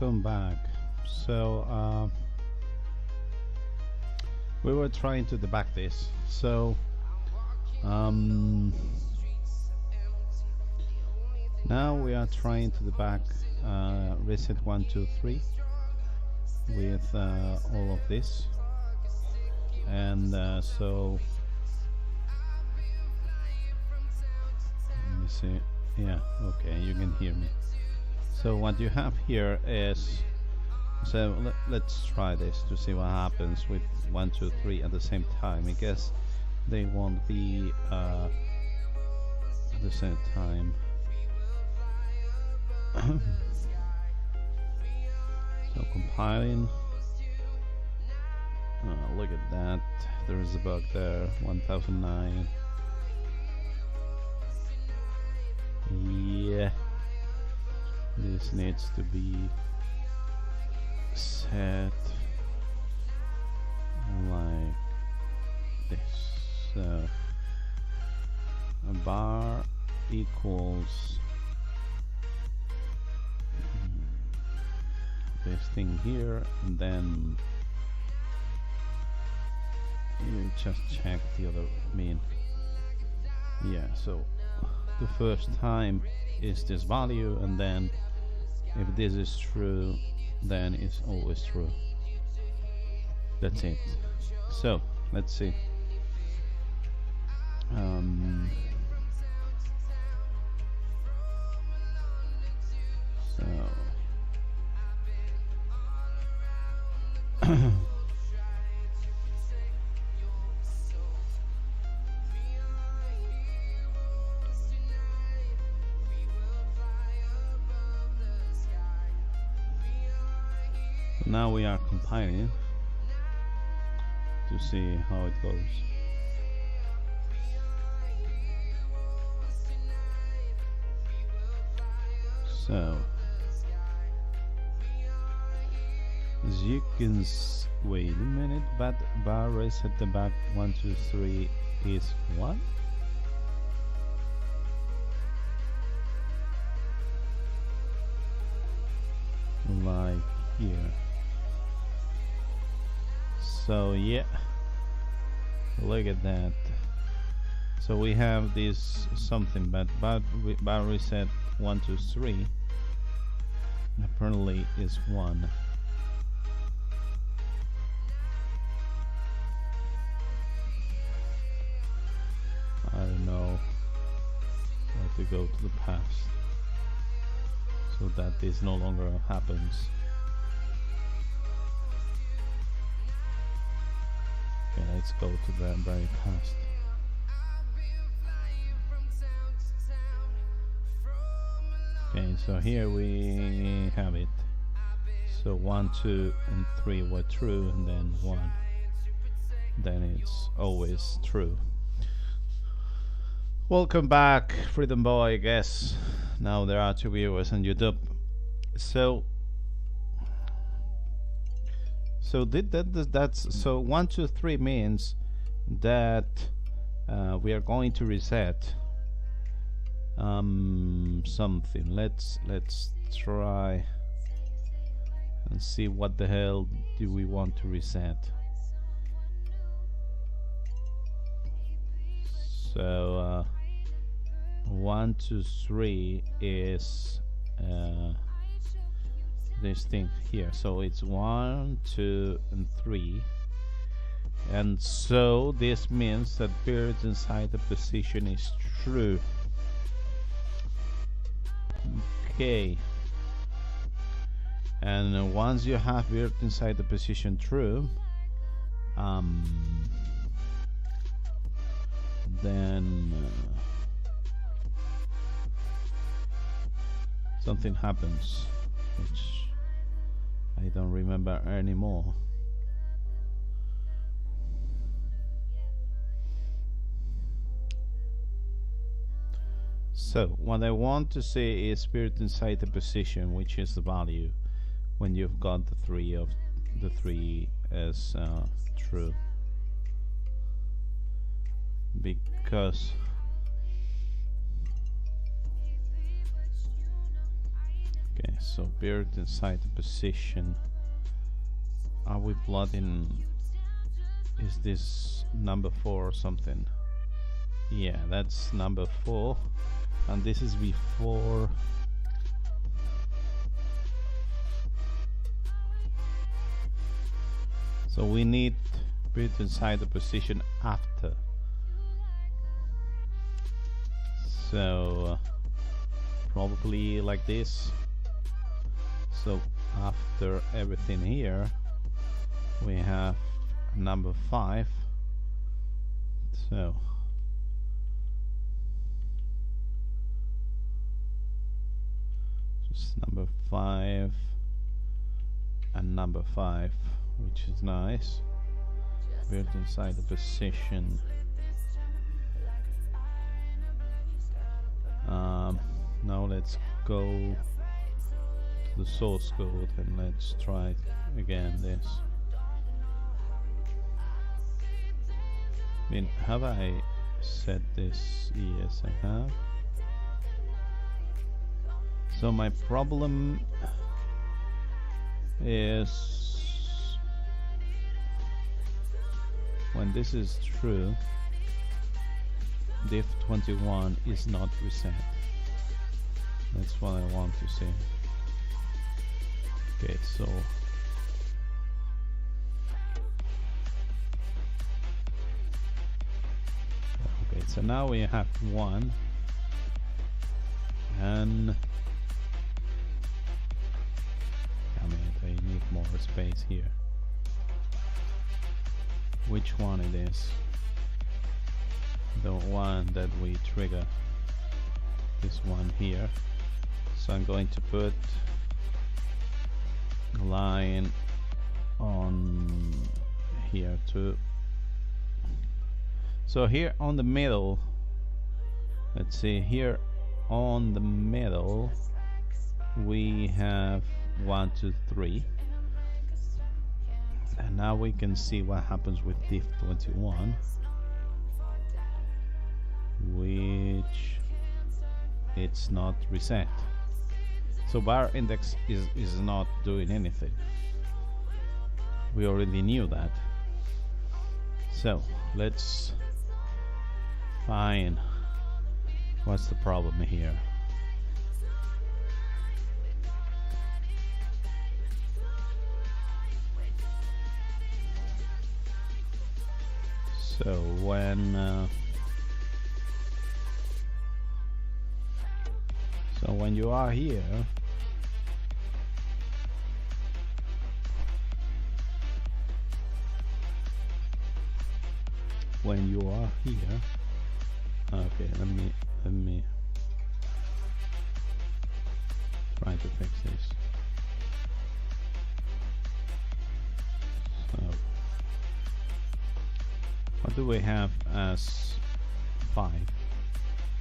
welcome back. So we were trying to debug this. So now we are trying to debug reset 1 2 3 with all of this, and so let me see. Yeah, okay, you can hear me. So what you have here is, so let's try this to see what happens with 1 2 3 at the same time. I guess they won't be at the same time. So compiling. Look at that. There is a bug there. 1009. Yeah. This needs to be set like this. So a bar equals this thing here, and then you just check the other mean. Yeah, so the first time is this value, and then if this is true, then it's always true. That's it. So let's see. So now we are compiling to see how it goes. So as you can wait a minute, but bar reset the back 1 2 3 is 1. Like here. So yeah, look at that. So we have this something, but bar reset 1 2 3 apparently is 1. I don't know how to go to the past so that this no longer happens. Okay, let's go to the very past. Okay, so here we have it. So 1 2 and 3 were true, and then 1. Then it's always true. Welcome back, Freedom Boy. I guess now there are 2 viewers on YouTube. So that's so 1 2 3 means that we are going to reset something. Let's try and see what the hell do we want to reset. So 1 2 3 is this thing here. So it's 1 2 and 3, and so this means that periods inside the position is true. Okay, and once you have period inside the position true, then something happens which I don't remember anymore. So what I want to say is period inside the position, which is the value when you've got the 3 of the 3 as true, because okay, so build inside the position. Are we plotting? Is this number 4 or something? Yeah, that's number 4, and this is before. So we need build inside the position after. So probably like this. So after everything here, we have number 5. So just number 5 and number 5, which is nice. Built inside the position. Now let's go to the source code and let's try again this. I mean, have I said this? Yes, I have. So my problem is when this is true, diff21 is not reset. That's what I want to see. Okay, so okay, so now we have 1 and damn it, I need more space here. Which one it is? The one that we trigger, this one here. So I'm going to put a line on here too. So here on the middle, let's see, here on the middle we have 1, 2, 3, and now we can see what happens with diff21, which it's not reset. So bar index is not doing anything. We already knew that. So let's find what's the problem here. So when you are here, okay, let me try to fix this. So what do we have as 5?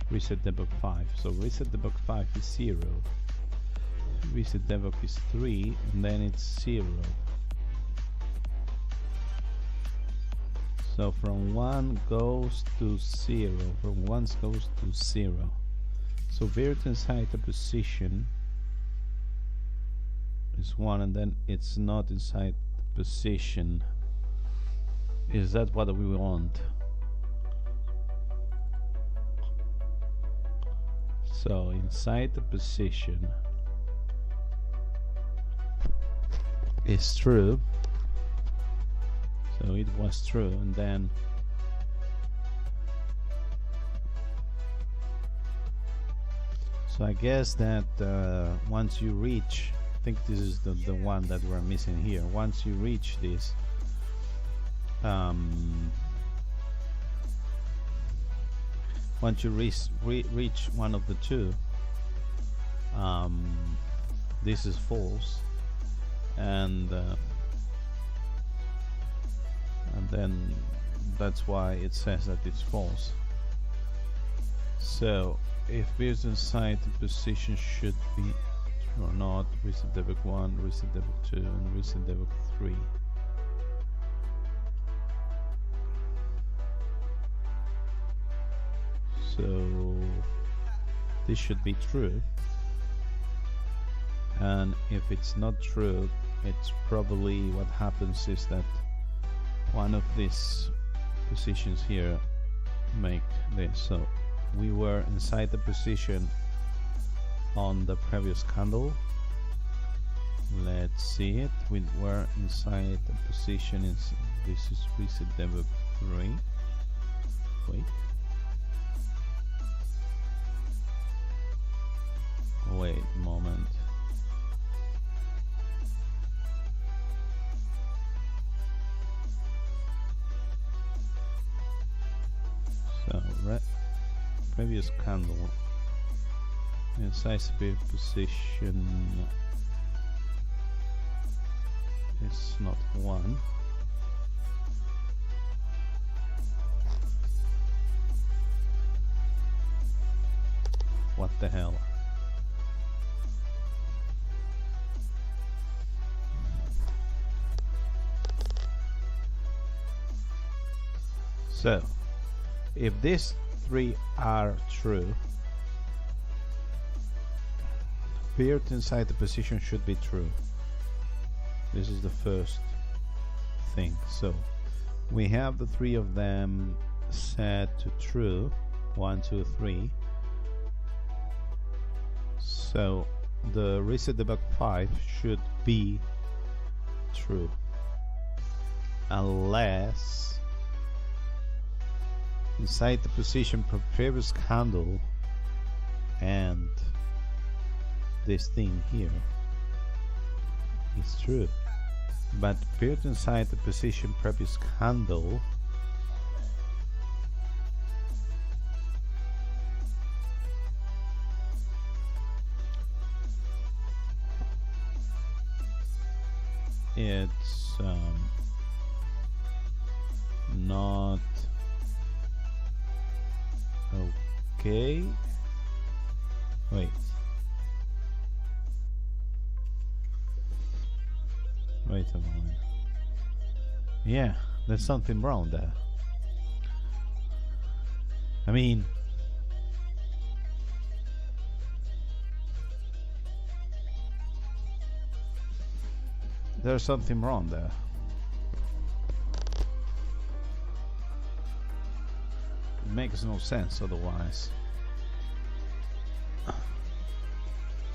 Reset debug 5. So reset debug 5 is 0. Reset debug is 3, and then it's 0. So from 1 goes to 0. From 1 goes to 0. So built inside the position is 1, and then it's not inside the position. Is that what we want? So inside the position is true. So it was true, and then so I guess that once you reach, I think this is the one that we're missing here. Once you reach this once you reach one of the two, this is false, and then that's why it says that it's false. So if built inside the position should be true or not, reset debug 1, reset debug 2, and reset debug 3. So this should be true, and if it's not true, it's probably what happens is that one of these positions here make this. So we were inside the position on the previous candle. Let's see it. We were inside the position. This is reset debug 3. Wait. Wait a moment. So previous candle inside speed position is not 1. What the hell? So if these 3 are true, period inside the position should be true. This is the first thing. So we have the 3 of them set to true. 1, 2, 3. So the reset debug 5 should be true, unless inside the position per previous candle and this thing here is true, but period inside the position previous candle it's not okay. Wait. Wait a moment. Yeah, there's something wrong there. I mean, there's something wrong there. It makes no sense otherwise.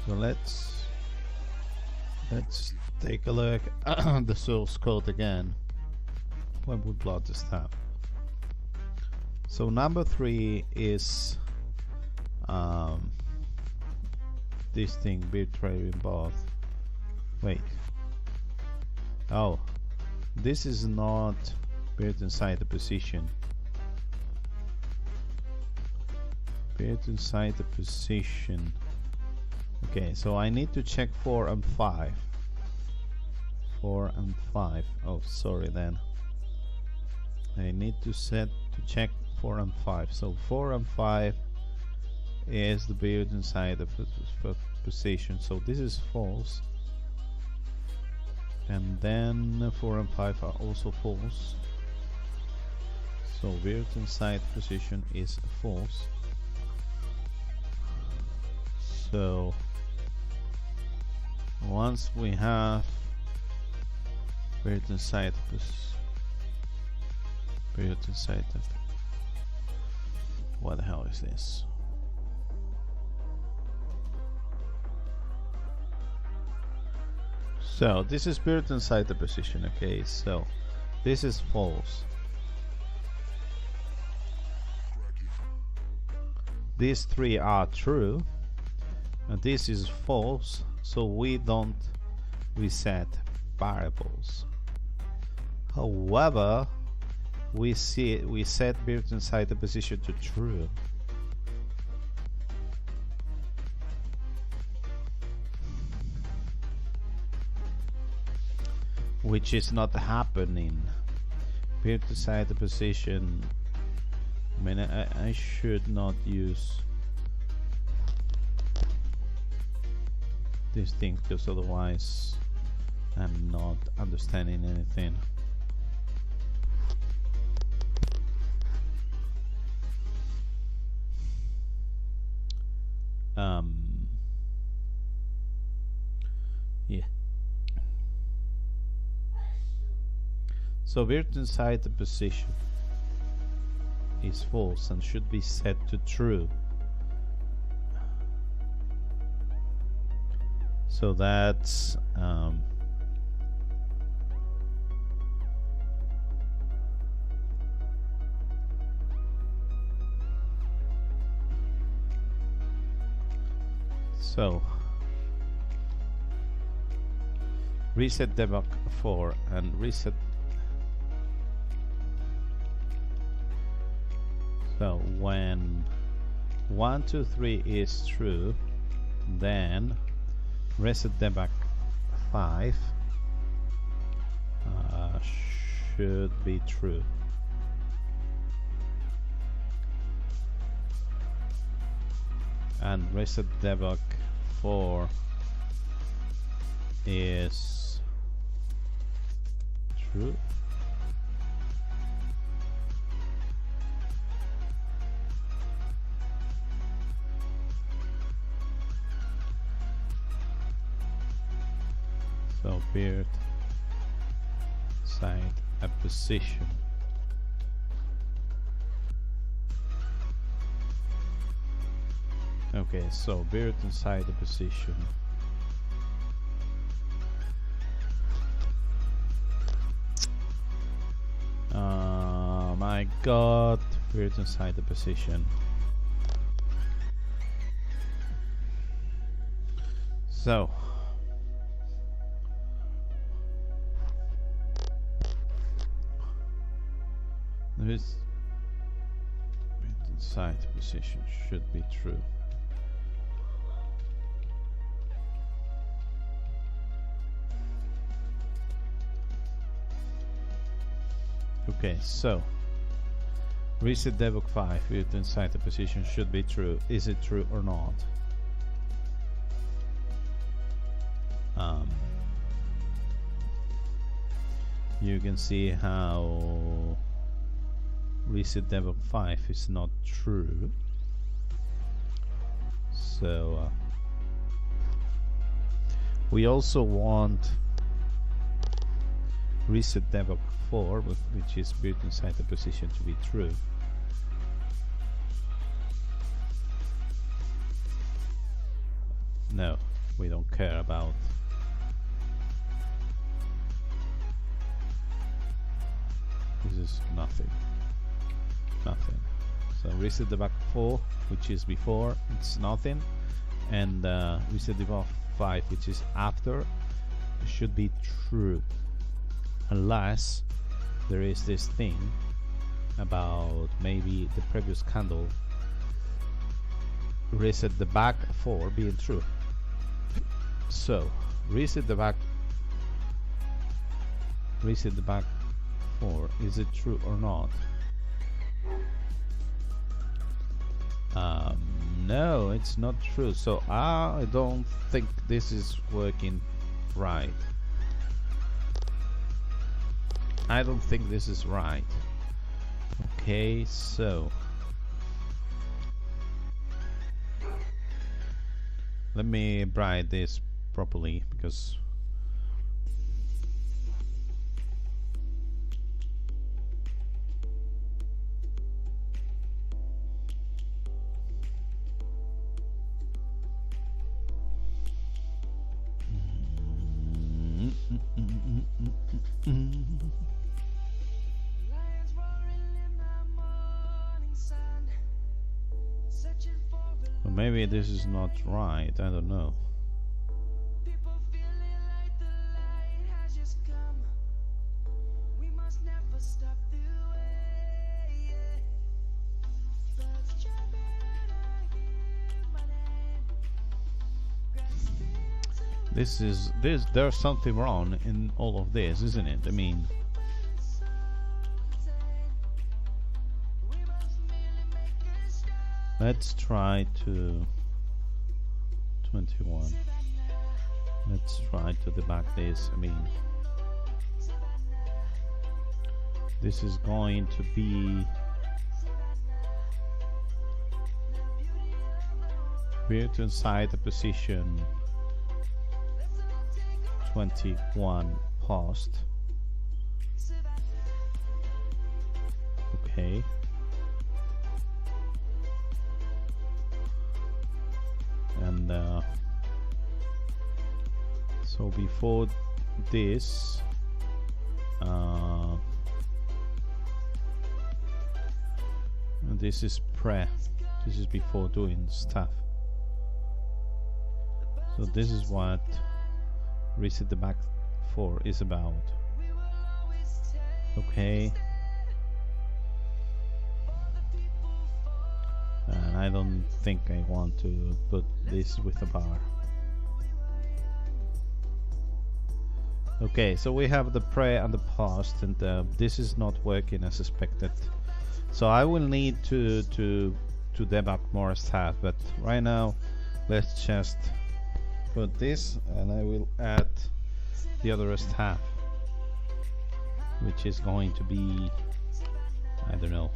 So let's take a look at the source code again when we plot this tab. So number 3 is this thing, arbitrary both. Wait. Oh, this is not built inside the position. Built inside the position. Okay, so I need to check 4 and 5. 4 and 5. Oh, sorry then. I need to check 4 and 5. So 4 and 5 is the build inside the position. So this is false. And then 4 and 5 are also false. So build inside position is false. So once we have build inside the what the hell is this? So this is built inside the position. Okay, so this is false. These 3 are true, and this is false. So we don't reset variables. However, we set built inside the position to true. Which is not happening. Built inside the position. I mean, I should not use this thing, because otherwise I'm not understanding anything. So virt inside the position is false and should be set to true. So that's so reset debug 4 and reset. So when 1, 2, 3 is true, then reset debug 5 should be true. And reset debug 4 is true. So virt side a position. Okay, so virt inside the position. My god, virt inside the position. So this virt inside the position should be true. Okay, so reset debug 5 virt inside the position should be true. Is it true or not? You can see how reset debug 5 is not true. So we also want reset debug 4, which is virt inside the position, to be true. No, we don't care about this. Is nothing. So reset debug 4, which is before, it's nothing, and reset debug 5, which is after, should be true, unless there is this thing about maybe the previous candle reset debug 4 being true. So reset debug 4, is it true or not? No, it's not true. So I don't think this is working right. I don't think this is right. Okay, so let me write this properly, because well, maybe this is not right. I don't know. There's something wrong in all of this, isn't it? I mean, let's try to 21. Let's try to debug this. I mean, this is going to be virt inside the position 21 post. Okay. And so before this, this is pre. This is before doing stuff. So this is what reset the back for is about. Okay. And I don't think I want to put this with a bar. Okay, so we have the pre and the post, and this is not working as expected. So I will need to debug more stuff, but right now let's just put this, and I will add the other stuff, which is going to be, I don't know.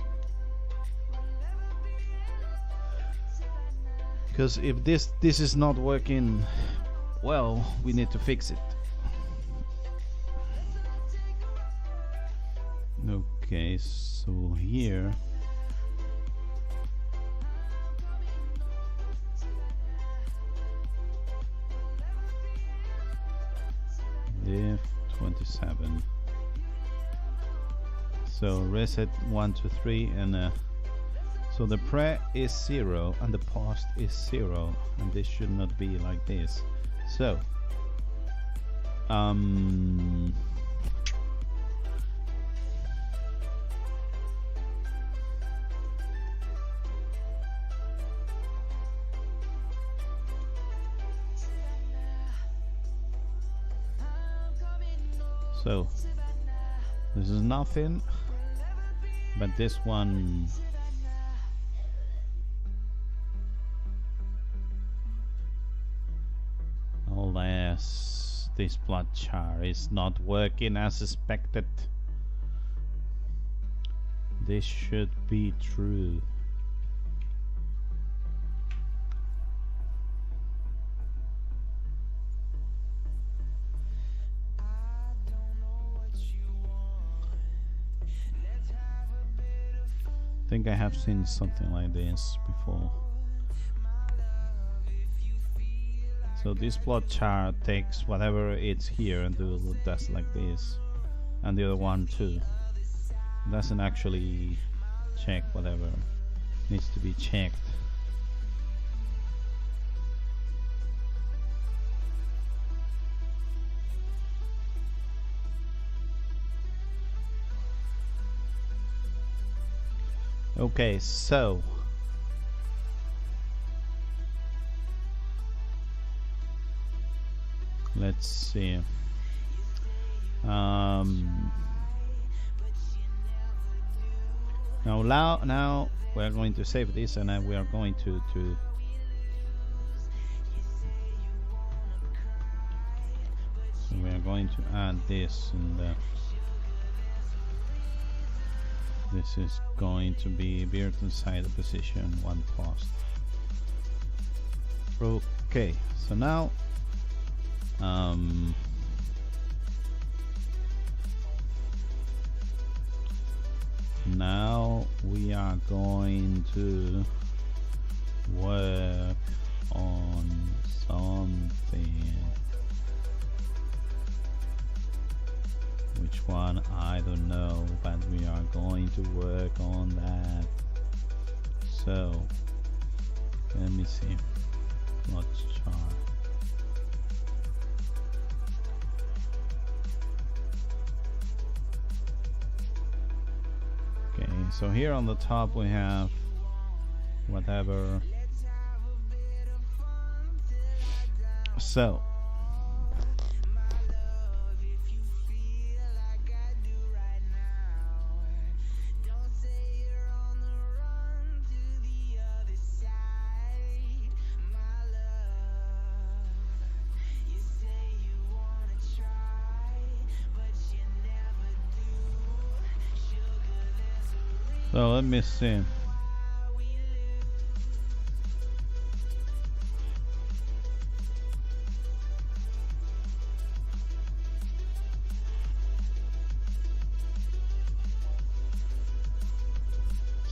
Because if this is not working well, we need to fix it. Okay, so here div 27. So reset 1 to 3, and so the pre is 0 and the post is 0, and this should not be like this. So so this is nothing, but this one unless this plot chart is not working as expected. This should be true. I think I have seen something like this before. So this plot chart takes whatever it's here and does like this, and the other one too. It doesn't actually check whatever needs to be checked. Okay, so let's see. Now we are going to save this, and we are going to so we are going to add this, and this is going to be built inside the position 1 post. Okay, so now now we are going to work on something. Which one, I don't know, but we are going to work on that. So let me see. Plot chart. Okay, so here on the top we have whatever. So let me see.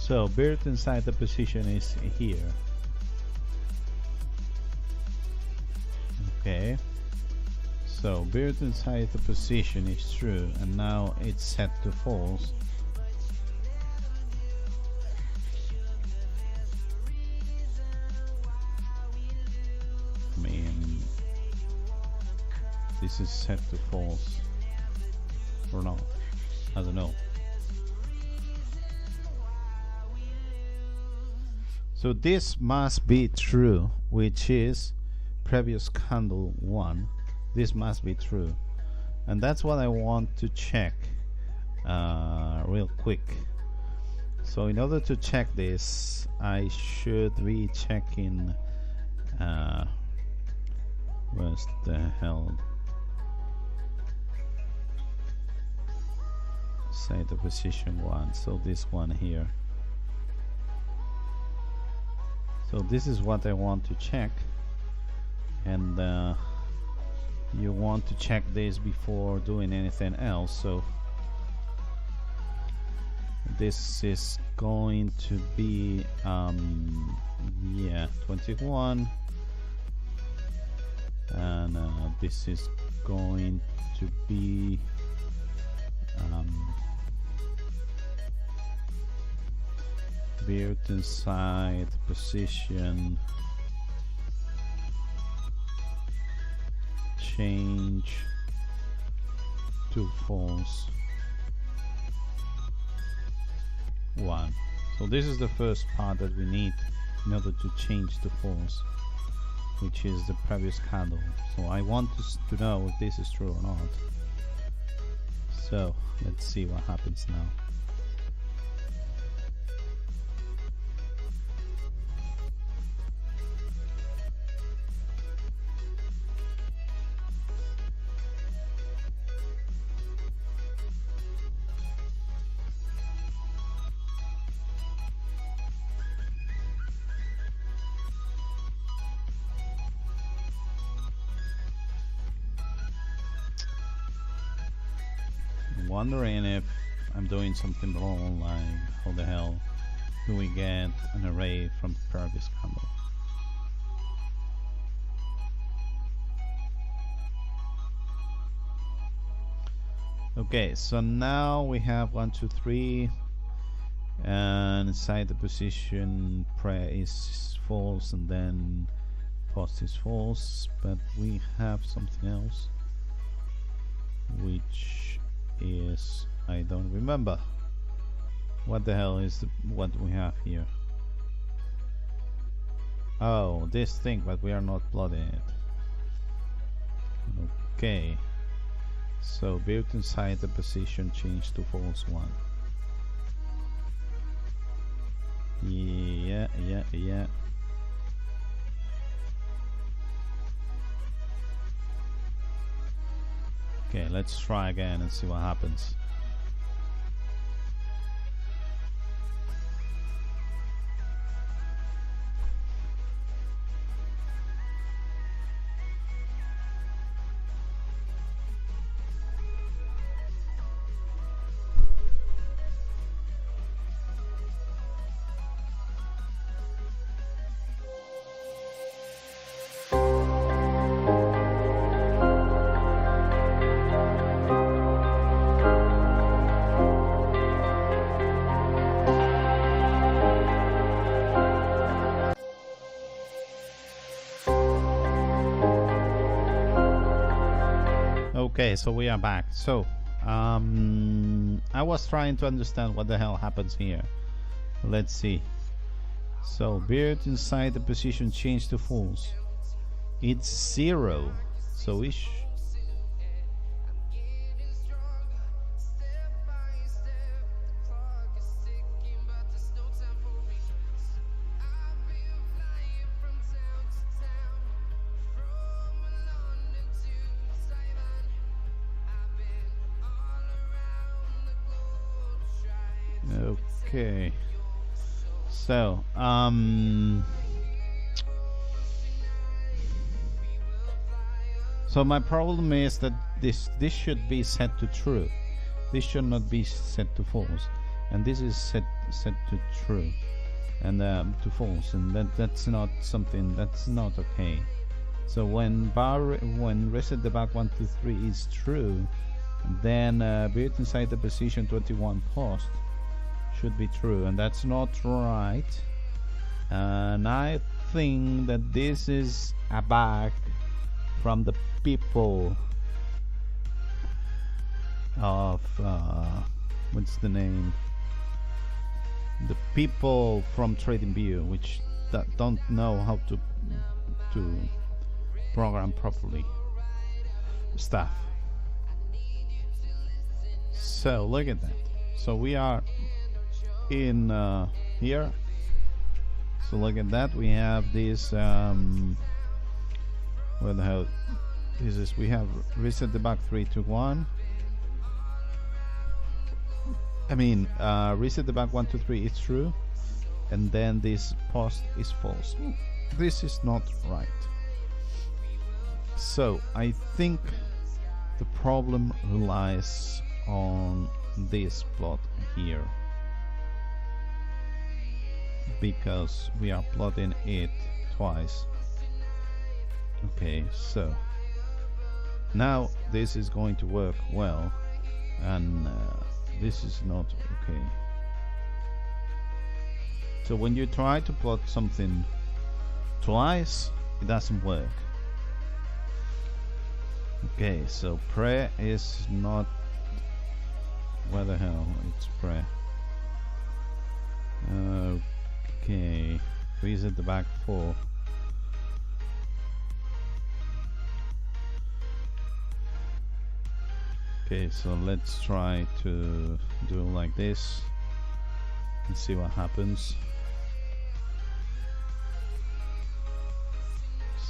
So bird inside the position is here. Okay. So bird inside the position is true, and now it's set to false. I mean, this is set to false or no? I don't know. So this must be true, which is previous candle 1. This must be true, and that's what I want to check real quick. So in order to check this, I should be checking where's the hell, say the position 1, so this one here. So this is what I want to check, and you want to check this before doing anything else. So this is going to be yeah, 21, and this is going to be beard inside position change to false 1. So this is the first part that we need in order to change to false, which is the previous candle. So I want to know if this is true or not. So let's see what happens now. Wondering if I'm doing something wrong, like how the hell do we get an array from the previous candle? Okay, so now we have 1, 2, 3, and inside the position pre is false, and then post is false, but we have something else, which is, I don't remember. What the hell is what we have here? Oh, this thing, but we are not plotting it. Okay, so built inside the position change to false 1. Yeah. Okay, let's try again and see what happens. Okay, so we are back. So I was trying to understand what the hell happens here. Let's see. So beard inside the position change to false. It's 0. So ish. Okay, so so my problem is that this should be set to true. This should not be set to false. and this is set to true, and to false, and that's not something that's not okay. So when reset debug 123 is true, then built inside the position 21 post should be true, and that's not right. And I think that this is a bug from the people of what's the name? The people from TradingView, which don't know how to program properly stuff. So look at that. So we are in here. So look at that. We have this. Where the hell this is? We have reset debug 3 to 1. I mean, reset debug 1 to 3 is true, and then this post is false. This is not right. So I think the problem relies on this plot here, because we are plotting it twice. Okay, so now this is going to work well, and this is not okay. So when you try to plot something twice, it doesn't work. Okay, so pre is not. Where the hell it's pre? Okay, reset the back 4. Okay, so let's try to do it like this and see what happens.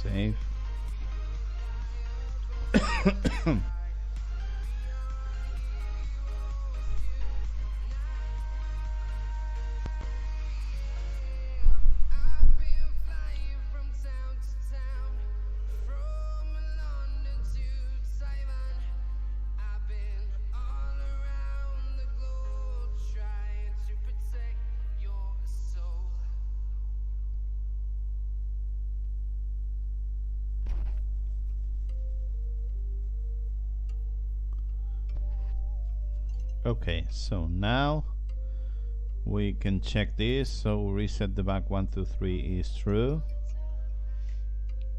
Save. Okay, so now we can check this. So reset debug 1 to 3 is true,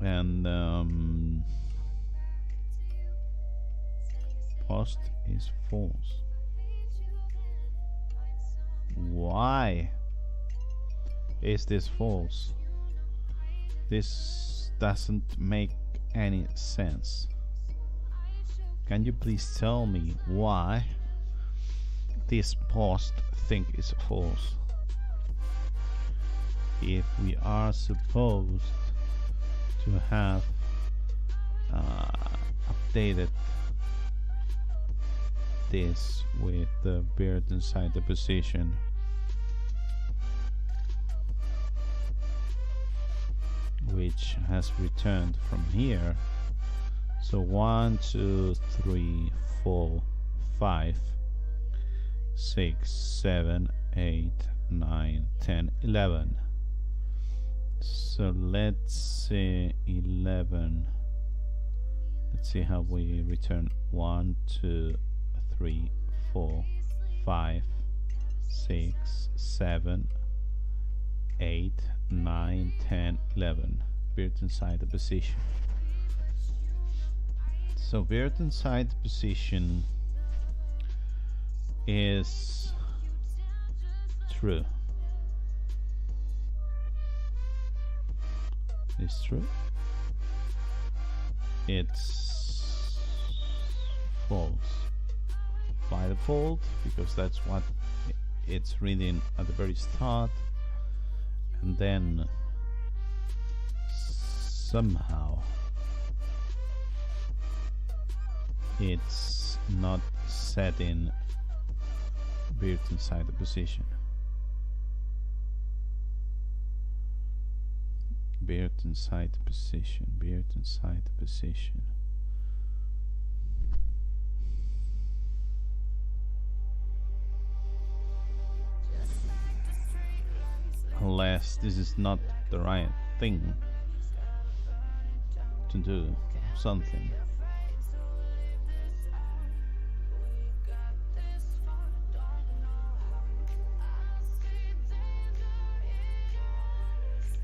and post is false. Why is this false? This doesn't make any sense. Can you please tell me why this post thing is false? If we are supposed to have updated this with the beard inside the position, which has returned from here. So 1, 2, 3, 4, 5, 6, 7, 8, 9, 10, 11. So let's say 11. Let's see how we return. 1, 2, 3, 4, 5, 6, 7, 8, 9, 10, 11. Beard inside the position. So beard inside the position is true. It's true. It's false by default, because that's what it's reading at the very start, and then somehow it's not setting beard inside the position. Beard inside the position. Beard inside the position. guess this is not the right thing to do something.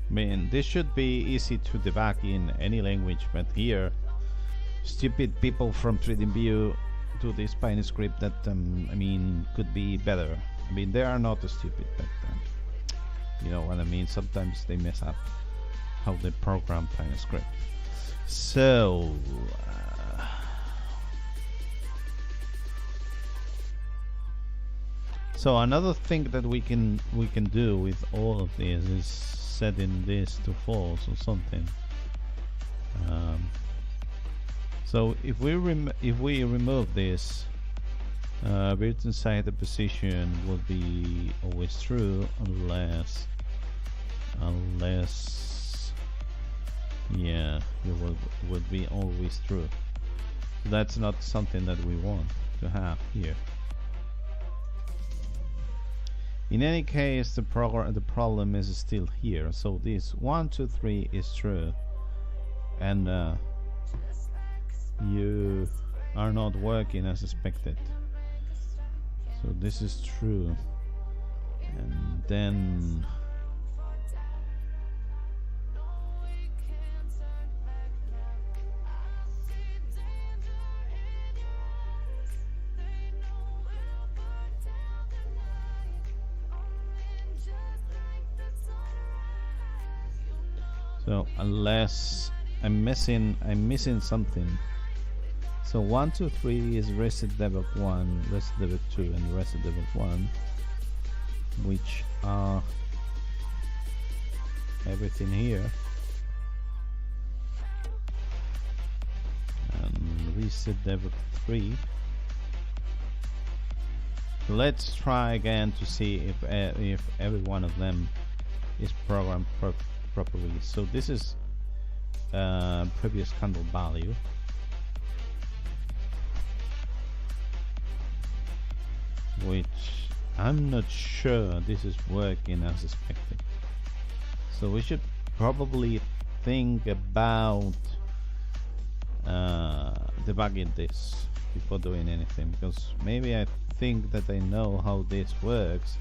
I mean, this should be easy to debug in any language, but here, stupid people from TradingView do this PineScript that, I mean, could be better. I mean, they are not stupid, but you know what I mean. Sometimes they mess up how they program PineScript. So, so another thing that we can do with all of this is setting this to false or something. So if we remove this, bird inside the position will be always true unless yeah, it would be always true. So that's not something that we want to have here. In any case, the problem is still here. So this 1, 2, 3 is true, and you are not working as expected. So this is true, and then so unless I'm missing something. So 1, 2, 3 is reset debug 1, reset debug 2, and reset debug 1, which are everything here. And reset debug 3. Let's try again to see if every one of them is programmed properly. So this is previous candle value. Which I'm not sure this is working as expected. So we should probably think about debugging this before doing anything, because maybe I think that I know how this works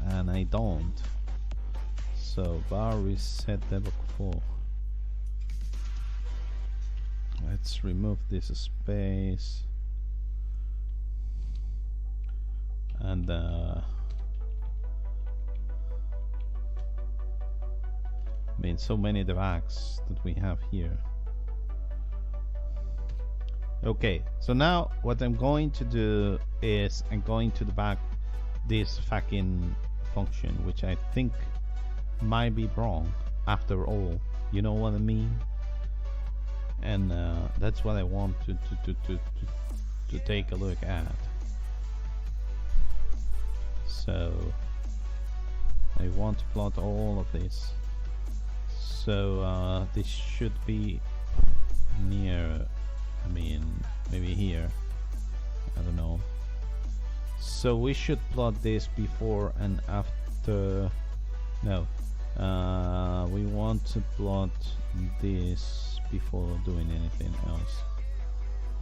and I don't. So bar reset debug 4. Let's remove this space. And I mean, so many debugs that we have here. Okay, so now what I'm going to do is I'm going to debug this fucking function, which I think might be wrong after all, you know what I mean? And that's what I want to take a look at. So I want to plot all of this. So this should be near, I mean, maybe here, I don't know. So we should plot this before and after. No, we want to plot this before doing anything else.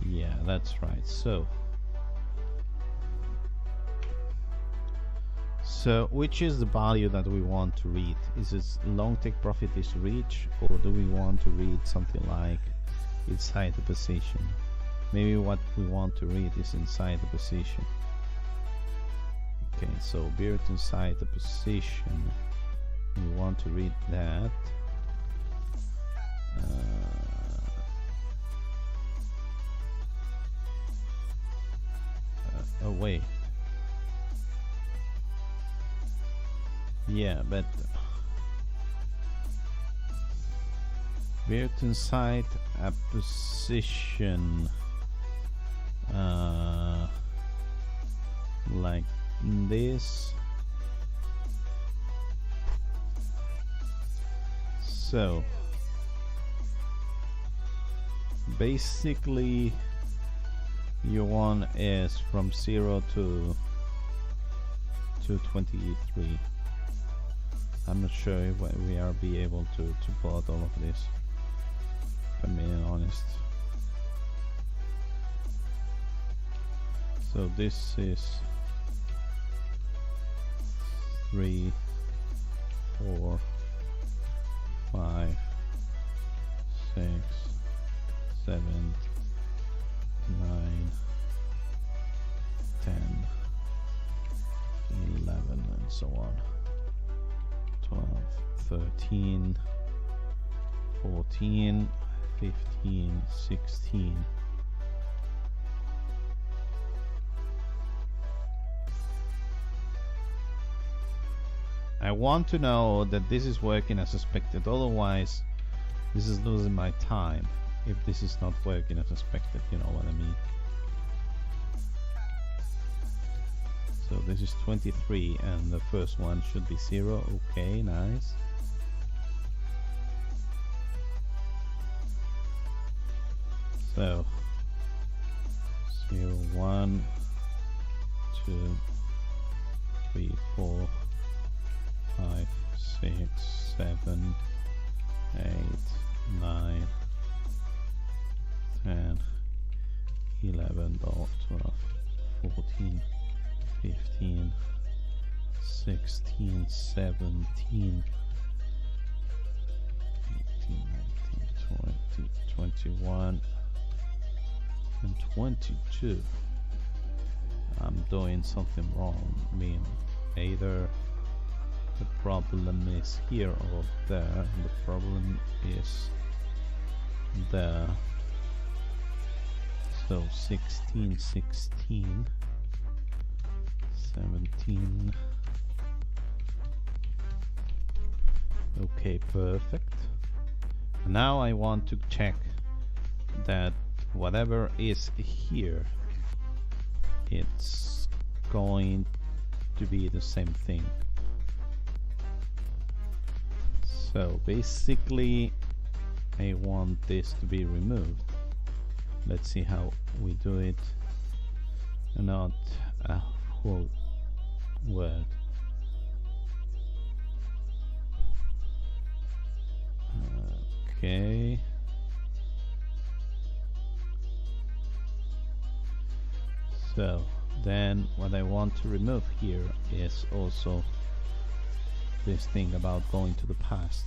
Yeah, that's right. So which is the value that we want to read? Is it long take profit is reach, or do we want to read something like inside the position? Maybe what we want to read is inside the position. Okay, so beard inside the position, we want to read that. Oh wait. Yeah, but we're inside a position like this. So basically your one is from 0 to 23. I'm not sure if we are be able to plot all of this, if I'm being honest. So this is 3, 4, 5, 6, 7, 9, 10, 11, and so on. 12, 13, 14, 15, 16. I want to know that this is working as expected, otherwise this is losing my time if this is not working as expected, you know what I mean. So this is 23 and the first one should be 0. Okay, nice. So 0, 1, 2, 3, 4, 5, 6, 7, 8, 9, 10, 11, 12, 14, 15, 16, 17, 18, 19, 20, 21, and 22. I'm doing something wrong. I mean, either the problem is here or there, and the problem is there. So 16, 16, 17. Okay, perfect. Now I want to check that whatever is here, it's going to be the same thing. So basically I want this to be removed. Let's see how we do it. Not a whole word. Okay. So then what I want to remove here is also this thing about going to the past.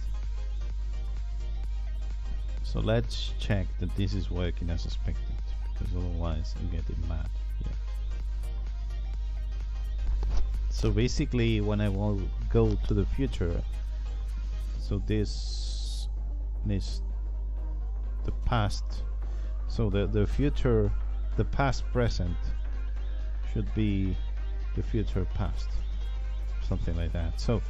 So let's check that this is working as expected, because otherwise I'm getting mad here. So basically when I will go to the future, so this is the past, so the future, the past present should be the future past, something like that. So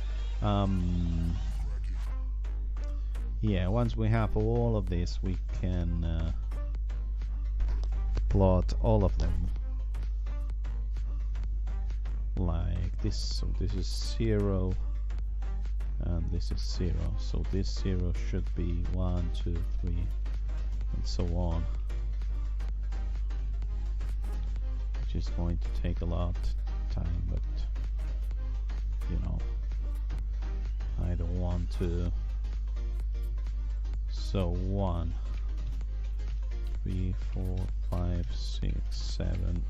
yeah, once we have all of this, we can plot all of them like this. So this is 0 and this is 0, so this 0 should be 1, 2, 3 and so on, which is going to take a lot of time, but you know, I don't want to. So 1, 3, 4, 5, 6, 7,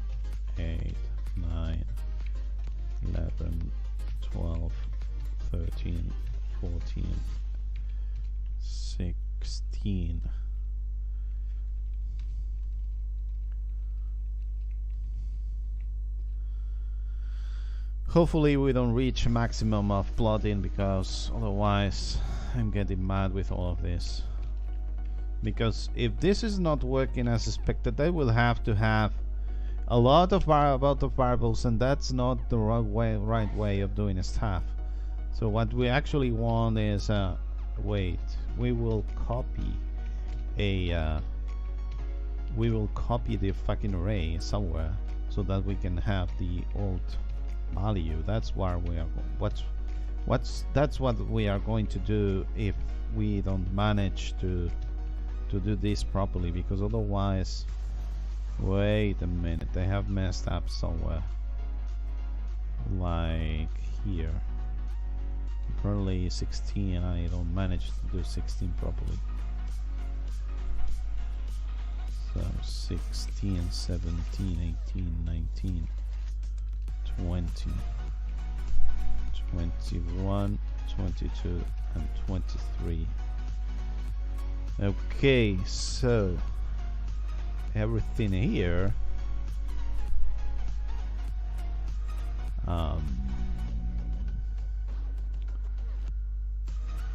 8, 9, 11, 12, 13, 14, 16. Hopefully we don't reach a maximum of plotting, because otherwise I'm getting mad with all of this. Because if this is not working as expected, I will have to have a lot of variables, and that's not the right way of doing stuff. So what we actually want is wait, we will copy the fucking array somewhere so that we can have the old value. That's where we are. That's what we are going to do if we don't manage to do this properly, because otherwise, wait a minute, they have messed up somewhere, like here. Apparently 16, I don't manage to do 16 properly. So 16, 17, 18, 19, 20, 21, 22 and 23. Okay, so everything here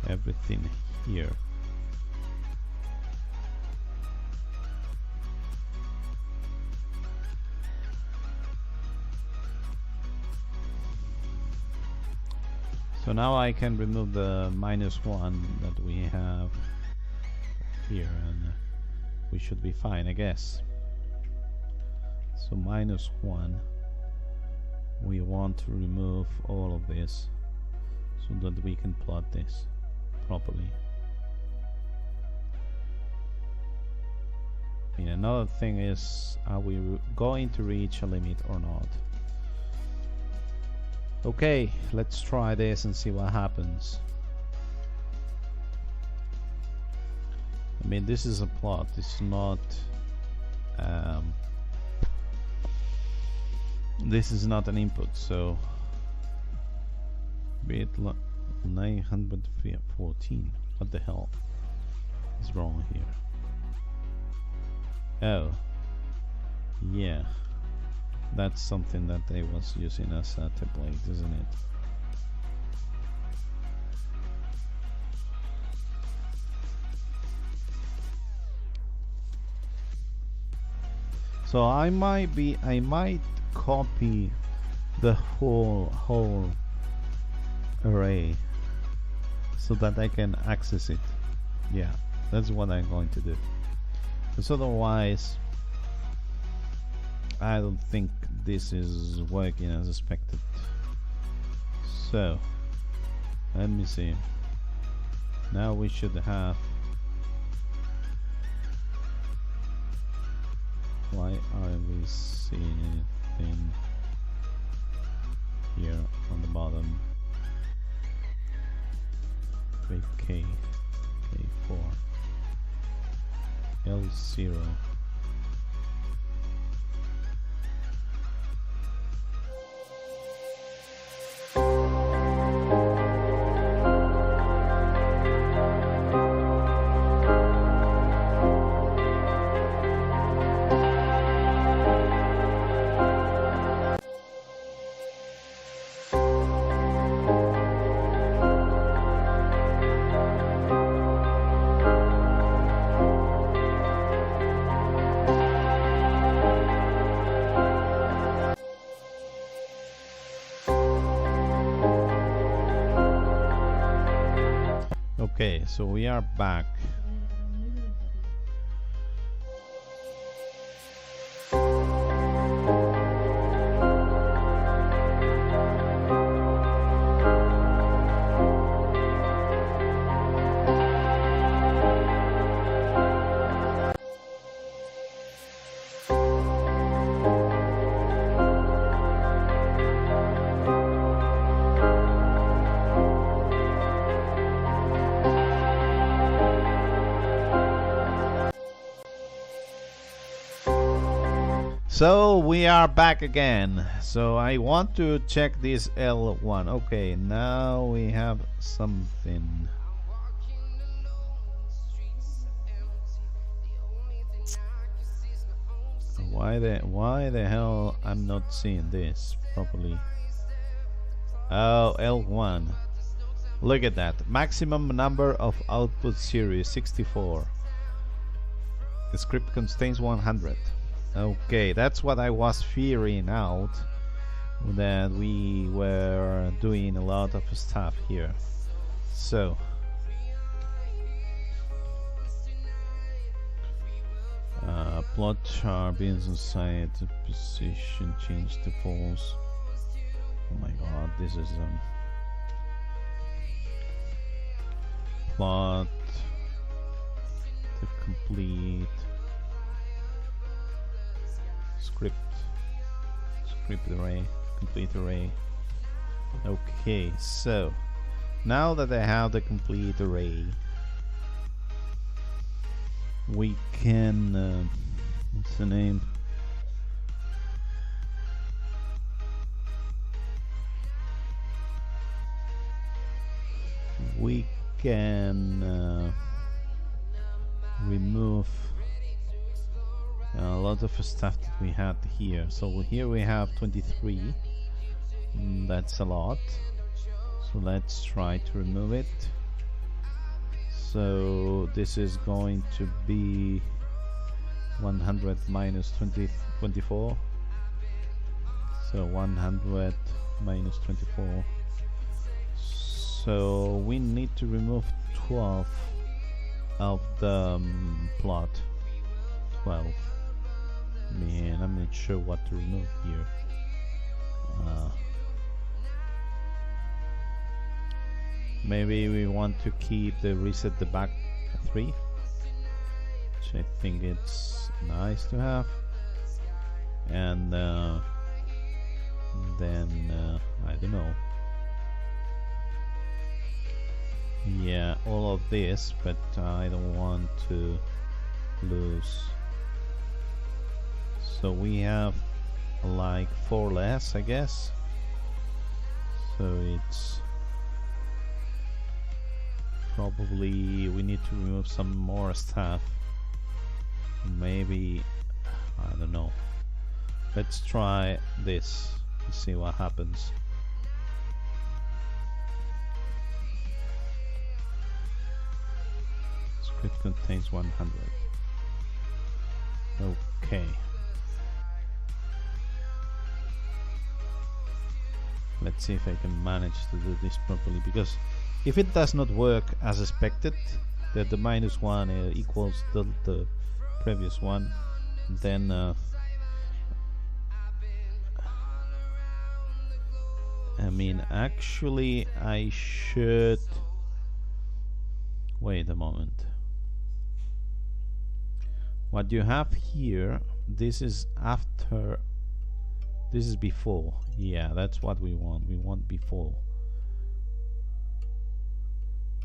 everything here so now I can remove the -1 that we have here, and we should be fine, I guess. So -1, we want to remove all of this so that we can plot this properly. And another thing is, are we going to reach a limit or not? Okay, let's try this and see what happens. I mean, this is a plot, it's not this is not an input, so bit 914. What the hell is wrong here? Oh, yeah, that's something that I was using as a template, isn't it? So I might copy the whole array so that I can access it. Yeah, that's what I'm going to do. Because otherwise, I don't think this is working as expected. So, let me see. Now we should have. Why are we seeing anything here on the bottom? K, K4, L0. Okay, so we are back. So we are back again. So I want to check this L1. Okay, now we have something. Why the hell I'm not seeing this properly? Oh, L1. Look at that. Maximum number of output series 64. The script contains 100. Okay, that's what I was figuring out, that we were doing a lot of stuff here. So plot chart inside the position change to false. Oh my god, this is plot to complete script array, complete array. Okay, so Now that I have the complete array, we can what's the name? We can remove a lot of stuff that we had here. So here we have 23. That's a lot. So let's try to remove it. So this is going to be 100 minus 24. So 100 minus 24. So we need to remove 12 of the plot. 12. Man, I'm not sure what to remove here. Maybe we want to keep the reset debug 3, which I think it's nice to have. And then I don't know. Yeah, all of this, but I don't want to lose. So we have like 4 less, I guess. So it's probably we need to remove some more stuff. Maybe, I don't know. Let's try this and see what happens. Script contains 100. Okay. Let's see if I can manage to do this properly, because if it does not work as expected, that the -1 equals the previous one, then I mean, actually I should wait a moment. What you have here, this is after, this is before. Yeah, that's what we want. We want before,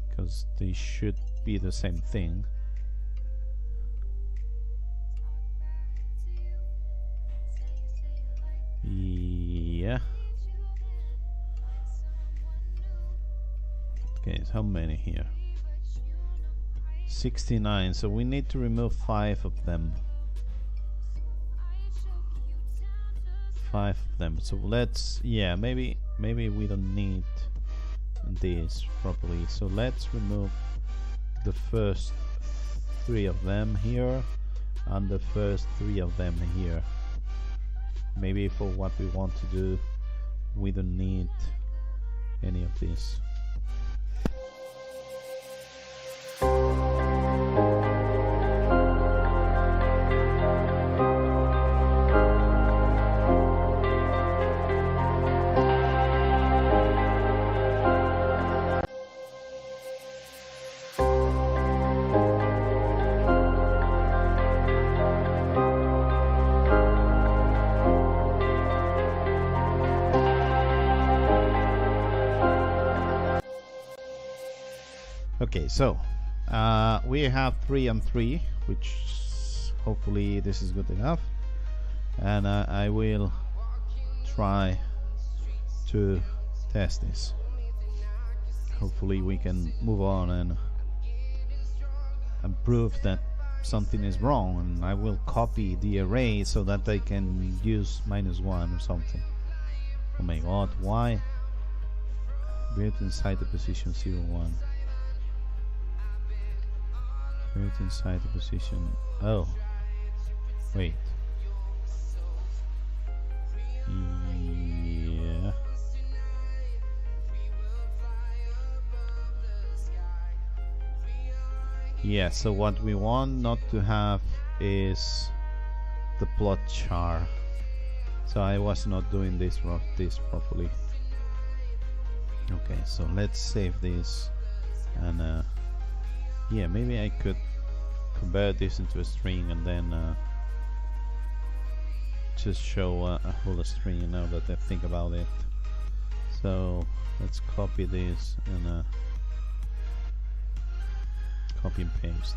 because they should be the same thing. Yeah. Okay, so how many here? 69, so we need to remove 5 of them. 5 of them. So let's, yeah, maybe we don't need this properly. So let's remove the first 3 of them here and the first 3 of them here. Maybe for what we want to do, we don't need any of this. Okay, so we have 3 and 3, which hopefully this is good enough, and I will try to test this. Hopefully we can move on and prove that something is wrong, and I will copy the array so that I can use -1 or something. Oh my god, why? Built inside the position 01. Built inside the position. Oh, wait. Yeah. Yeah, so what we want not to have is the plot char. So I was not doing this properly. Okay, so let's save this, and yeah, maybe I could convert this into a string and then just show a whole string now that I think about it. So let's copy this and copy and paste.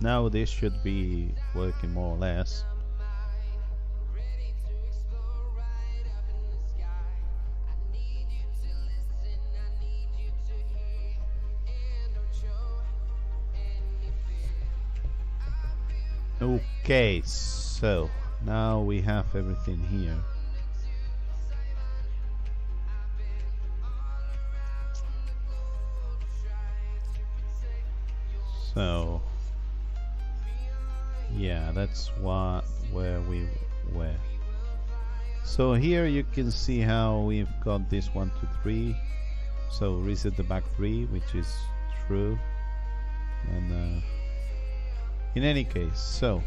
Now this should be working more or less. Okay, so now we have everything here. So yeah, that's where we were. So here you can see how we've got this 1, 2, 3. So reset the back 3, which is true. And in any case, so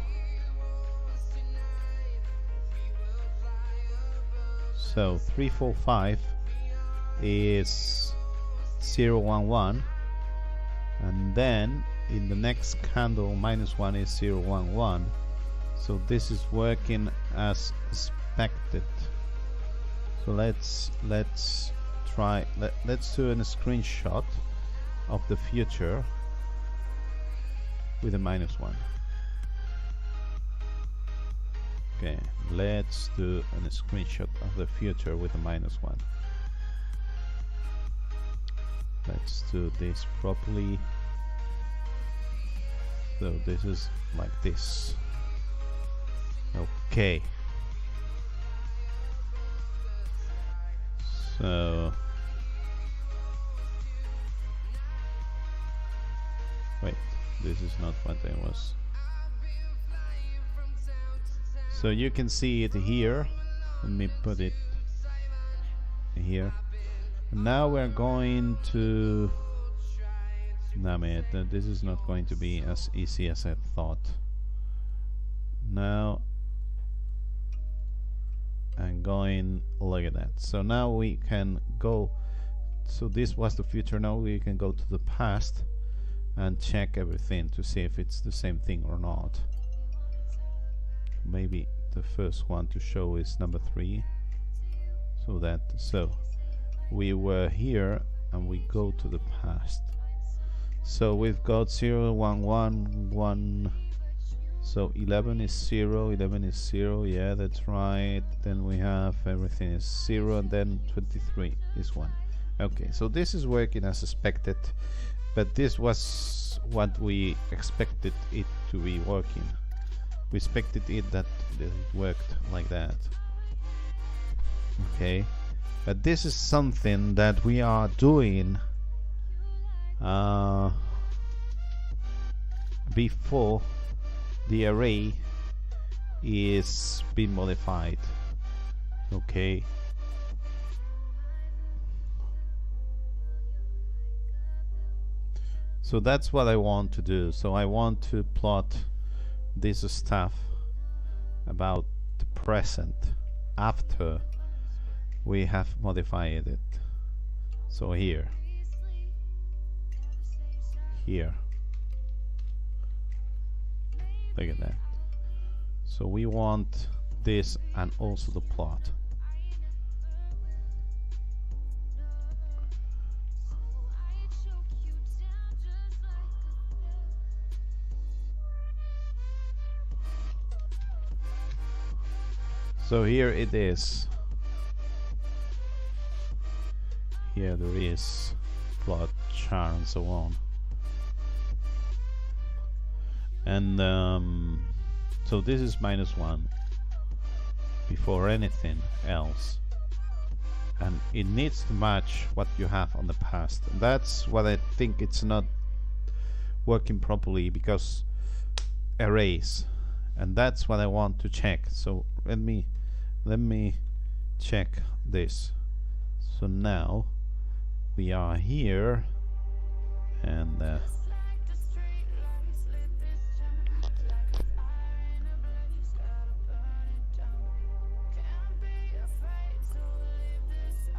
3, 4, 5 is 0, 1, 1, and then in the next candle -1 is 0, 1, 1. So this is working as expected. So let's try. Let's do a screenshot of the future with a -1. Okay, let's do a screenshot of the future with a -1. Let's do this properly. So this is like this. Okay. So wait, this is not what I was. So you can see it here. Let me put it here. And now we're going to. Damn it, this is not going to be as easy as I thought. Now I'm going, look at that. So now we can go, so this was the future, now we can go to the past and check everything to see if it's the same thing or not. Maybe the first one to show is number 3. So we were here and we go to the past. So we've got 0, 1, 1, 1. So 11 is 0, 11 is 0, yeah, that's right. Then we have everything is 0, and then 23 is 1. Okay, so this is working as expected, but this was what we expected it to be working. We expected it that it worked like that. Okay, but this is something that we are doing before the array is being modified. Okay, so that's what I want to do. So I want to plot this stuff about the present after we have modified it. So here, look at that. So we want this and also the plot. So here it is. Here there is plot, char, and so on. And so this is -1 before anything else, and it needs to match what you have on the past. And that's what I think it's not working properly, because arrays, and that's what I want to check. So let me check this. So now we are here, and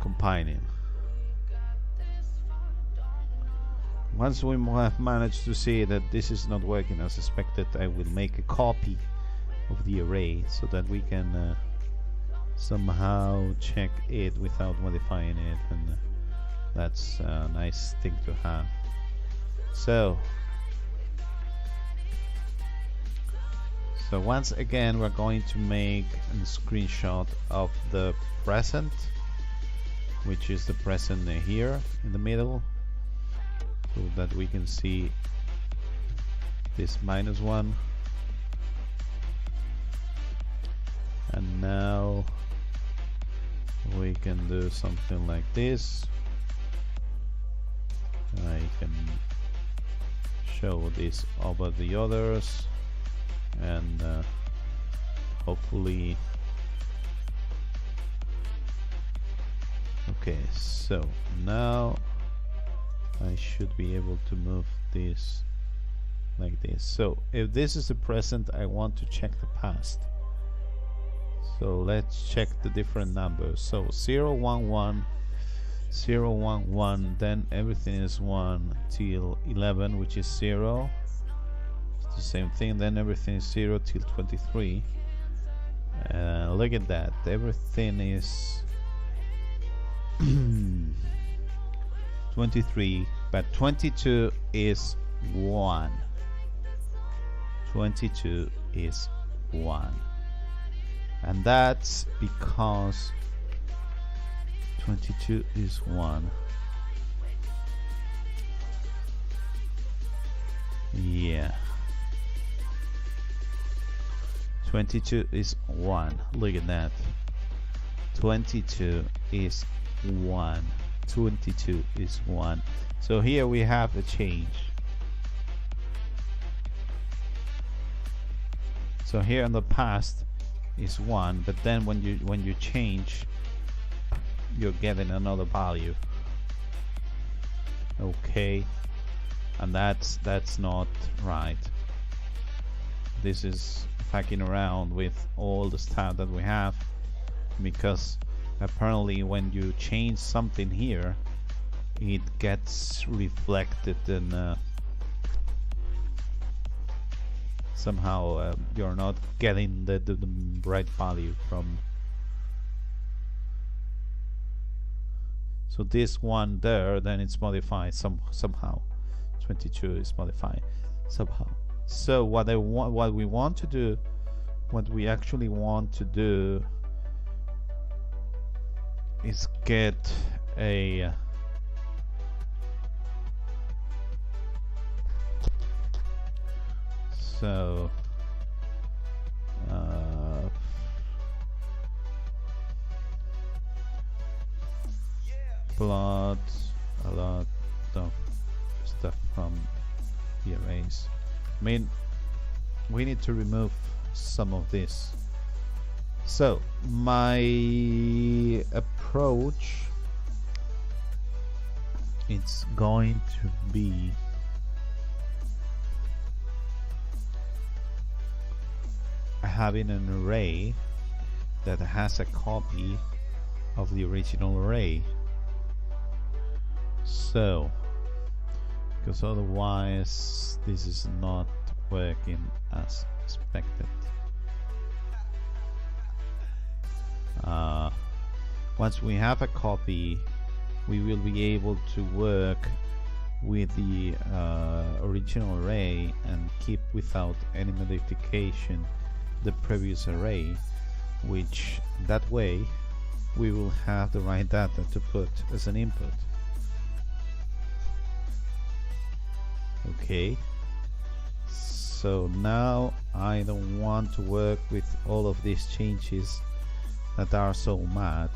compiling. Once we have managed to see that this is not working as expected, I will make a copy of the array so that we can somehow check it without modifying it, and that's a nice thing to have. So once again we're going to make a screenshot of the present, which is the present here in the middle, so that we can see this -1. And now we can do something like this. I can show this over the others, and hopefully. Okay, so now I should be able to move this like this. So if this is the present, I want to check the past. So let's check the different numbers. So 0, 1, 1, 0, 1, 1, then everything is 1 till 11, which is 0. It's the same thing. Then everything is 0 till 23. Look at that. Everything is 23, but 22 is 1. 22 is 1. And that's because 22 is 1. Yeah. 22 is 1. Look at that. 22 is 1. 22 is 1. So here we have a change. So here in the past is 1, but then when you change, you're getting another value. Okay, and that's not right. This is fucking around with all the stuff that we have, because apparently when you change something here, it gets reflected in somehow you're not getting the right value from. So this one there, then it's modified somehow. 22 is modified somehow. So what we want to do, what we actually want to do, is get a plot a lot of stuff from the arrays. I mean, we need to remove some of this. So my approach, it's going to be having an array that has a copy of the original array. So, because otherwise this is not working as expected. Once we have a copy, we will be able to work with the original array and keep without any modification the previous array, which that way we will have the right data to put as an input. Okay, so now I don't want to work with all of these changes that are so mad.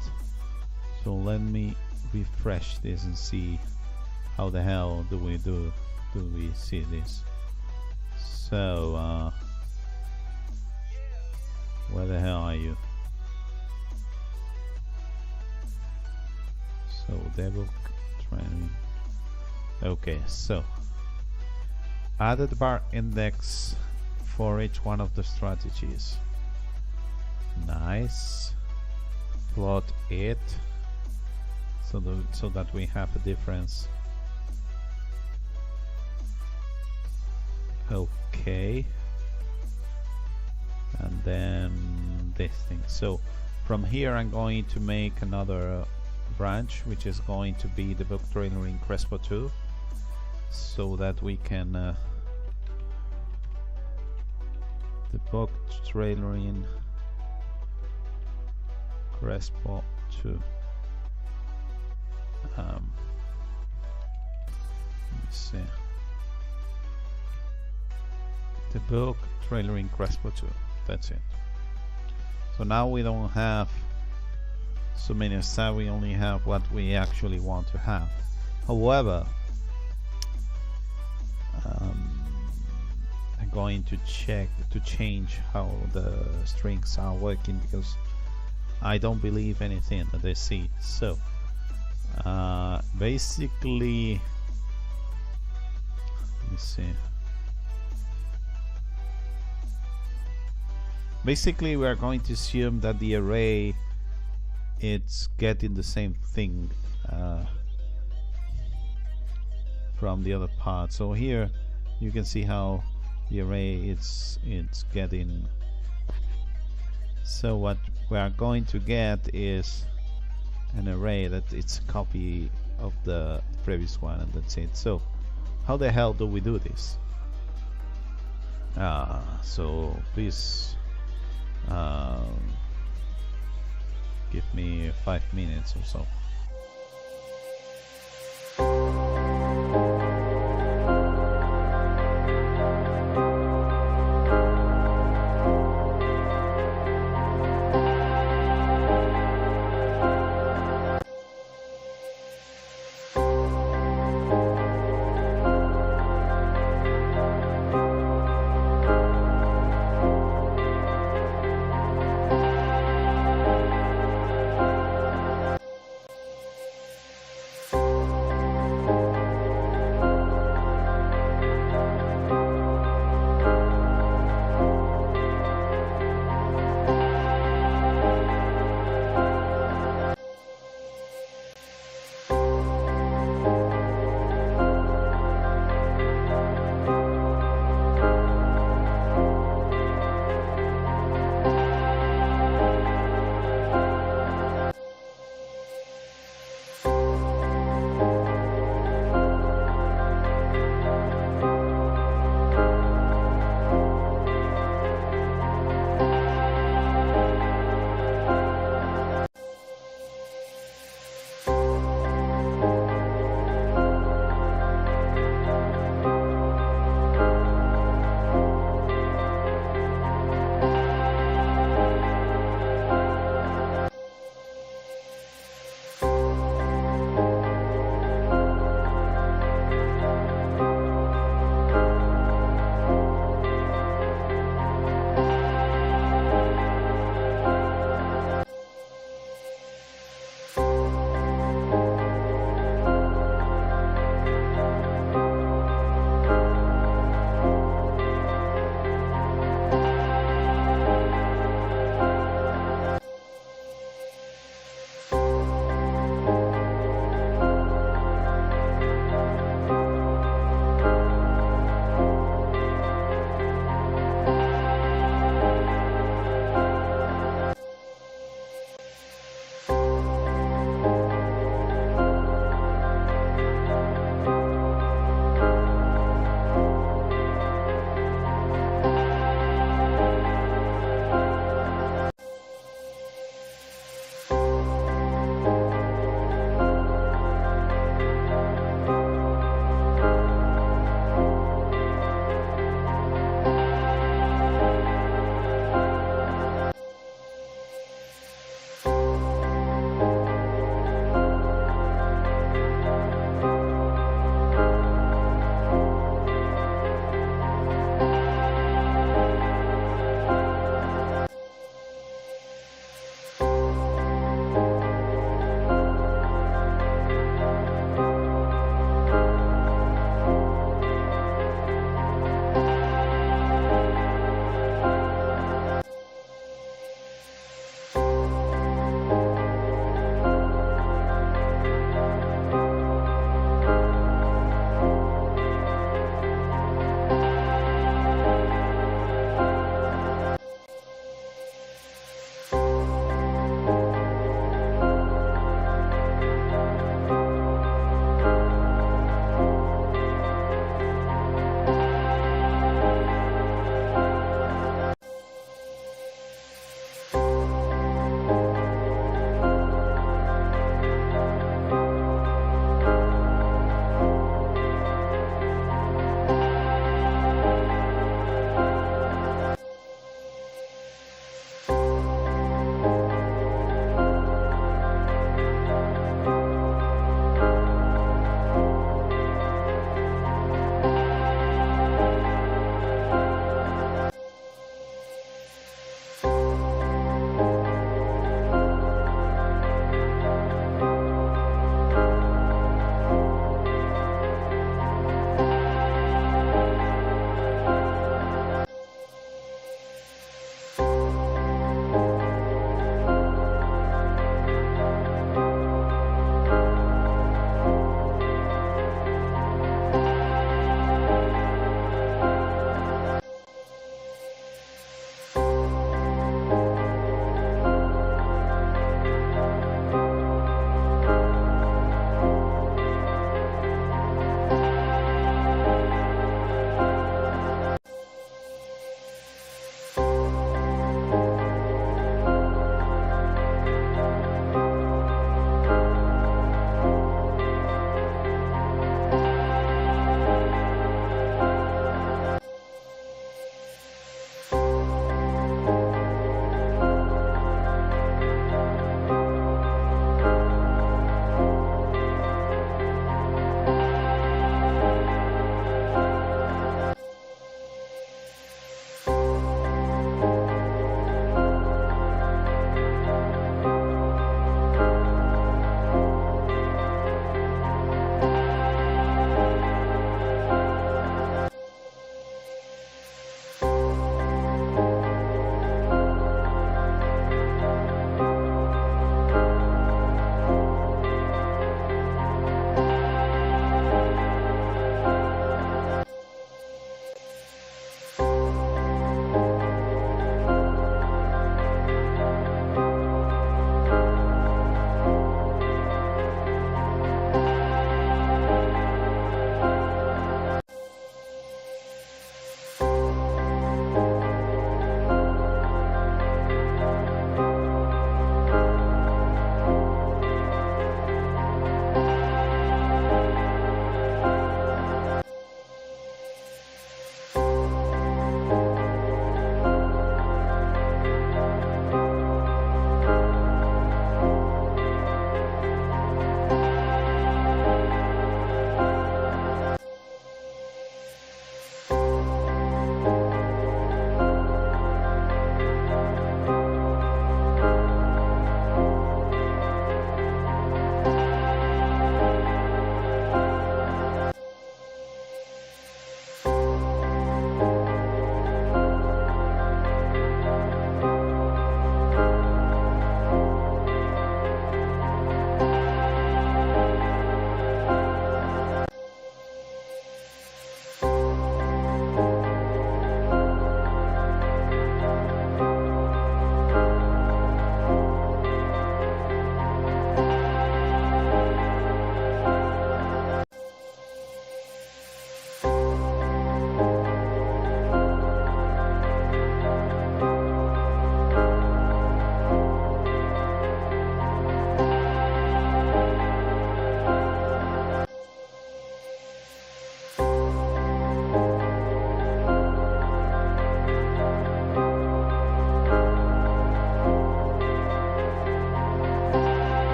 So let me refresh this and see how the hell do we see this. So where the hell are you? So debug training. Okay, so added bar index for each one of the strategies. Nice. Plot it so that we have a difference. Okay. and then this thing. So from here I'm going to make another branch, which is going to be the debug trailer in Crespo 2, so that we can debug trailer in Crespo 2. Let me see. Debug trailer in Crespo 2. That's it. So now we don't have so many stuff, we only have what we actually want to have. However, I'm going to change how the strings are working, because I don't believe anything that I see. So basically, let me see. Basically, we are going to assume that the array, it's getting the same thing from the other part. So here you can see how the array it's getting. So what we are going to get is an array that it's a copy of the previous one, and that's it. So how the hell do we do this? So please give me 5 minutes or so.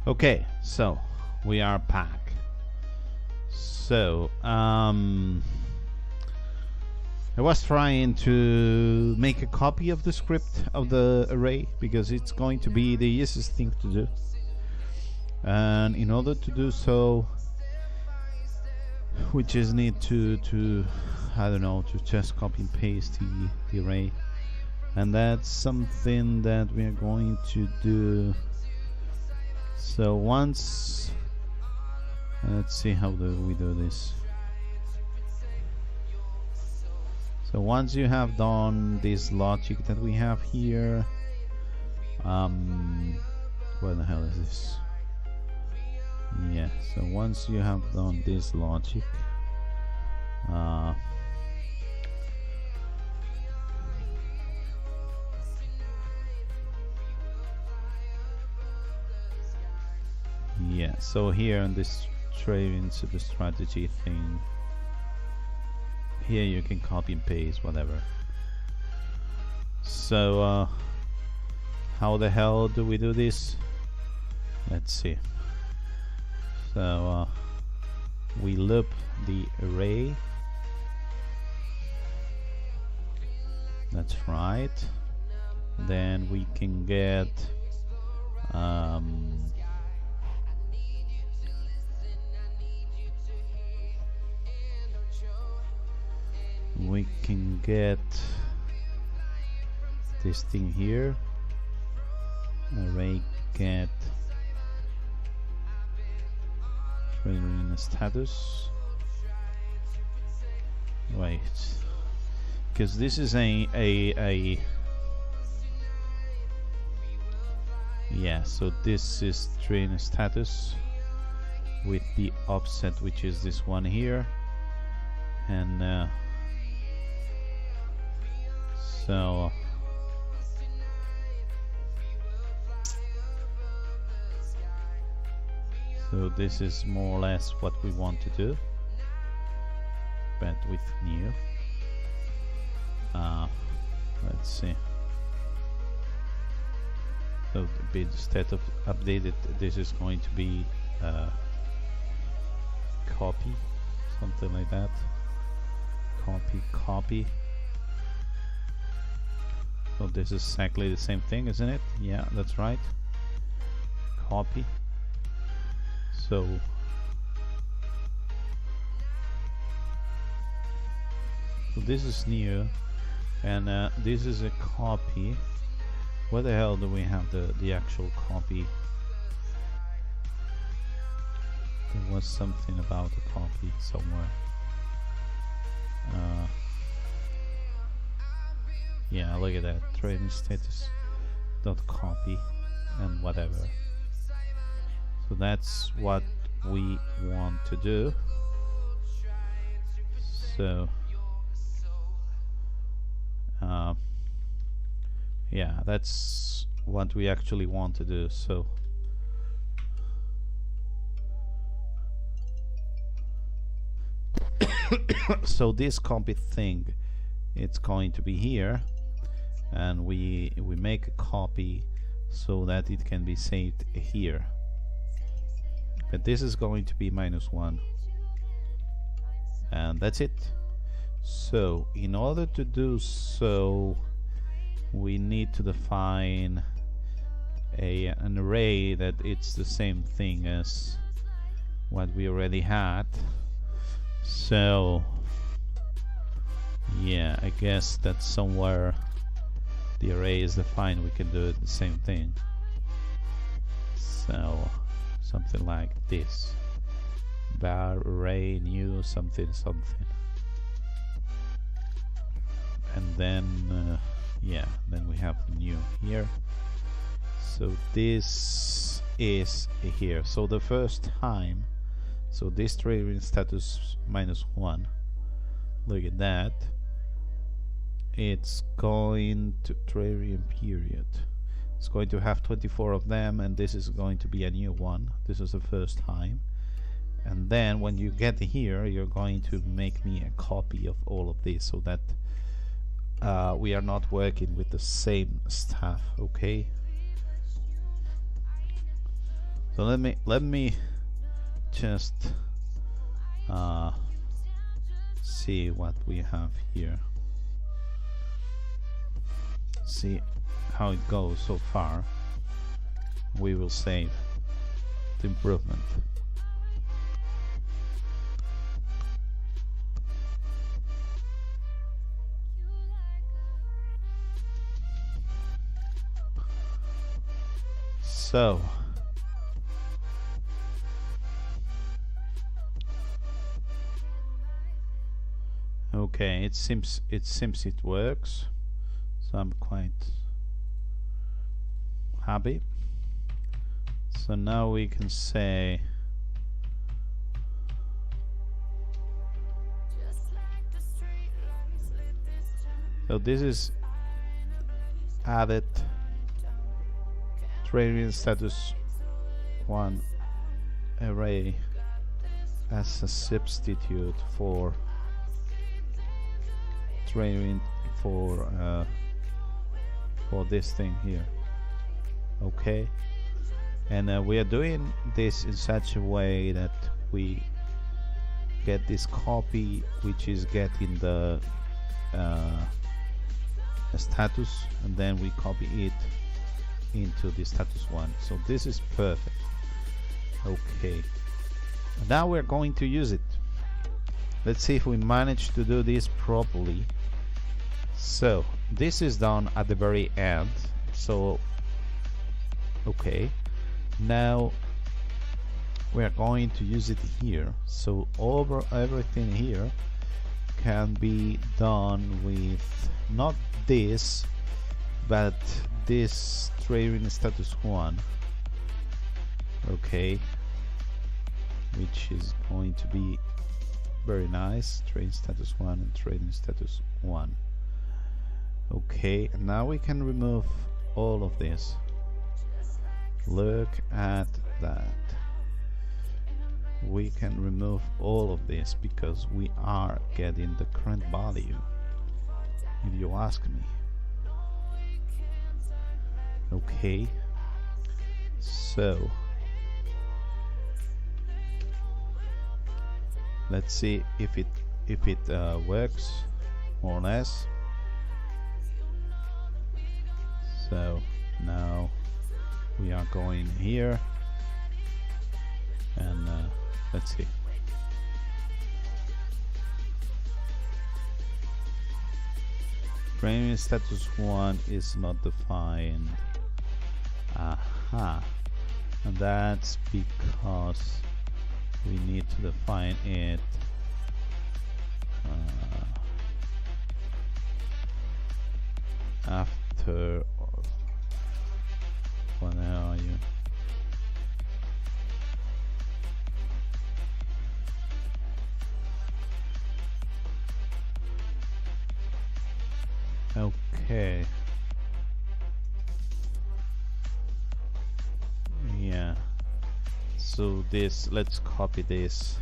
Okay, so we are back. So I was trying to make a copy of the script of the array because it's going to be the easiest thing to do, and in order to do so we just need to I don't know, to just copy and paste the array, and that's something that we are going to do. So once, let's see how do we do this. So once you have done this logic that we have here, where the hell is this? Yeah, so once you have done this logic, yeah, so here on this into the strategy thing, here you can copy and paste whatever. So how the hell do we do this? Let's see. So we loop the array. That's right. Then we can get this thing here, array get trailer in status. Wait, because this is a yeah, so this is train status with the offset, which is this one here, and so this is more or less what we want to do, but with new. Let's see. So instead of updated, this is going to be copy, something like that. Copy. So this is exactly the same thing, isn't it? Yeah, that's right. Copy. So this is new, and this is a copy. Where the hell do we have the actual copy? There was something about a copy somewhere. Yeah, look at that. Trading status dot copy and whatever. So that's what we want to do. So yeah, that's what we actually want to do. So so this copy thing, it's going to be here, and we make a copy so that it can be saved here. But this is going to be -1, and that's it. So in order to do so, we need to define an array that it's the same thing as what we already had. So yeah, I guess that somewhere the array is defined, we can do it the same thing. So something like this, var array new something, and then yeah, then we have new here. So this is here. So the first time, so this trading status -1, look at that, it's going to trading period, it's going to have 24 of them, and this is going to be a new one. This is the first time, and then when you get here, you're going to make me a copy of all of this, so that we are not working with the same stuff. Okay, So let me just see what we have here. See how it goes so far. We will save the improvement. So okay, it seems it works, so I'm quite happy. So now we can say so this is added trading status 1 array as a substitute for trading for this thing here. Okay, and we are doing this in such a way that we get this copy, which is getting the status, and then we copy it into the status 1. So this is perfect. Okay, now we're going to use it. Let's see if we manage to do this properly. So this is done at the very end. So okay, now we're going to use it here. So over everything here can be done with not this, but this trading status 1. Okay, which is going to be very nice. Trading status 1 and trading status 1. Okay, and now we can remove all of this. Look at that. We can remove all of this because we are getting the current value, if you ask me. Okay, so let's see if it works more or less. So now we are going here, and let's see. Training status 1 is not defined. Aha, and that's because we need to define it after. What are you? Okay. Yeah. So this, let's copy this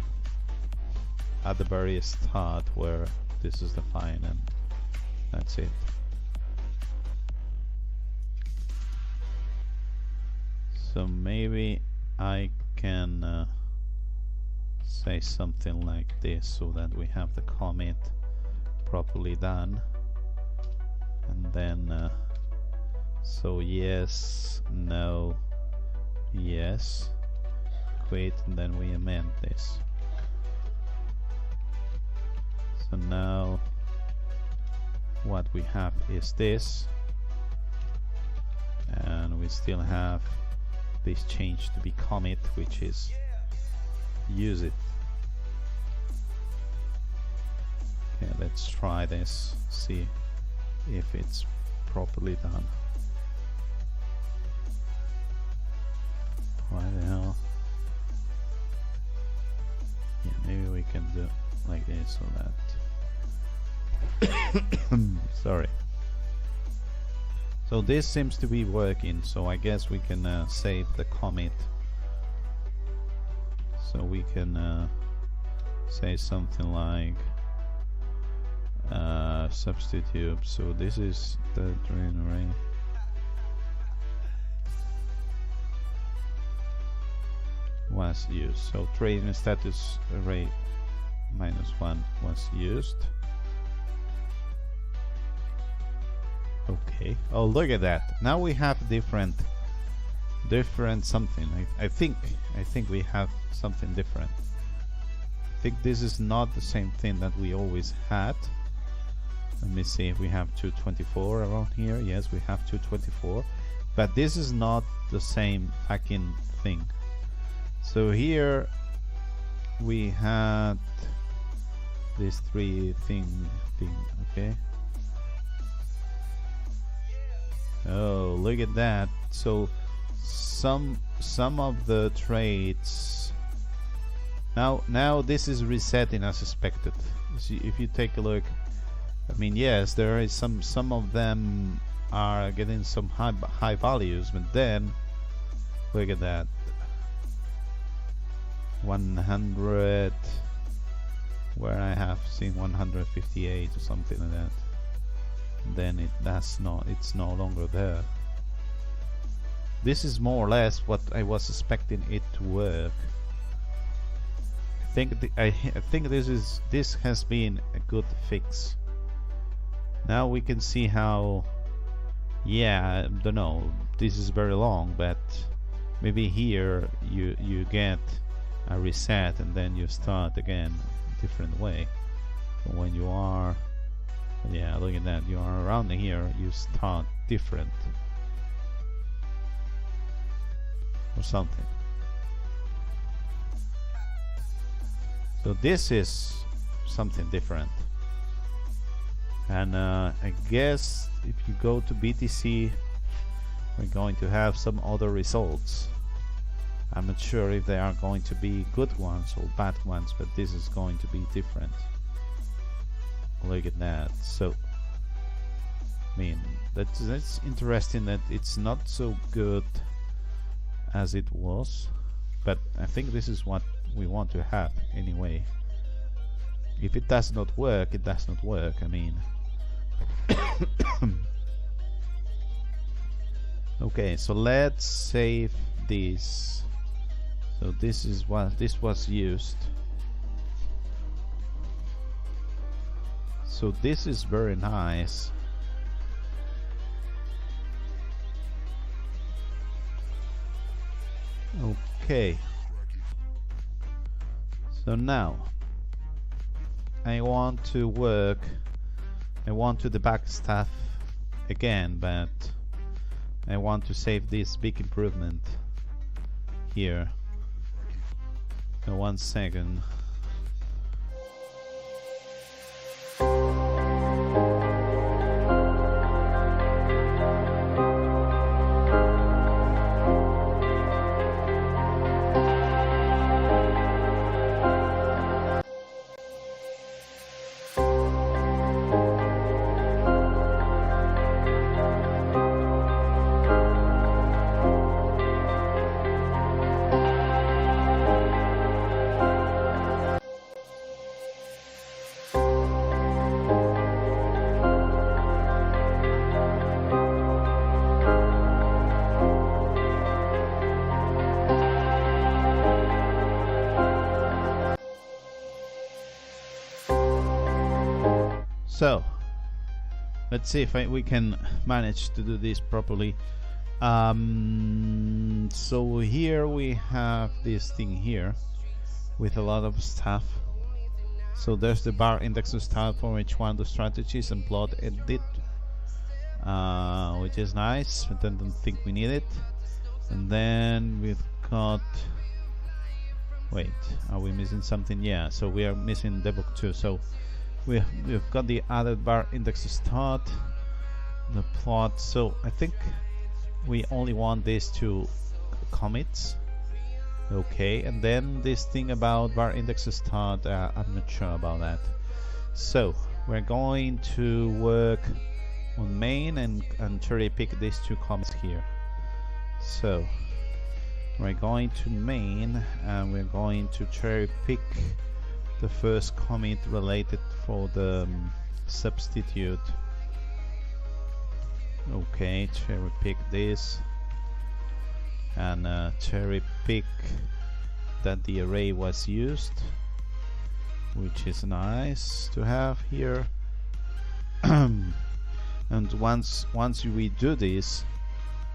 at the very start where this is defined, and that's it. So maybe I can say something like this so that we have the commit properly done, and then so yes, no, yes, quit, and then we amend this. So now what we have is this, and we still have this change to be commit, which is use it. Okay, let's try this, see if it's properly done. Why the hell? Yeah, maybe we can do like this or that. Sorry. So this seems to be working, so I guess we can save the commit. So we can say something like substitute. So this is the train array. was used. So trading status array -1 was used. Okay. Oh, look at that. Now we have different something. I think we have something different. I think this is not the same thing that we always had. Let me see if we have 224 around here. Yes, we have 224. But this is not the same fucking thing. So here we had this 3 thing, okay? Oh, look at that. So some of the trades now this is resetting as expected. See, if you take a look, I mean, yes, there is some of them are getting some high values, but then look at that, 100, where I have seen 158 or something like that. Then it's no longer there. This is more or less what I was expecting it to work. I think this has been a good fix. Now we can see how, yeah, I don't know, this is very long, but maybe here you get a reset and then you start again a different way. So when you are, yeah, look at that, you are around here, you start different or something. So this is something different. And I guess if you go to BTC, we're going to have some other results. I'm not sure if they are going to be good ones or bad ones, but this is going to be different. Look at that. So, I mean, that's interesting that it's not so good as it was, but I think this is what we want to have anyway. If it does not work, it does not work. I mean, okay, so let's save this. So this is what this was used. So this is very nice. Okay. So now I want to debug stuff again, but I want to save this big improvement here. So 1 second. So let's see if we can manage to do this properly. So here we have this thing here with a lot of stuff. So there's the bar index to start for each one of the strategies and plot edit, which is nice, but I don't think we need it. And then we've got, wait, are we missing something? Yeah, so we are missing debug too. So we've got the added bar index to start, the plot. So I think we only want these 2 commits. Okay, and then this thing about bar index to start, I'm not sure about that. So we're going to work on main and cherry pick these 2 commits here. So we're going to main and we're going to cherry pick the first commit related for the substitute. Okay, cherry pick this and cherry pick that the array was used, which is nice to have here. And once we do this,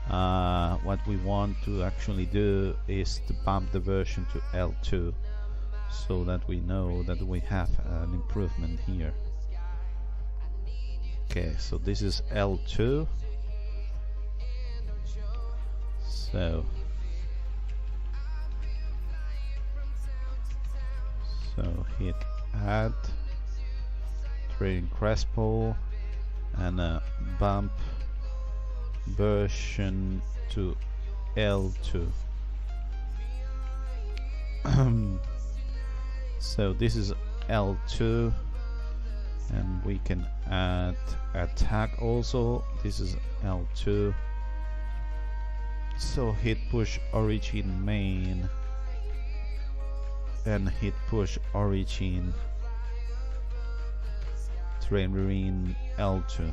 what we want to actually do is to bump the version to L2, so that we know that we have an improvement here. Okay, so this is L2. So hit add trading Crespo and bump version to L2. So this is L2, and we can add a tag also. This is L2. So hit push origin main and hit push origin train L2,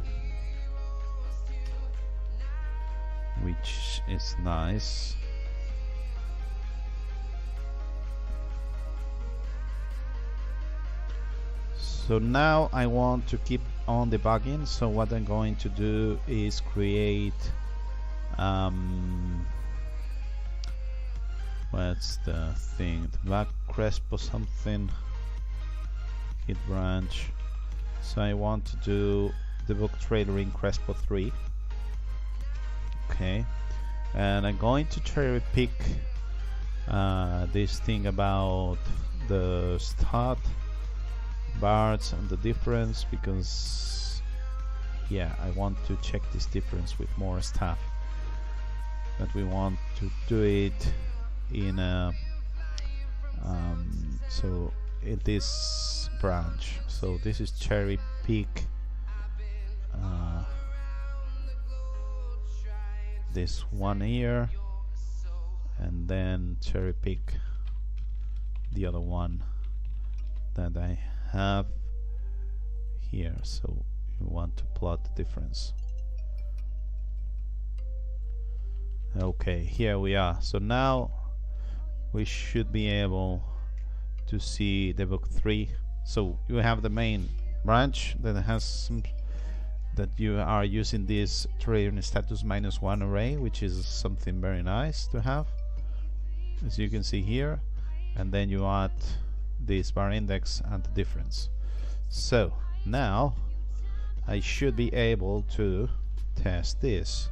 which is nice. So now I want to keep on debugging, so what I'm going to do is create what's the thing, debug Crespo something, hit branch. So I want to do debug trailering Crespo 3. Okay, and I'm going to cherry pick this thing about the start bars and the difference, because yeah, I want to check this difference with more stuff, but we want to do it in a so in this branch. So this is cherry pick this one here, and then cherry pick the other one that I have here. So you want to plot the difference. Okay, here we are. So now we should be able to see debug 3. So you have the main branch that has some, that you are using this train status -1 array, which is something very nice to have, as you can see here, and then you add this bar index and the difference. So now I should be able to test this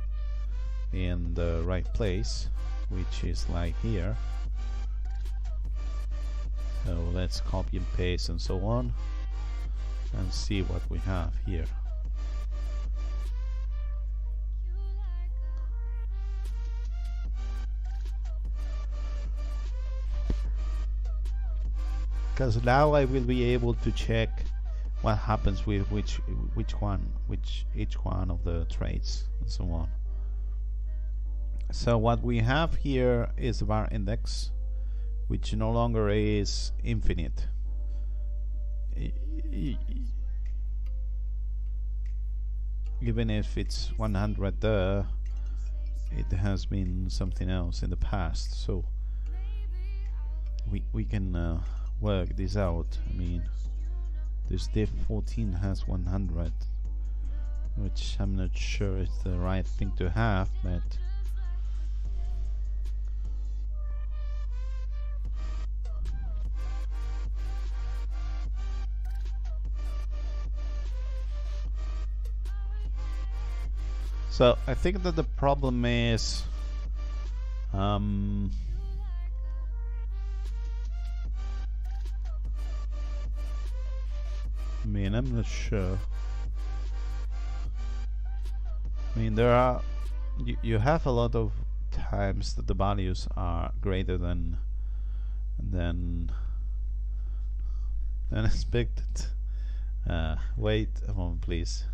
in the right place, which is like here. So let's copy and paste and so on, and see what we have here. Because now I will be able to check what happens with each one of the traits and so on. So what we have here is the var index, which no longer is infinite. Even if it's 100 there, it has been something else in the past. So we can work this out. I mean, this diff 14 has 100, which I'm not sure is the right thing to have, but so I think that the problem is I mean, I'm not sure. I mean, there are you have a lot of times that the values are greater than expected. Wait a moment, please.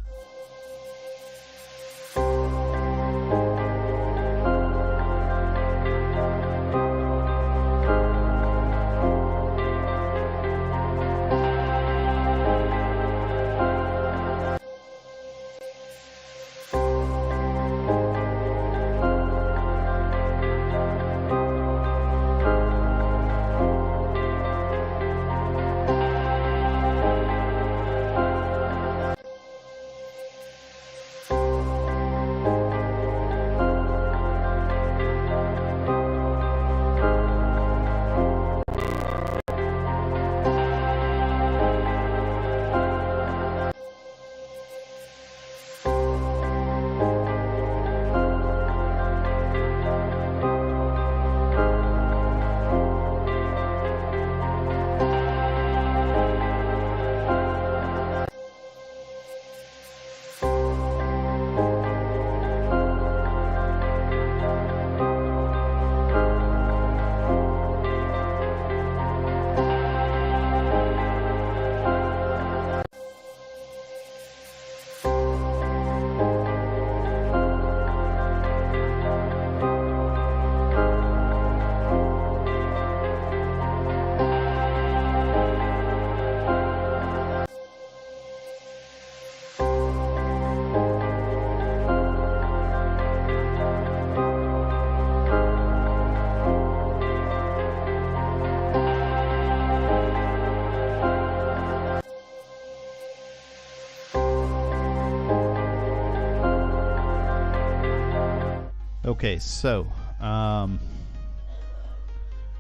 Okay, so I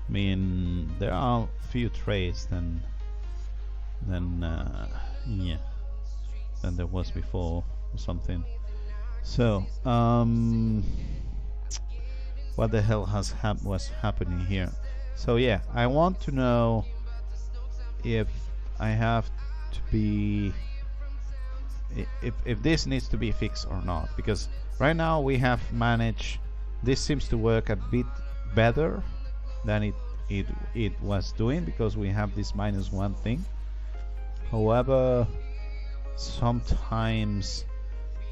mean there are few trades than yeah, than there was before or something. So what the hell was happening here? So yeah, I want to know if I have to be if this needs to be fixed or not, because right now we have managed, this seems to work a bit better than it was doing, because we have this -1 thing. However, sometimes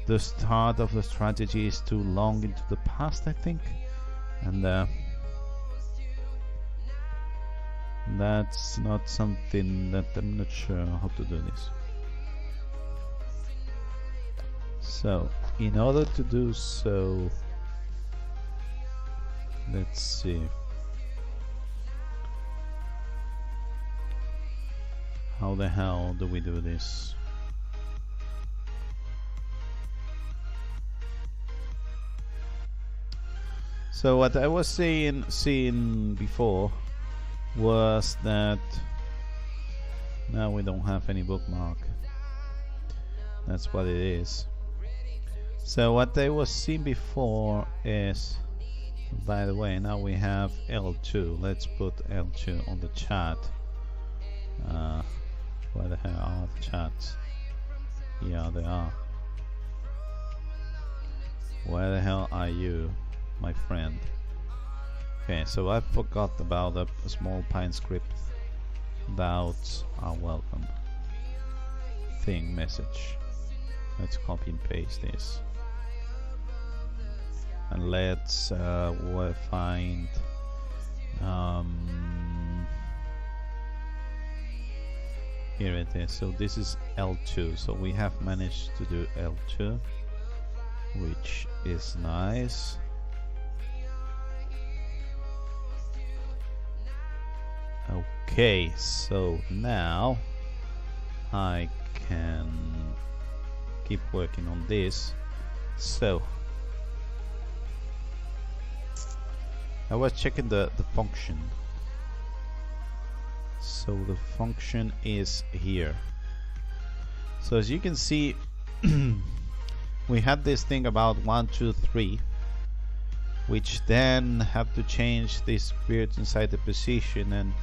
the start of the strategy is too long into the past, I think, and that's not something that I'm not sure how to do this. So in order to do so, let's see, how the hell do we do this? So what I was seeing before was that now we don't have any bookmark. That's what it is. So what I was seeing before is, by the way, now we have L2. Let's put L2 on the chat. Where the hell are the chats? Yeah, they are. Where the hell are you, my friend? Okay, so I forgot about a small PineScript about our welcome thing message. Let's copy and paste this, and let's find here it is. So this is L2, so we have managed to do L2, which is nice. Okay, so now I can keep working on this. So I was checking the function. So the function is here. So as you can see, we had this thing about 1, 2, 3, which then have to change this period inside the position and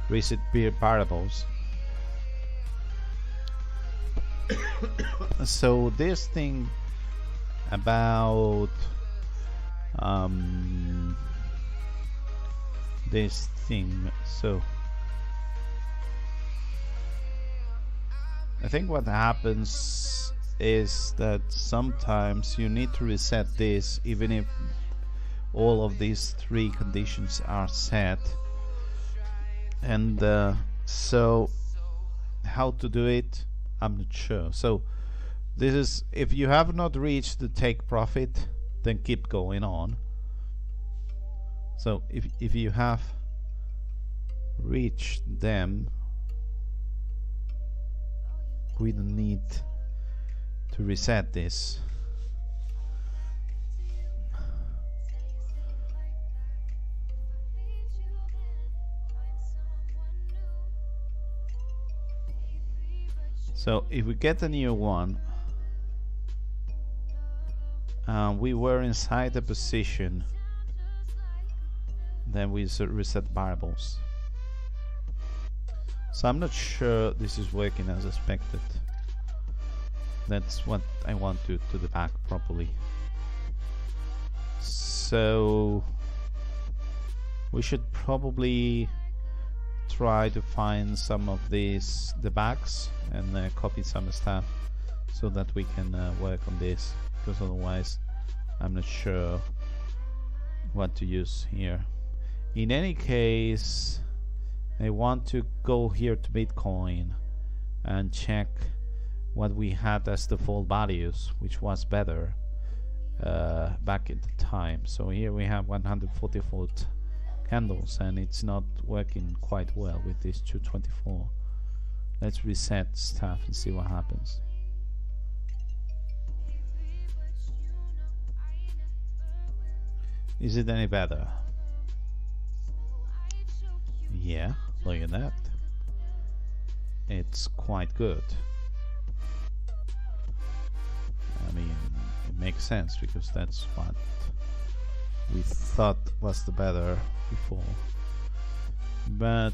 reset period variables. So this thing about this thing, so I think what happens is that sometimes you need to reset this even if all of these 3 conditions are set. And so how to do it, I'm not sure. So this is, if you have not reached the take profit, then keep going on. So if you have reached them, we don't need to reset this. So if we get a new one, we were inside the position, then we reset variables. So I'm not sure this is working as expected. That's what I want to debug properly. So we should probably try to find some of these debugs and copy some stuff so that we can work on this, because otherwise I'm not sure what to use here. In any case, I want to go here to Bitcoin and check what we had as default values, which was better back at the time. So here we have 144 candles and it's not working quite well with this 224. Let's reset stuff and see what happens. Is it any better? Yeah, look at that. It's quite good. I mean, it makes sense because that's what we thought was the better before. But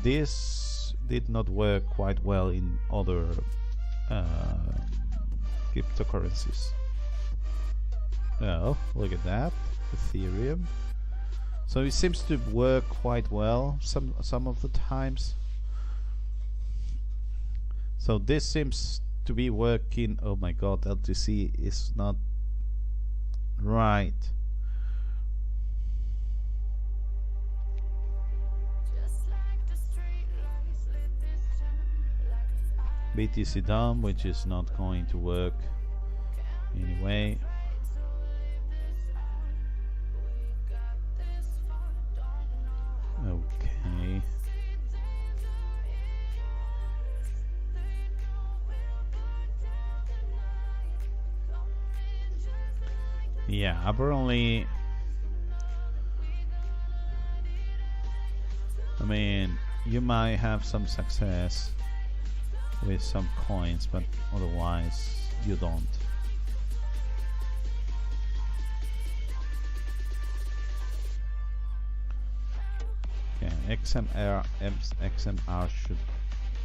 this did not work quite well in other cryptocurrencies. Oh, look at that, Ethereum. So it seems to work quite well some of the times. So this seems to be working. Oh my god, LTC is not right. BTC dumb, which is not going to work anyway. Okay. Yeah, apparently, I mean, you might have some success with some coins, but otherwise you don't. Okay, XMR should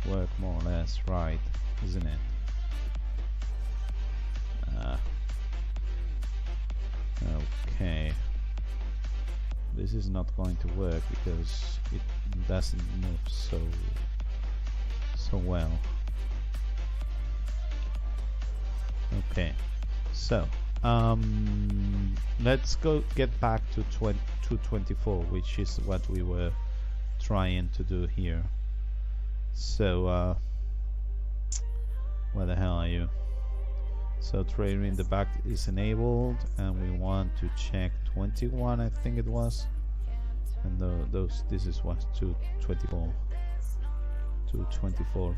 work more or less right, isn't it? Okay, this is not going to work because it doesn't move so well. Okay, so let's get back to 224, which is what we were trying to do here. So where the hell are you? So trading in the back is enabled, and we want to check 21, I think it was, and this is what 224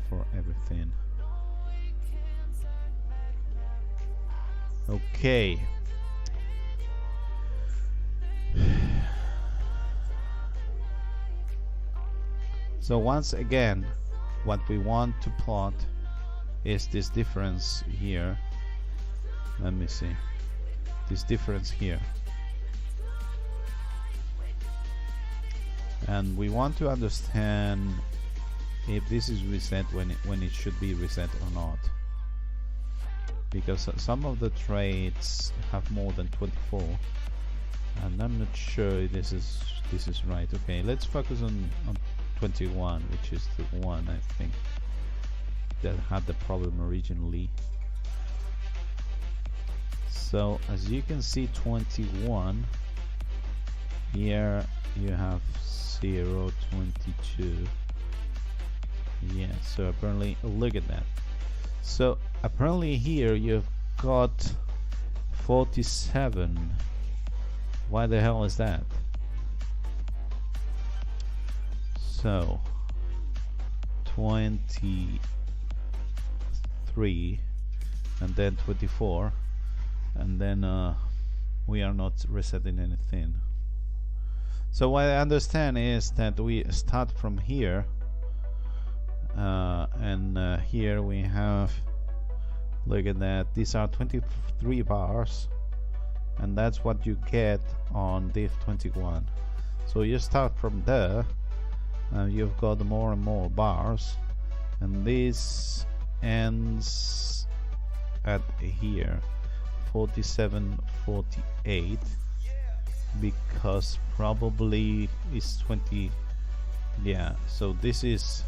for everything. Okay. So once again, what we want to plot is this difference here. Let me see. This difference here. And we want to understand if this is reset when it should be reset or not. Because some of the trades have more than 24, and I'm not sure this is right. Okay, let's focus on 21, which is the one I think that had the problem originally. So as you can see, 21 here you have 0, 22. Yeah, so apparently look at that. So apparently here you've got 47. Why the hell is that? So 23 and then 24, and then we are not resetting anything. So what I understand is that we start from here, and here we have, look at that, these are 23 bars, and that's what you get on div 21. So you start from there, and you've got more and more bars, and this ends at here 47, 48, because probably it's 20. Yeah, so this is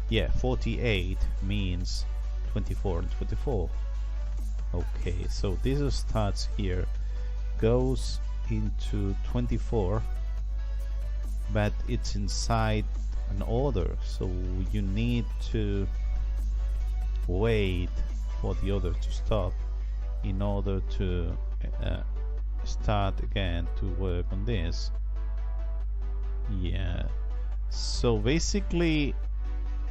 yeah, 48 means 24 and 24. Okay, so this starts here, goes into 24, but it's inside an order, so you need to wait for the order to stop in order to start again to work on this. Yeah, so basically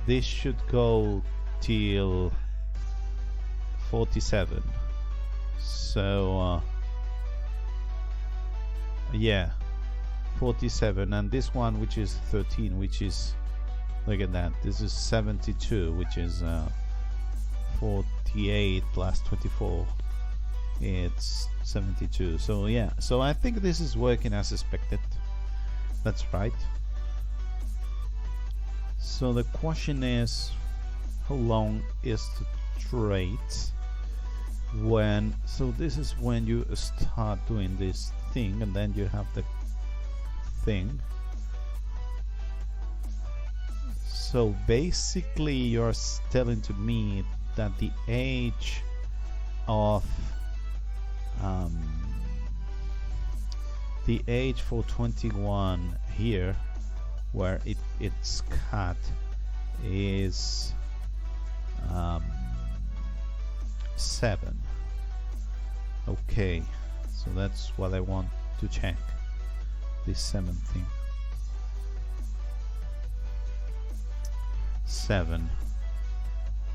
this should go till 47. So yeah, 47, and this one, which is 13, which is, look at that, this is 72, which is 48 plus 24, it's 72. So yeah, so I think this is working as expected. That's right. So the question is, how long is the trade when, so this is when you start doing this thing, and then you have the thing. So basically you're telling to me that the age of the age for 21 here, where it's cut, is 7. Okay, so that's what I want to check, this 7 thing. 7.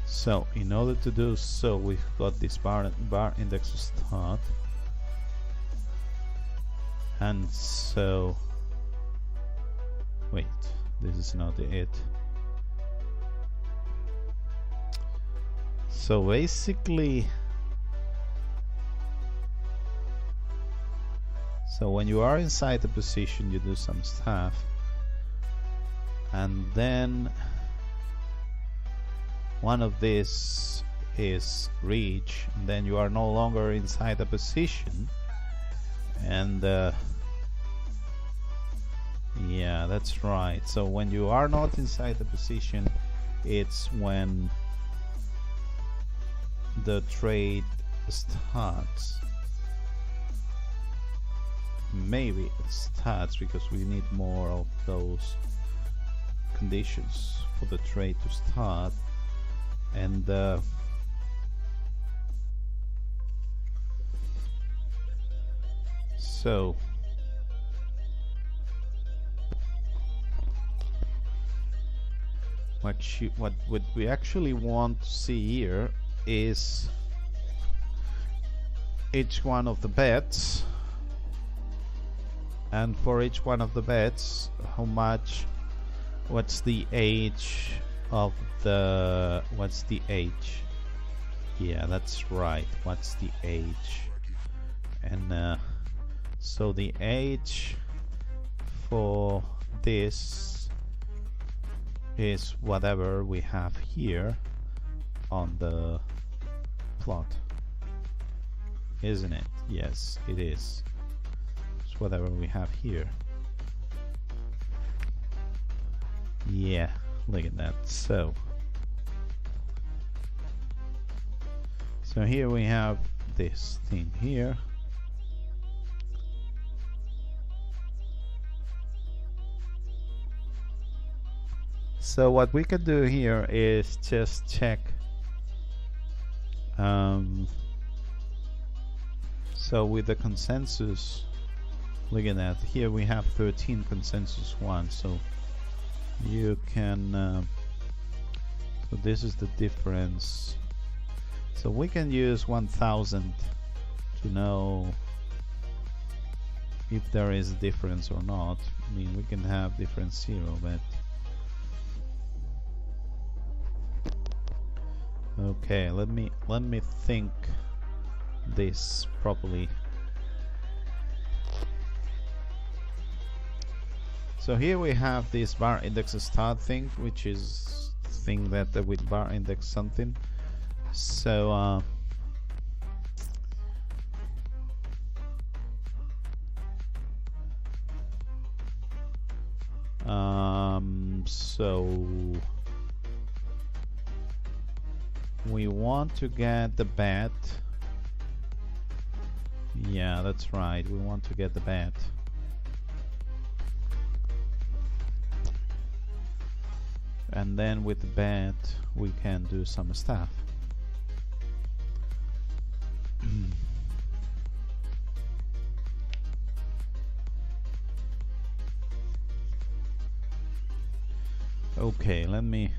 So in order to do so, we've got this bar index to start, and so wait, this is not it. So basically, so when you are inside the position, you do some stuff, and then one of these is reach, and then you are no longer inside the position, and yeah, that's right. So when you are not inside the position, it's when the trade starts. Maybe it starts because we need more of those conditions for the trade to start, and so what we actually want to see here is each one of the bets, and for each one of the bets, how much, what's the age of the, what's the age, yeah, that's right, what's the age, and so the age for this is whatever we have here on the plot, isn't it? Yes, it is. It's whatever we have here. Yeah, look at that. So here we have this thing here. So what we can do here is just check. So with the consensus, look at that. Here we have 13 consensus 1. So you can. So this is the difference. So we can use 1000 to know if there is a difference or not. I mean, we can have difference 0, but okay, let me think this properly. So here we have this bar index start thing, which is thing that with bar index something. So so we want to get the bet. Yeah, that's right, we want to get the bet. And then with the bet we can do some stuff. Okay, let me.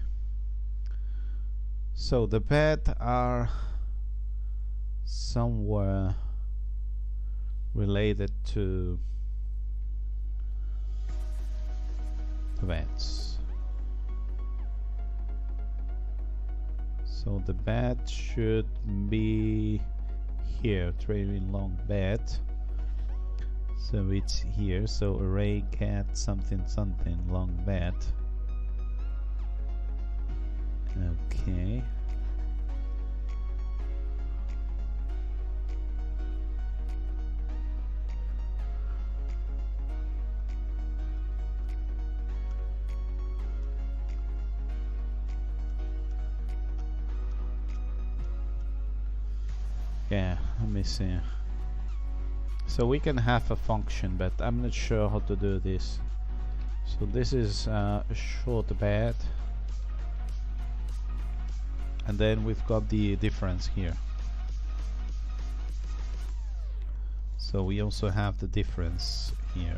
So the bet are. somewhere related to the beds. So the bed should be here, trailing long bed. So it's here, so array get something something long bed. Okay. Yeah, let me see. So we can have a function, but I'm not sure how to do this. So this is a short bed, and then we've got the difference here. So we also have the difference here.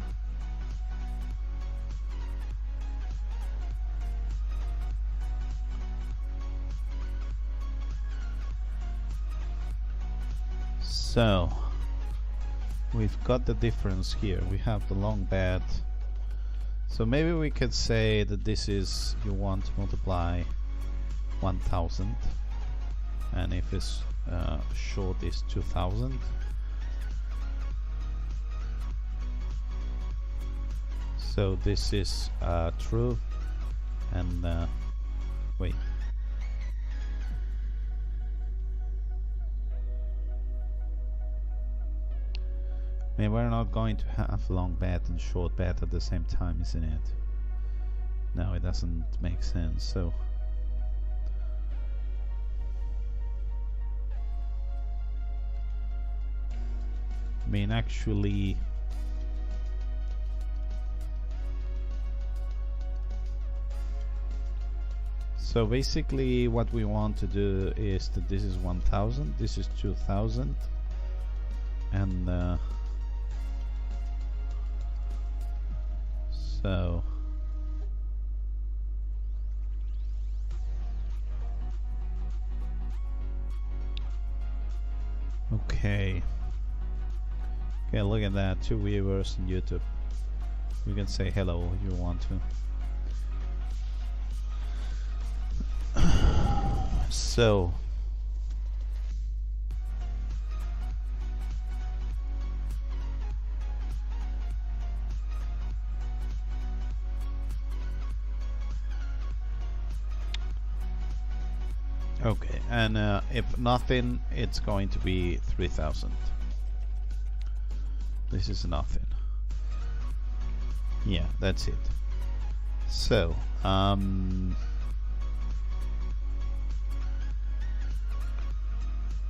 So we've got the difference here. We have the long bed. So maybe we could say that this is, you want to multiply 1000, and if it's short is 2000. So this is true, and wait. I mean, we're not going to have long bed and short bed at the same time, isn't it? No, it doesn't make sense. So I mean, actually, so basically what we want to do is that this is 1000, this is 2000, and so okay, look at that, 2 viewers on YouTube. You can say hello if you want to. So okay, and if nothing, it's going to be 3000. This is nothing. Yeah, that's it. So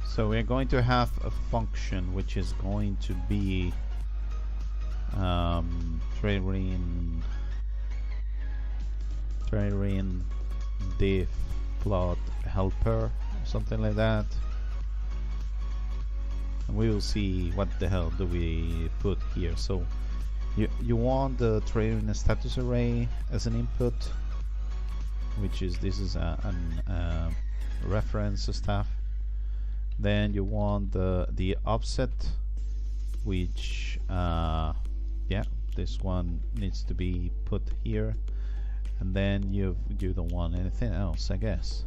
so we're going to have a function which is going to be trailing diff plot helper or something like that, and we will see what the hell do we put here. So you want the trailing status array as an input, which is, this is an reference stuff. Then you want the offset, which yeah, this one needs to be put here, and then you don't want anything else, I guess.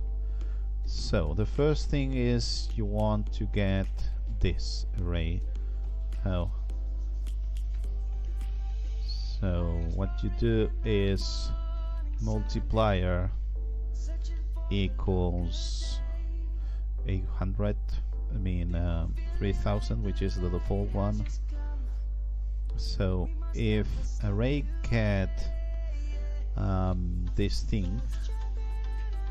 So the first thing is you want to get this array. Oh, so what you do is multiplier equals 800, I mean 3000, which is the default one. So if array get this thing,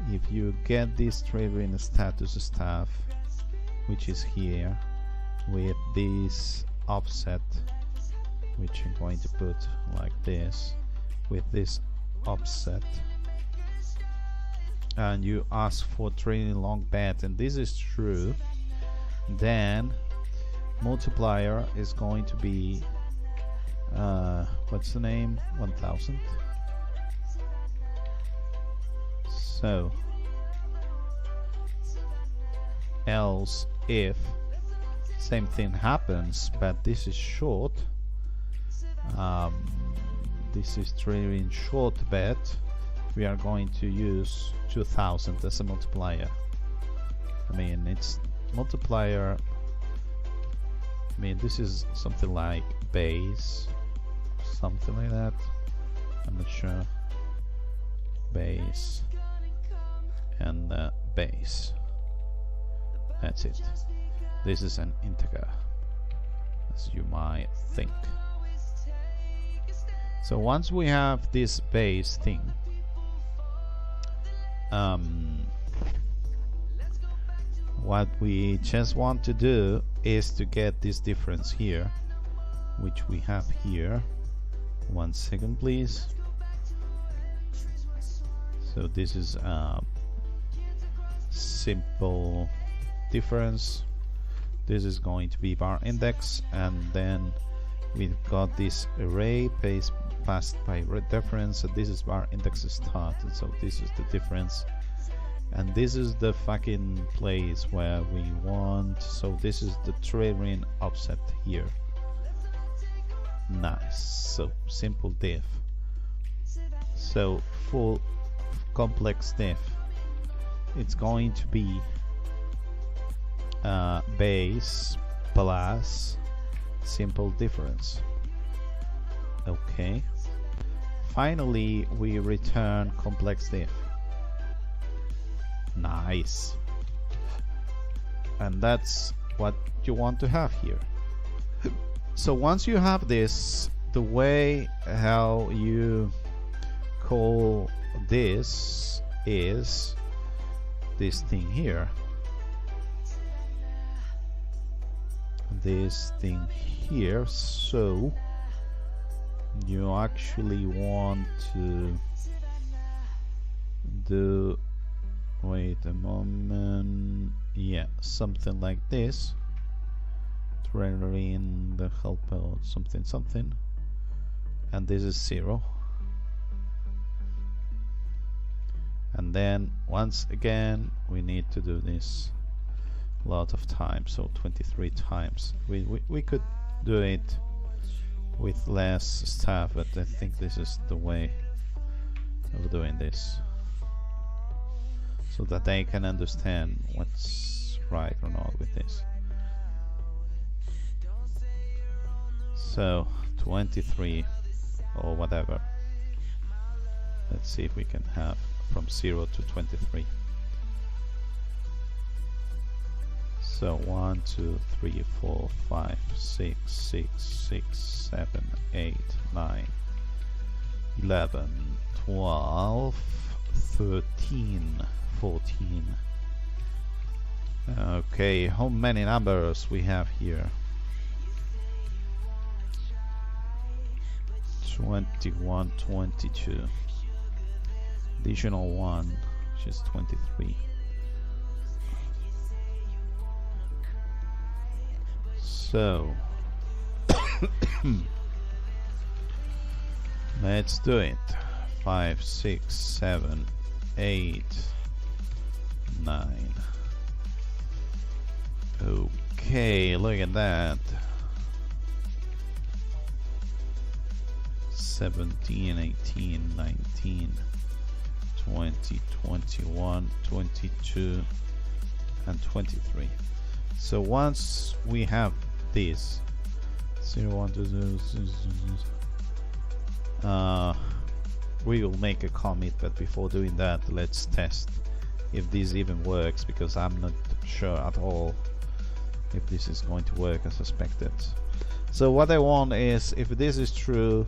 if you get this trailing status stuff, which is here, with this offset, which I'm going to put like this, with this offset, and you ask for trailing long bed, and this is true, then multiplier is going to be what's the name, 1000. So else if same thing happens, but this is short. This is trailing short bet. We are going to use 2000 as a multiplier. I mean, it's multiplier. I mean, this is something like base, something like that. I'm not sure. Base and base. That's it. This is an integer, as you might think. So once we have this base thing, what we just want to do is to get this difference here, which we have here. 1 second, please. So this is a simple difference. This is going to be bar index, and then we've got this array passed by reference, and this is bar index start, and so this is the difference, and this is the fucking place where we want. So this is the trailing offset here. Nice. So simple diff. So full complex diff, it's going to be base plus simple difference. Okay. Finally, we return complex diff. Nice. And that's what you want to have here. So once you have this, the way how you call this is this thing here. This thing here. So you actually want to do, wait a moment, yeah, something like this. Trailer in the help out something, and this is 0. And then once again we need to do this a lot of times, so 23 times. We could do it with less stuff, but I think this is the way of doing this, so that they can understand what's right or not with this. So 23 or whatever. Let's see if we can have from 0 to 23. So 1, 2, 3, 4, 5, 6, 6, 6, 7, 8, 9, 11, 12, 13, 14. Okay, how many numbers we have here? 21, 22. Additional 1, which is 23. So let's do it. 5, 6, 7, 8, 9. Okay, look at that. 17, 18, 19, 20, 21, 22, and 23. So once we have this 0, 1, 2, 0, we will make a commit, but before doing that, let's test if this even works, because I'm not sure at all if this is going to work as expected. So what I want is, if this is true,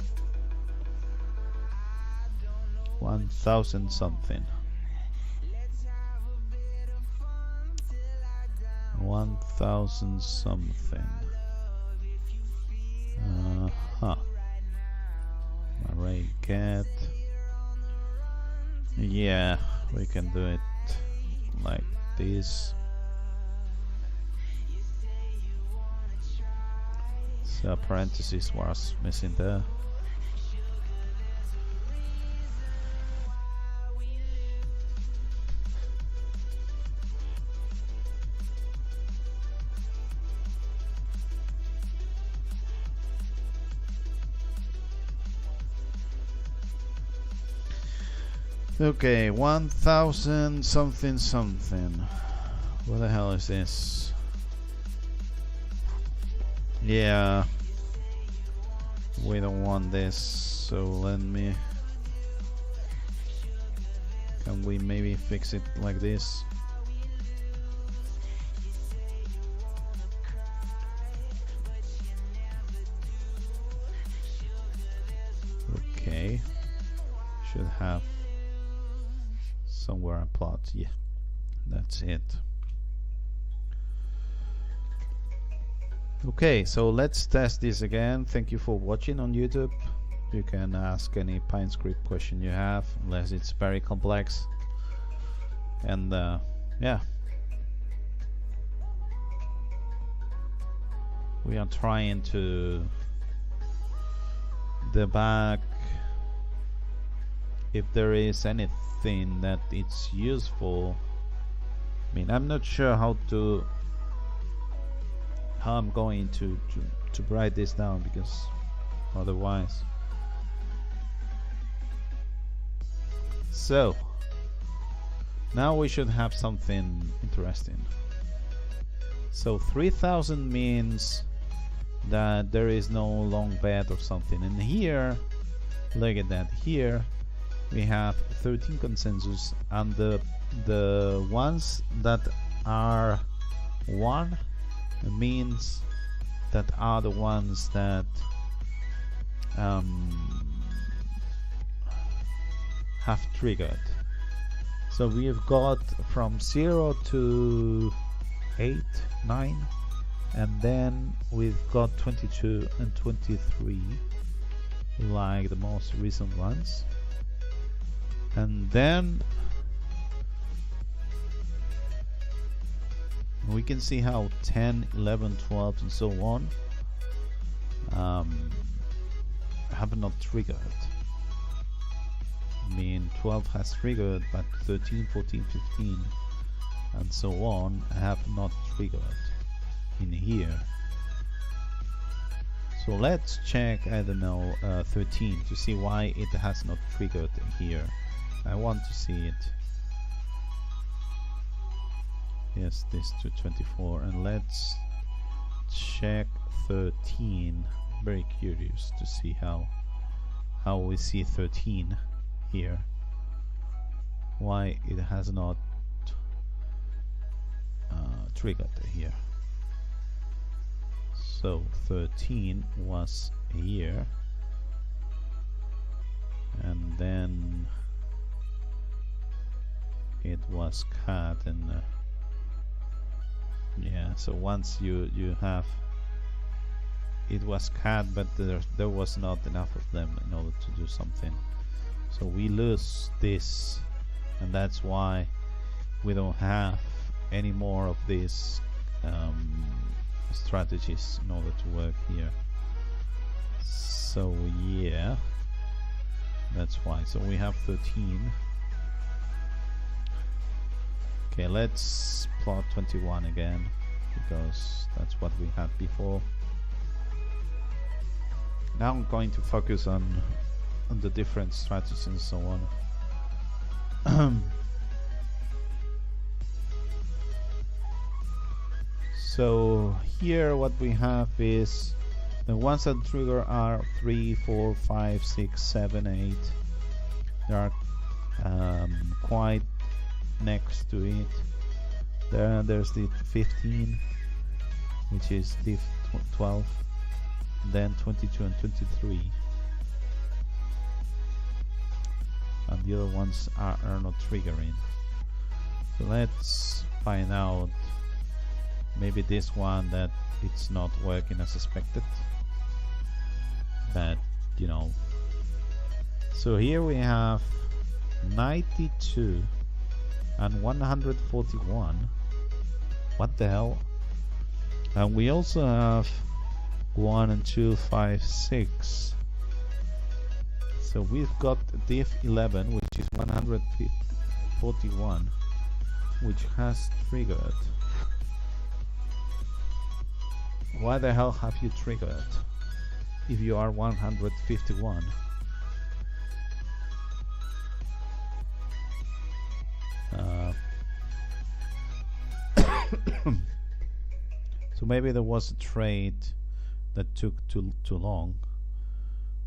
1000 something, 1000 something. Array get. Yeah, we can do it like this. So parentheses was missing there. Okay, 1000 something something. What the hell is this? Yeah, we don't want this, so let me... Can we maybe fix it like this? Okay, should have somewhere a plot. Yeah, that's it. Okay, so let's test this again. Thank you for watching on YouTube. You can ask any PineScript question you have, unless it's very complex. And yeah, we are trying to debug if there is anything that it's useful. I mean, I'm not sure how I'm going to write this down, because otherwise. So now we should have something interesting. So 3000 means that there is no long bed or something. And here, look at that, here we have 13 consensus, and the ones that are 1 means that are the ones that have triggered. So we've got from 0 to 8, 9, and then we've got 22 and 23, like the most recent ones. And then we can see how 10, 11, 12 and so on have not triggered. I mean, 12 has triggered, but 13, 14, 15 and so on have not triggered in here. So let's check, I don't know, 13 to see why it has not triggered here. I want to see it. Yes, this to 24, and let's check 13. Very curious to see how we see 13 here. Why it has not triggered here. So 13 was here, and then it was cut, and yeah, so once you have, it was cut, but there was not enough of them in order to do something, so we lose this, and that's why we don't have any more of these strategies in order to work here. So yeah, that's why. So we have 13. Okay, let's plot 21 again, because that's what we had before. Now I'm going to focus on the different strategies and so on. So here what we have is the ones that trigger are 3, 4, 5, 6, 7, 8. They are quite next to it. There's the 15, which is div 12, then 22 and 23, and the other ones are not triggering. So let's find out, maybe this one that it's not working as expected, but you know. So here we have 92 and 141. What the hell? And we also have 1 and 2, 5, 6. So we've got div 11, which is 141, which has triggered. Why the hell have you triggered if you are 151? So maybe there was a trait that took too long.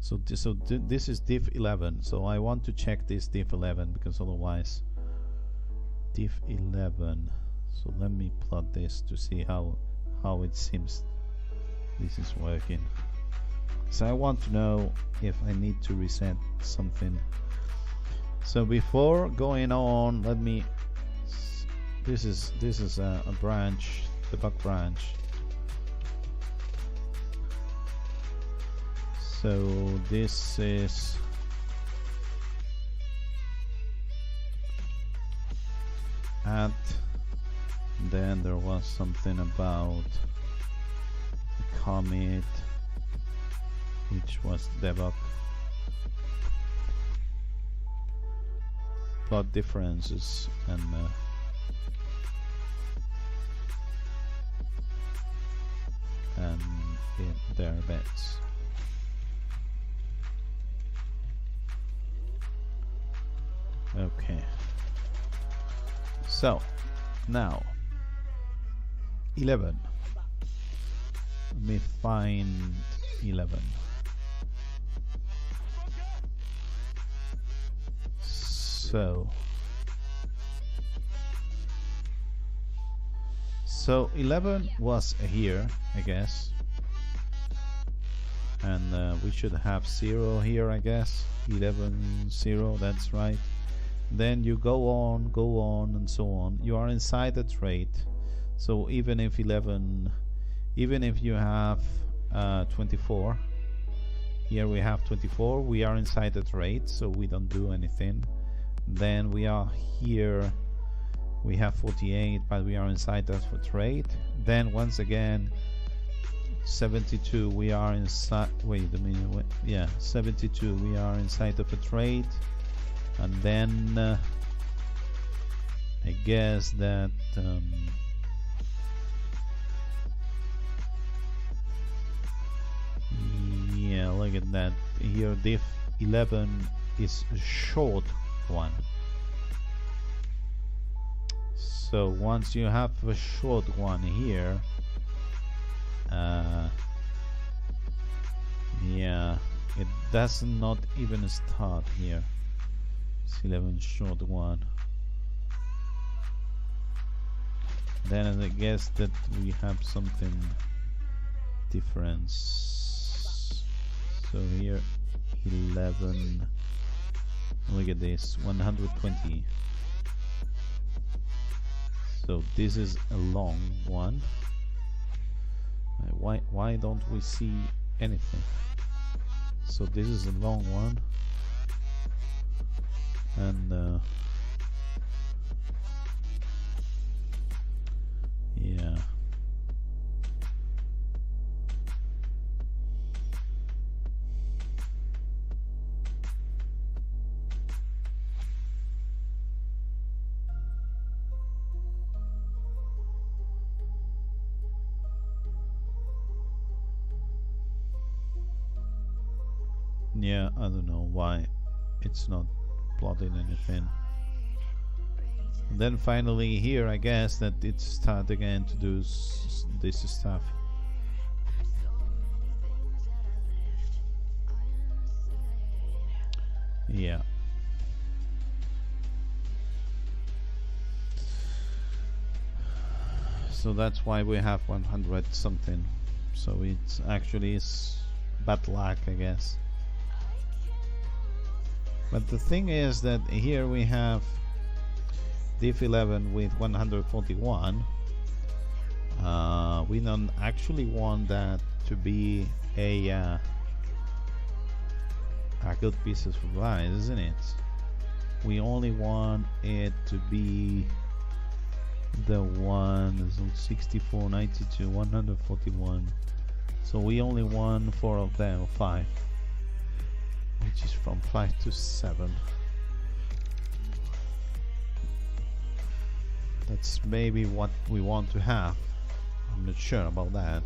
So this is diff 11. So I want to check this diff 11 because otherwise diff 11. So let me plot this to see how it seems this is working. So I want to know if I need to reset something. So before going on, let me. This is a branch, debug branch. So this is add. Then there was something about a commit, which was debug. Plot differences and their bets. Okay. So now 11. Let me find 11. So 11 was here, I guess, and we should have 0 here, I guess. 11 0, that's right. Then you go on and so on. You are inside the trait. So even if you have 24, here we have 24, we are inside the trait, so we don't do anything. Then we are here, we have 48, but we are inside that trait. Then once again 72, we are inside, wait a minute, yeah, 72, we are inside of a trait. And then I guess that yeah, look at that. Here diff 11 is a short one. So once you have a short one here, yeah, it does not even start here. It's 11 short one. Then I guess that we have something different. So here 11, look at this, 120. So this is a long one. Why don't we see anything? So this is a long one, and yeah. Yeah, I don't know why it's not plotting anything. And then finally here, I guess that it starts again to do this stuff. Yeah. So that's why we have 100 something. So it's actually bad luck, I guess. But the thing is that here we have diff 11 with 141. We don't actually want that to be a good piece of advice, isn't it? We only want it to be the one, so 64, 92, 141. So we only want 4 of them, or 5. Which is from 5 to 7. That's maybe what we want to have. I'm not sure about that.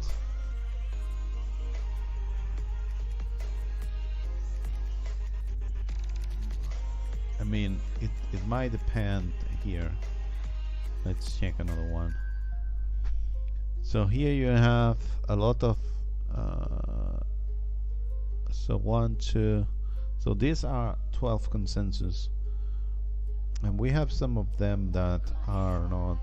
I mean, it might depend here. Let's check another one. So here you have a lot of so 1, 2, so these are 12 consensus, and we have some of them that are not.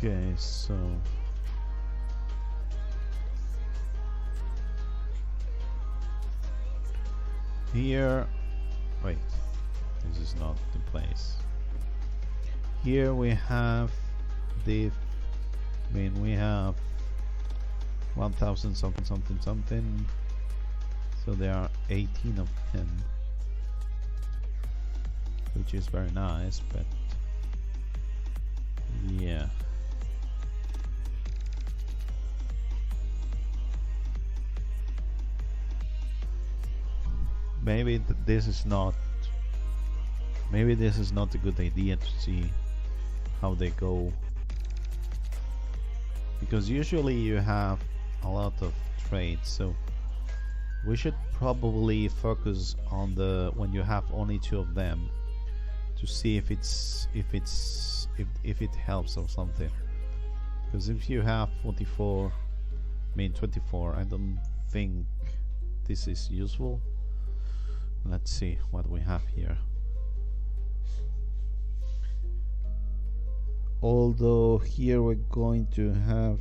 Okay, so here, wait, this is not the place. Here we have the, I mean, we have 1000 something something something, so there are 18 of them, which is very nice, but yeah. Maybe this is not. Maybe this is not a good idea to see how they go, because usually you have a lot of traits. So we should probably focus on the when you have only 2 of them, to see if it helps or something. Because if you have 24, I mean 24, I don't think this is useful. Let's see what we have here. Although here we're going to have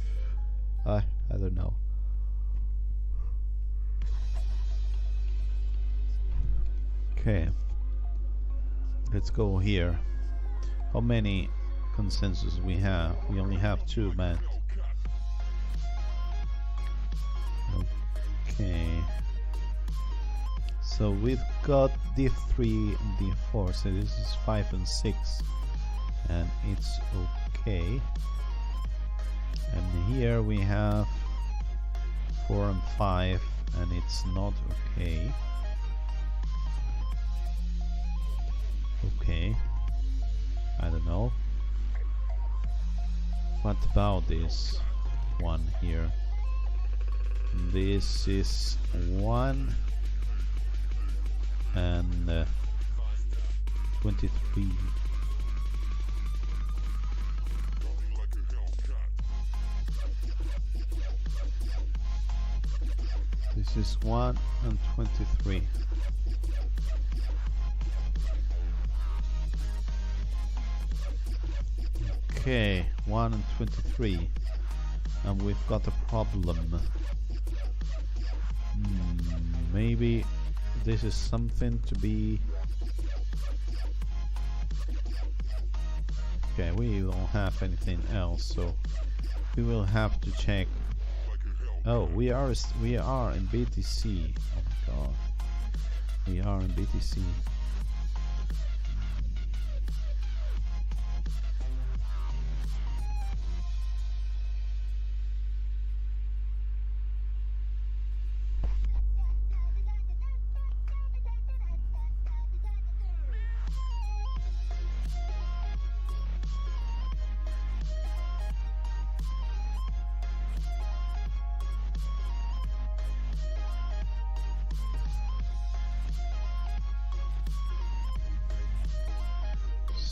I don't know. Okay, let's go here. How many consensus we have? We only have 2, man. Okay, so we've got D3 and D4, so this is 5 and 6, and it's okay. And here we have 4 and 5, and it's not okay. Okay, I don't know. What about this one here? This is 1 and 23. This is 1 and 23. Okay, 1 and 23, and we've got a problem. Maybe this is something to be. Okay, we don't have anything else, so we will have to check. Oh, we are in BTC. Oh my god, we are in BTC.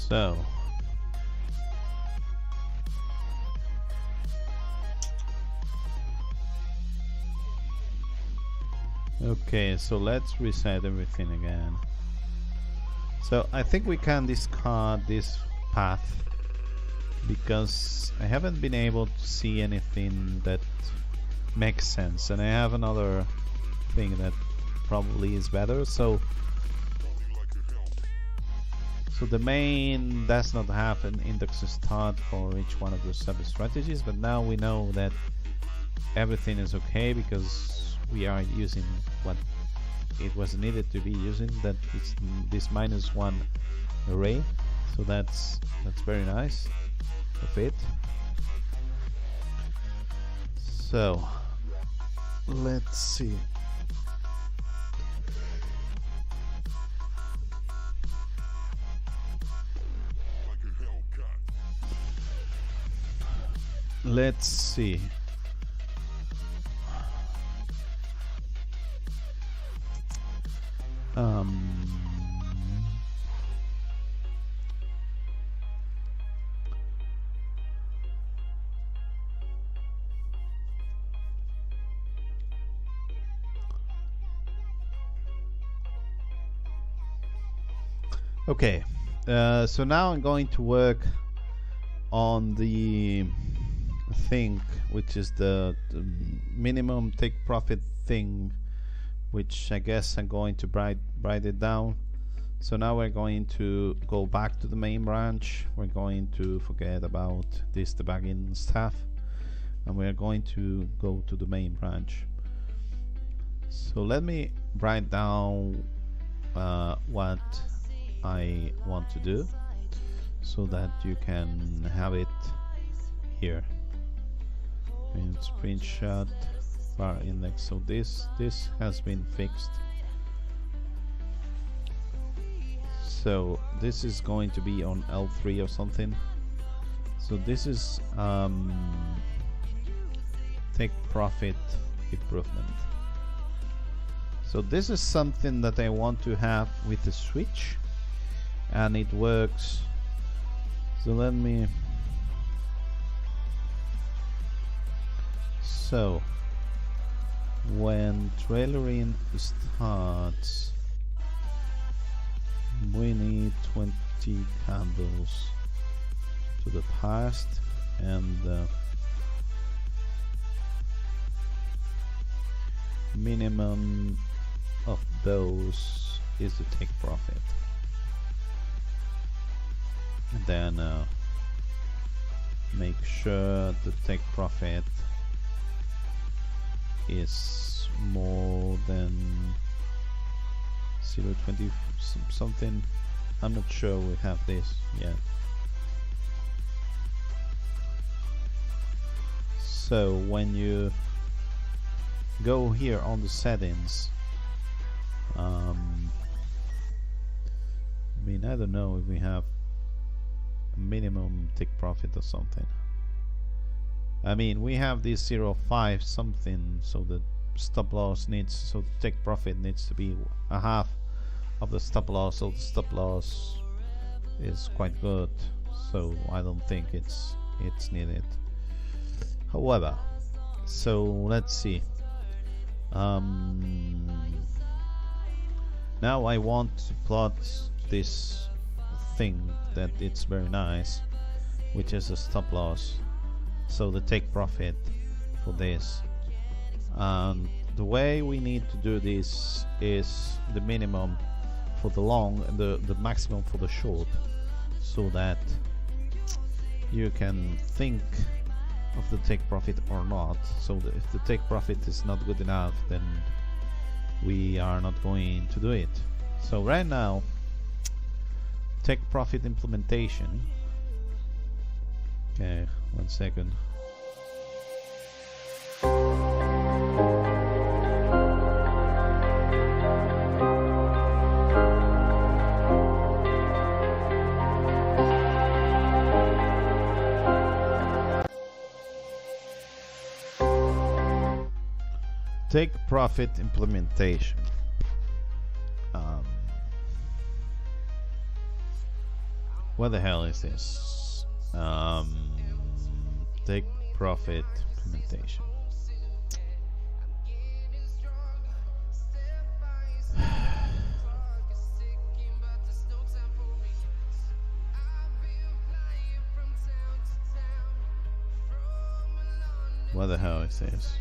So okay, so let's reset everything again. So I think we can discard this path because I haven't been able to see anything that makes sense, and I have another thing that probably is better. So the main does not have an index start for each one of the sub strategies, but now we know that everything is okay because we are using what it was needed to be using, that is this -1 array. So that's very nice of it. So let's see. Let's see. Okay, so now I'm going to work on the thing, which is the minimum take profit thing, which I guess I'm going to write it down. So now we're going to go back to the main branch. We're going to forget about this debugging stuff, and we're going to go to the main branch. So let me write down what I want to do so that you can have it here. And screenshot bar index. So this has been fixed. So this is going to be on L3 or something. So this is take profit improvement. So this is something that I want to have with the switch, and it works. So let me. So when trailering starts, we need 20 candles to the past, and minimum of those is the take profit. And then make sure the take profit is more than 0.20 something. I'm not sure we have this yet. So when you go here on the settings, I mean, I don't know if we have a minimum take profit or something. I mean, we have this 0.5 something, so the stop loss needs, so the take profit needs to be a half of the stop loss, so the stop loss is quite good, so I don't think it's needed. However, so let's see. Now I want to plot this thing that it's very nice, which is a stop loss. So the take profit for this, and the way we need to do this is the minimum for the long and the maximum for the short, so that you can think of the take profit or not. So that if the take profit is not good enough, then we are not going to do it. So right now, take profit implementation. Okay, 1 second. Take profit implementation. What the hell is this? Take profit implementation. What the hell is this?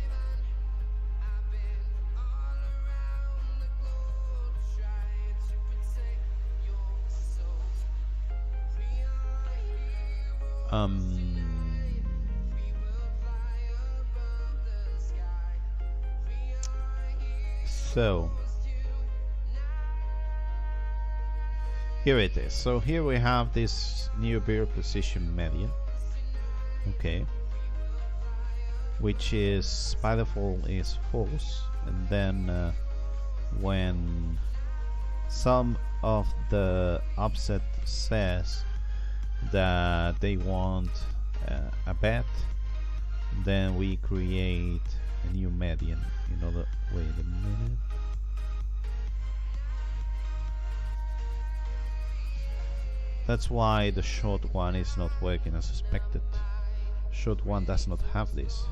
So here it is. So here we have this new beer precision media. Okay. which is by default is false, and then when some of the offset says that they want a bet, then we create a new median. Wait a minute. That's why the short one is not working as expected. Short one does not have this.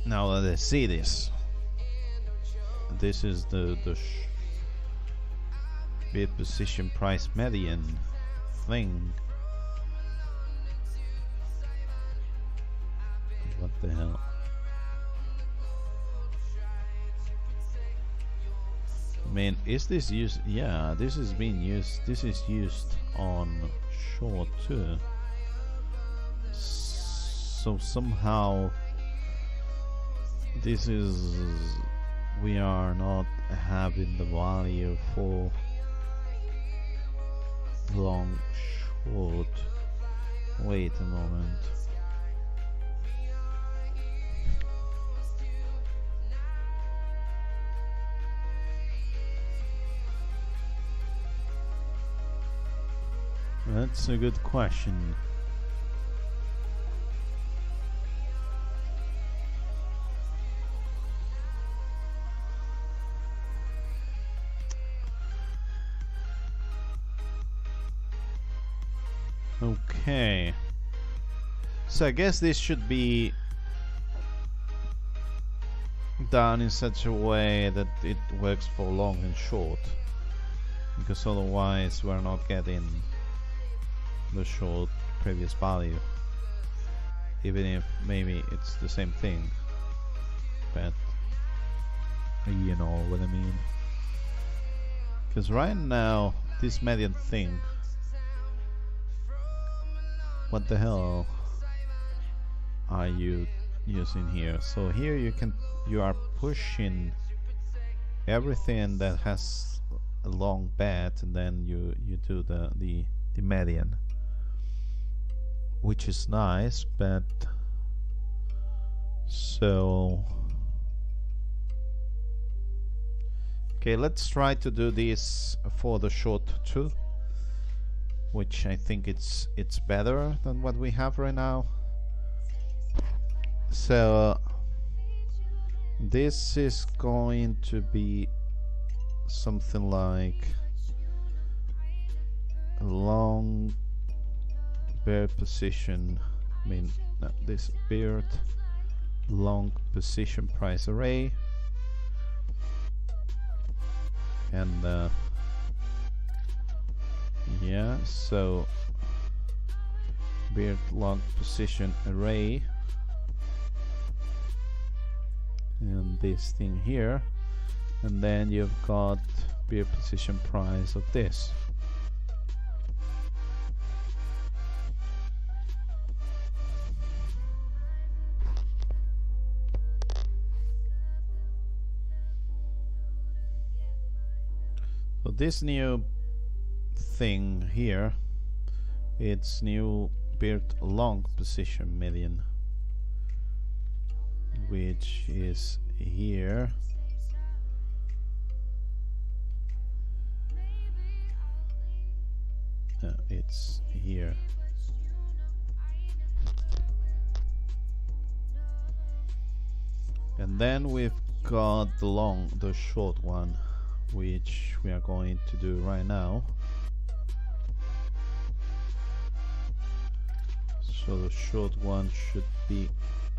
Now let's see this. This is the bid position price median thing. What the hell? I mean, is this used? Yeah, this is being used. This is used on short too. So somehow this is, we are not having the value for long short. Wait a moment. That's a good question. Okay. So I guess this should be done in such a way that it works for long and short, because otherwise we're not getting the short previous value, even if maybe it's the same thing, but you know what I mean. Because right now this median thing, what the hell are you using here? So here you are pushing everything that has a long bet, and then you do the median, which is nice, but so okay, let's try to do this for the short too, which I think it's better than what we have right now. So this is going to be something like a long bear position, I mean this beard long position price array, and yeah, so beard long position array, and this thing here, and then you've got beard position price of this. So this new thing here, it's new beard long position median, which is here. It's here. And then we've got the short one, which we are going to do right now. So the short one should be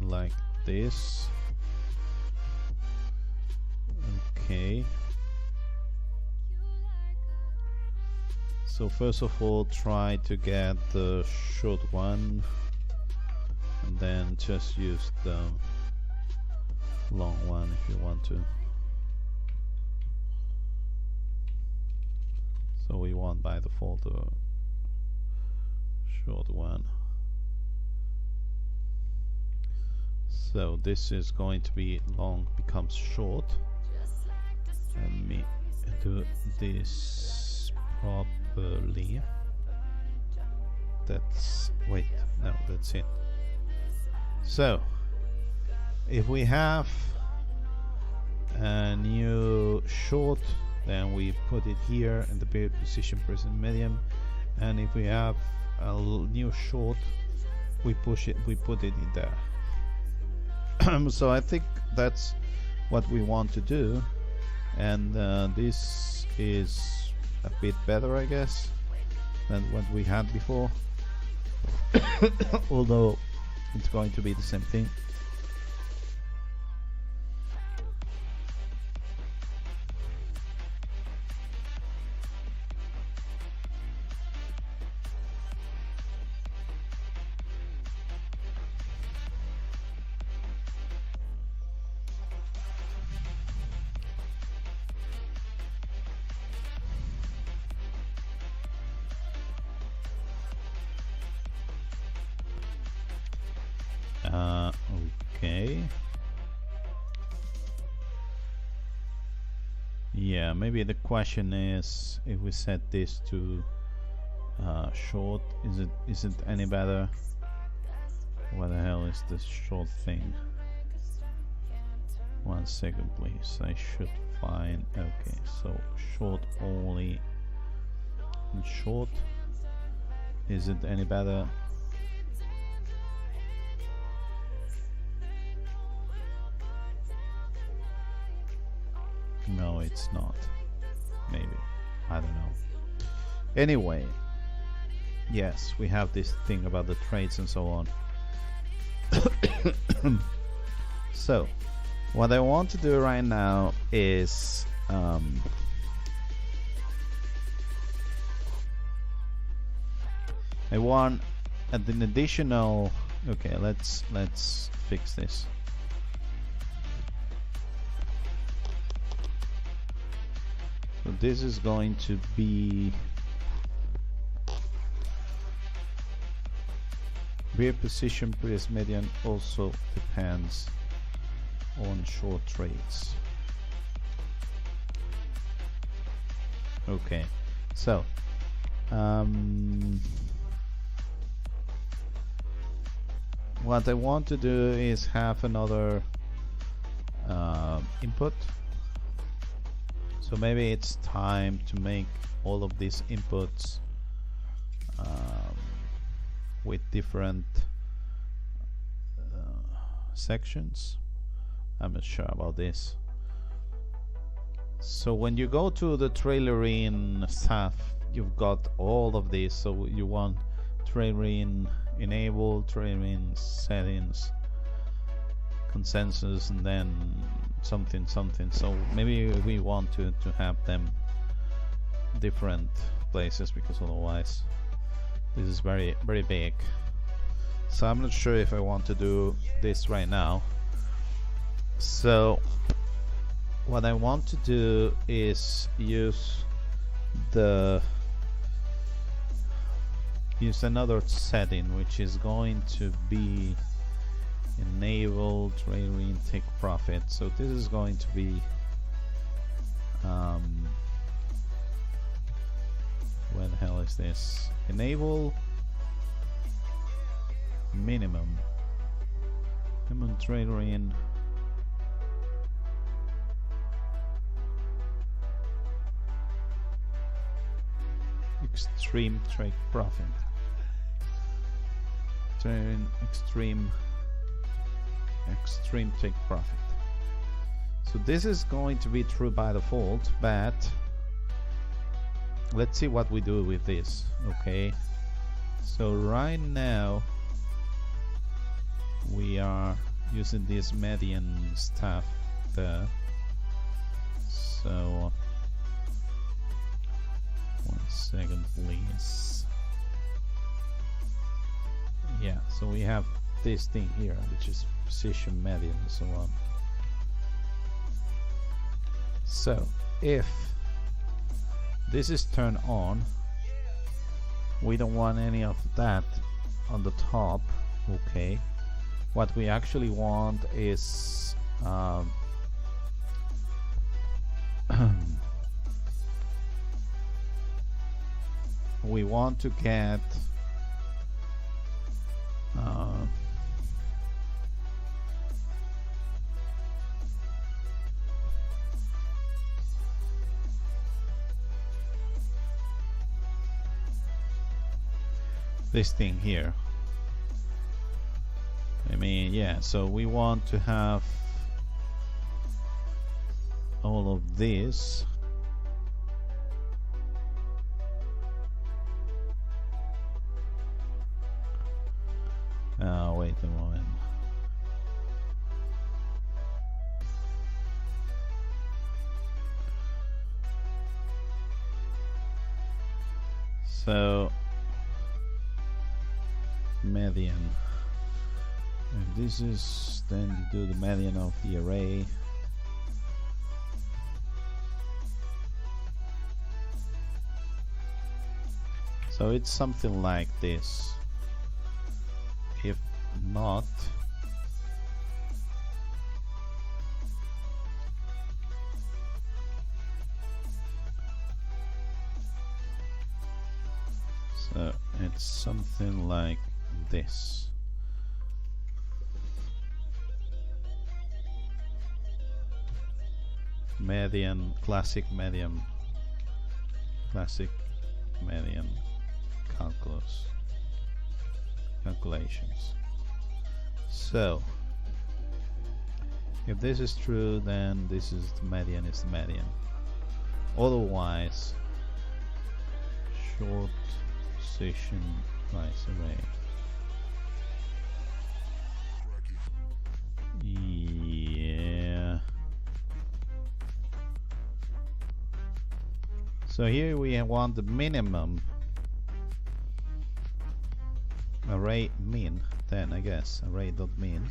like this. Okay. So first of all, try to get the short one, and then just use the long one if you want to. So we want by default the short one. So this is going to be long becomes short. Let me do this properly. That's, wait, No, that's it. So if we have a new short, then we put it here in the period position present medium, and if we have a new short, we put it in there. So I think that's what we want to do, and this is a bit better, I guess, than what we had before. Although it's going to be the same thing. Okay. Yeah, maybe the question is, if we set this to short, is it any better? What the hell is this short thing? 1 second, please. I should find. Okay, so short only. And short. Is it any better? No, it's not. Maybe. I don't know. Anyway, yes, we have this thing about the traits and so on. So, what I want to do right now is I want an additional. Okay, let's fix this. So this is going to be rear position previous median also depends on short traits. Okay, so what I want to do is have another input. So maybe it's time to make all of these inputs with different sections. I'm not sure about this. So when you go to the trailering stuff, you've got all of these. So you want trailering enable, trailering settings, consensus, and then something. So maybe we want to have them different places, because otherwise this is very big. So I'm not sure if I want to do this right now. So what I want to do is use another setting, which is going to be enable trailering take profit. So this is going to be where the hell is this? Enable minimum trailering extreme take profit. Trailering extreme take profit. So this is going to be true by default, but let's see what we do with this. Okay, so right now we are using this median stuff there. So 1 second, please. Yeah, so we have this thing here, which is position median and so on. So if this is turned on, we don't want any of that on the top. Okay, what we actually want is we want to get this thing here. I mean, yeah, so we want to have all of this. Wait a moment. So median. If this is, then you do the median of the array. So it's something like this. If not, so it's something like this. Median, classic median calculations. So if this is true, then this is the median, is the median. Otherwise, short position price array. Yeah. So here we want the minimum array min, then I guess array.min.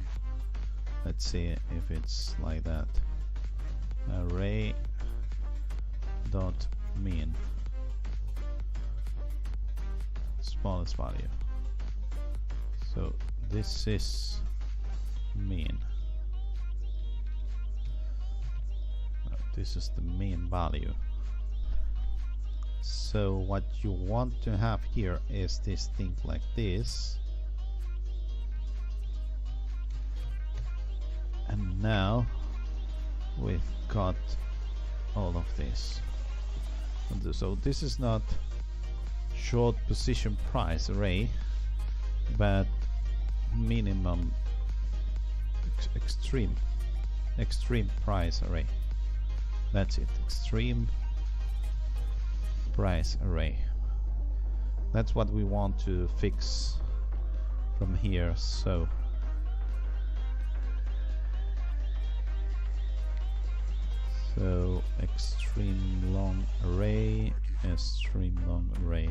Let's see if it's like that. Array.min. Smallest value. So this is min. This is the mean value. So what you want to have here is this thing like this. And now we've got all of this. And so this is not short position price array, but minimum extreme price array. That's it, extreme price array. That's what we want to fix from here. So extreme long array, extreme long array.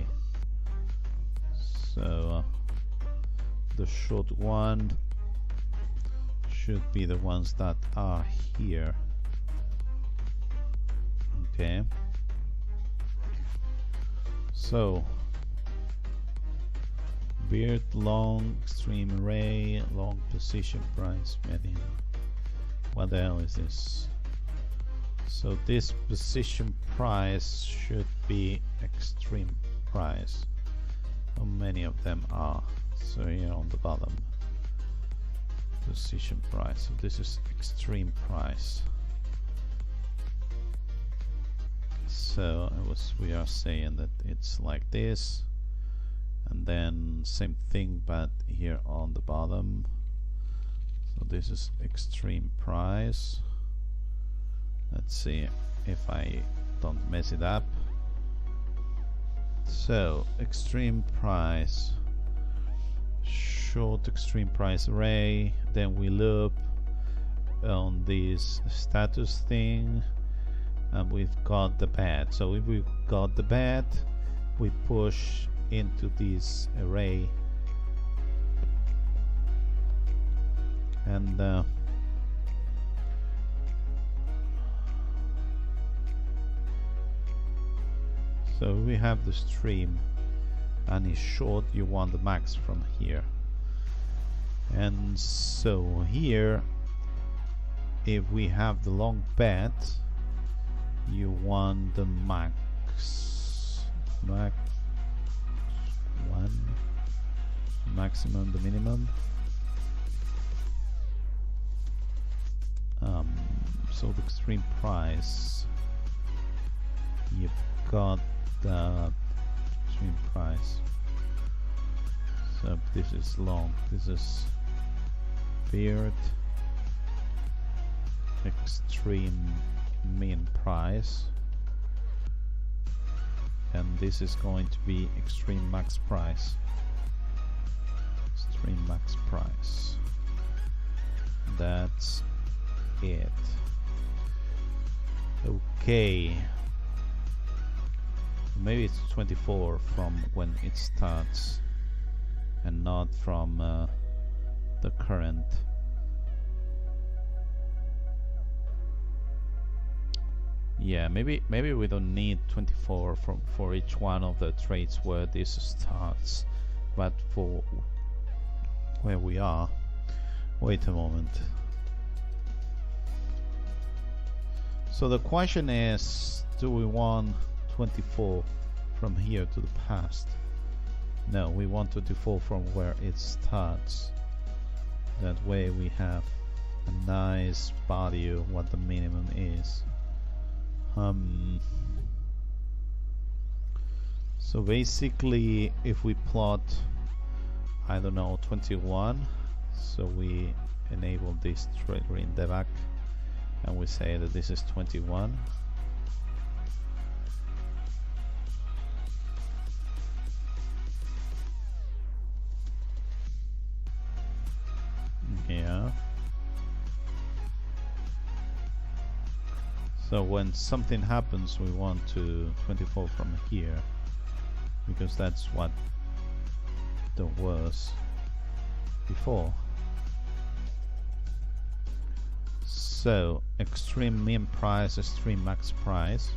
So the short one should be the ones that are here. Okay. So beard long, extreme array, long position price median. What the hell is this? So this position price should be extreme price. How many of them are? So here on the bottom, position price. So this is extreme price. So we are saying that it's like this, and then same thing but here on the bottom. So this is extreme price. Let's see if I don't mess it up. So extreme price, short extreme price array, then we loop on this status thing, and we've got the bed. So if we've got the bed, we push into this array, and so we have the stream, and it's short, you want the max from here. And so here, if we have the long bed, you want the max one, maximum, the minimum. So the extreme price, you've got the extreme price. So this is long. This is beard. Extreme min price. And this is going to be extreme max price. Extreme max price. That's it. Okay. Maybe it's 24 from when it starts and not from the current. Yeah, maybe we don't need 24 for each one of the trades where this starts, but for where we are. Wait a moment. So the question is, do we want 24 from here to the past? No, we want 24 from where it starts. That way we have a nice value what the minimum is. So basically if we plot, I don't know, 21, so we enable this trigger in debug and we say that this is 21. Yeah. So when something happens, we want to 24 from here, because that's what there was before. So extreme min price, extreme max price,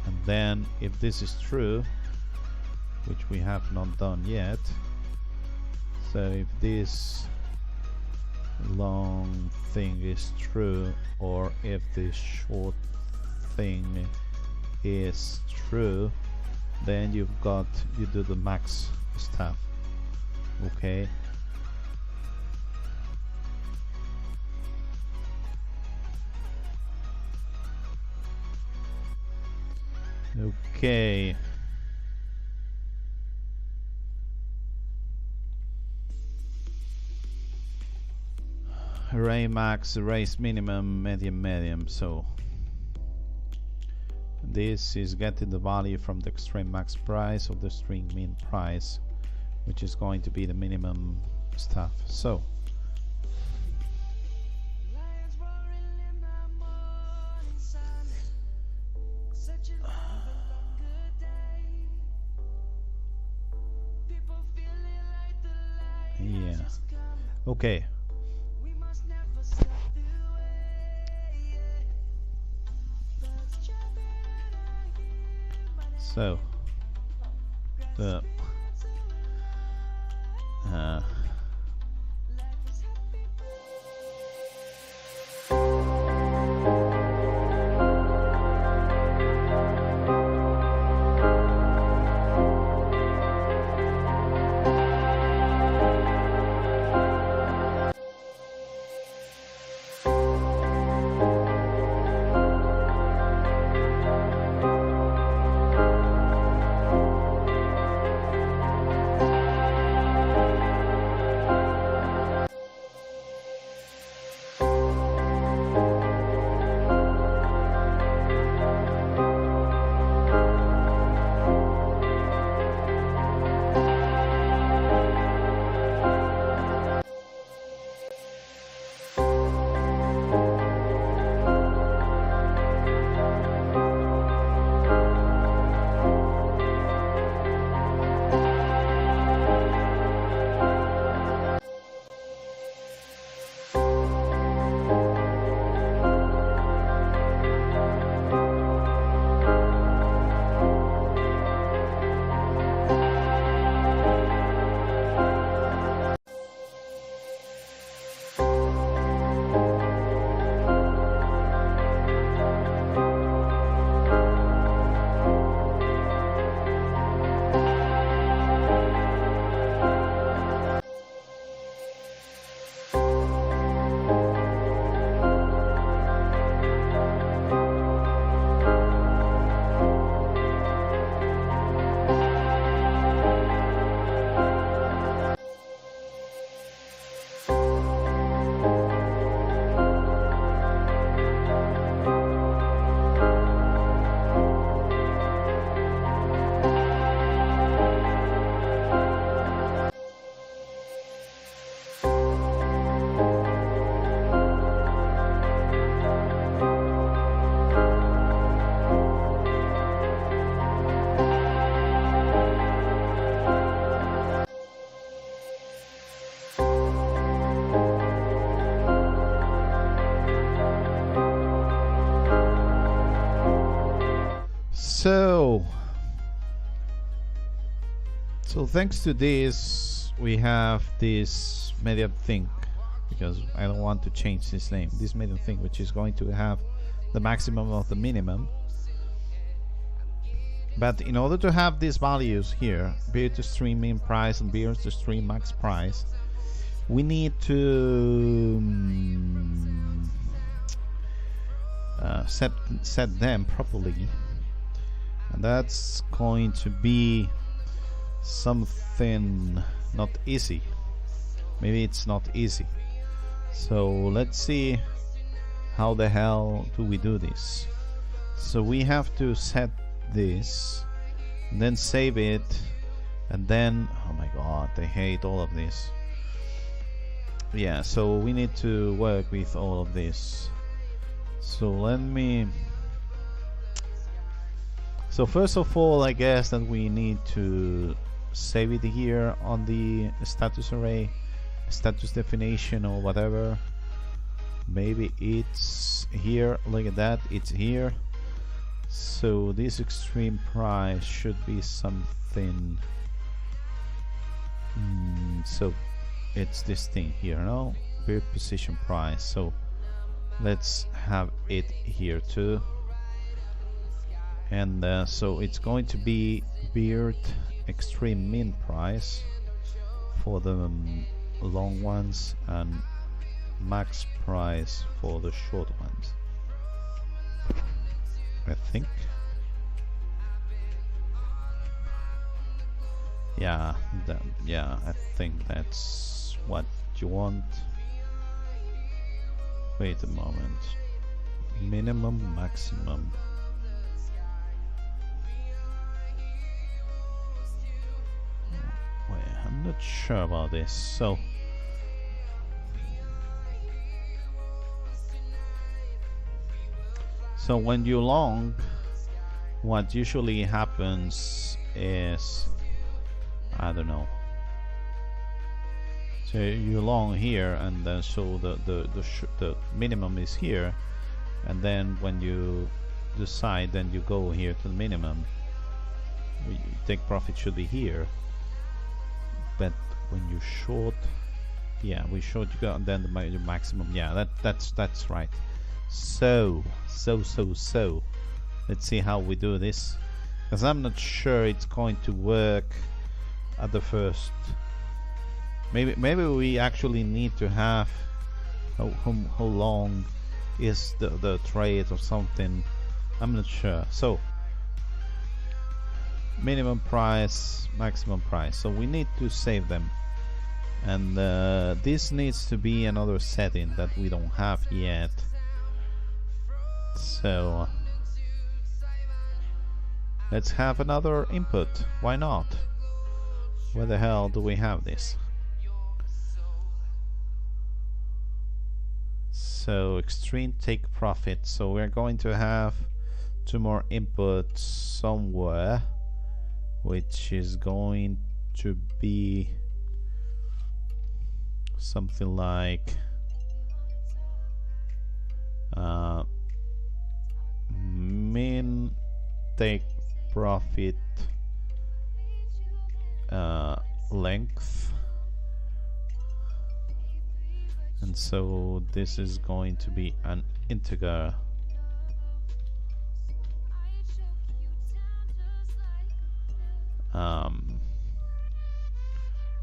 and then if this is true, which we have not done yet, so if this long thing is true, or if this short thing is true, then you do the max stuff. Okay. Okay. Array max, arrays minimum, medium. So this is getting the value from the extreme max price of the extreme min price, which is going to be the minimum stuff. So yeah, okay. So the So thanks to this, we have this medium thing, because I don't want to change this name. This medium thing, which is going to have the maximum of the minimum. But in order to have these values here, beer to stream min price and beer to stream max price, we need to set them properly, and that's going to be something not easy. Maybe it's not easy. So let's see how the hell do we do this. So we have to set this and then save it, and then, oh my god, I hate all of this. Yeah, so we need to work with all of this. So let me, so first of all, I guess that we need to save it here on the status array, status definition or whatever. Maybe it's here, look at that, it's here. So this extreme price should be something, so it's this thing here, no? Beard position price. So let's have it here too. And so it's going to be beard extreme min price for the long ones and max price for the short ones, I think. Yeah, yeah, I think that's what you want. Wait a moment. Minimum, maximum. Wait, I'm not sure about this. So when you long, what usually happens is, I don't know. So you long here, and then so the minimum is here, and then when you decide, then you go here to the minimum. Take profit should be here, but when you short, yeah, we short you go, and then the maximum. Yeah, that's right. So let's see how we do this, because I'm not sure it's going to work at the first. Maybe we actually need to have how long is the trade or something. I'm not sure. So minimum price, maximum price. So we need to save them, and this needs to be another setting that we don't have yet. So let's have another input. Why not? Where the hell do we have this? So extreme take profit. So we're going to have two more inputs somewhere, which is going to be something like min take profit length, and so this is going to be an integer.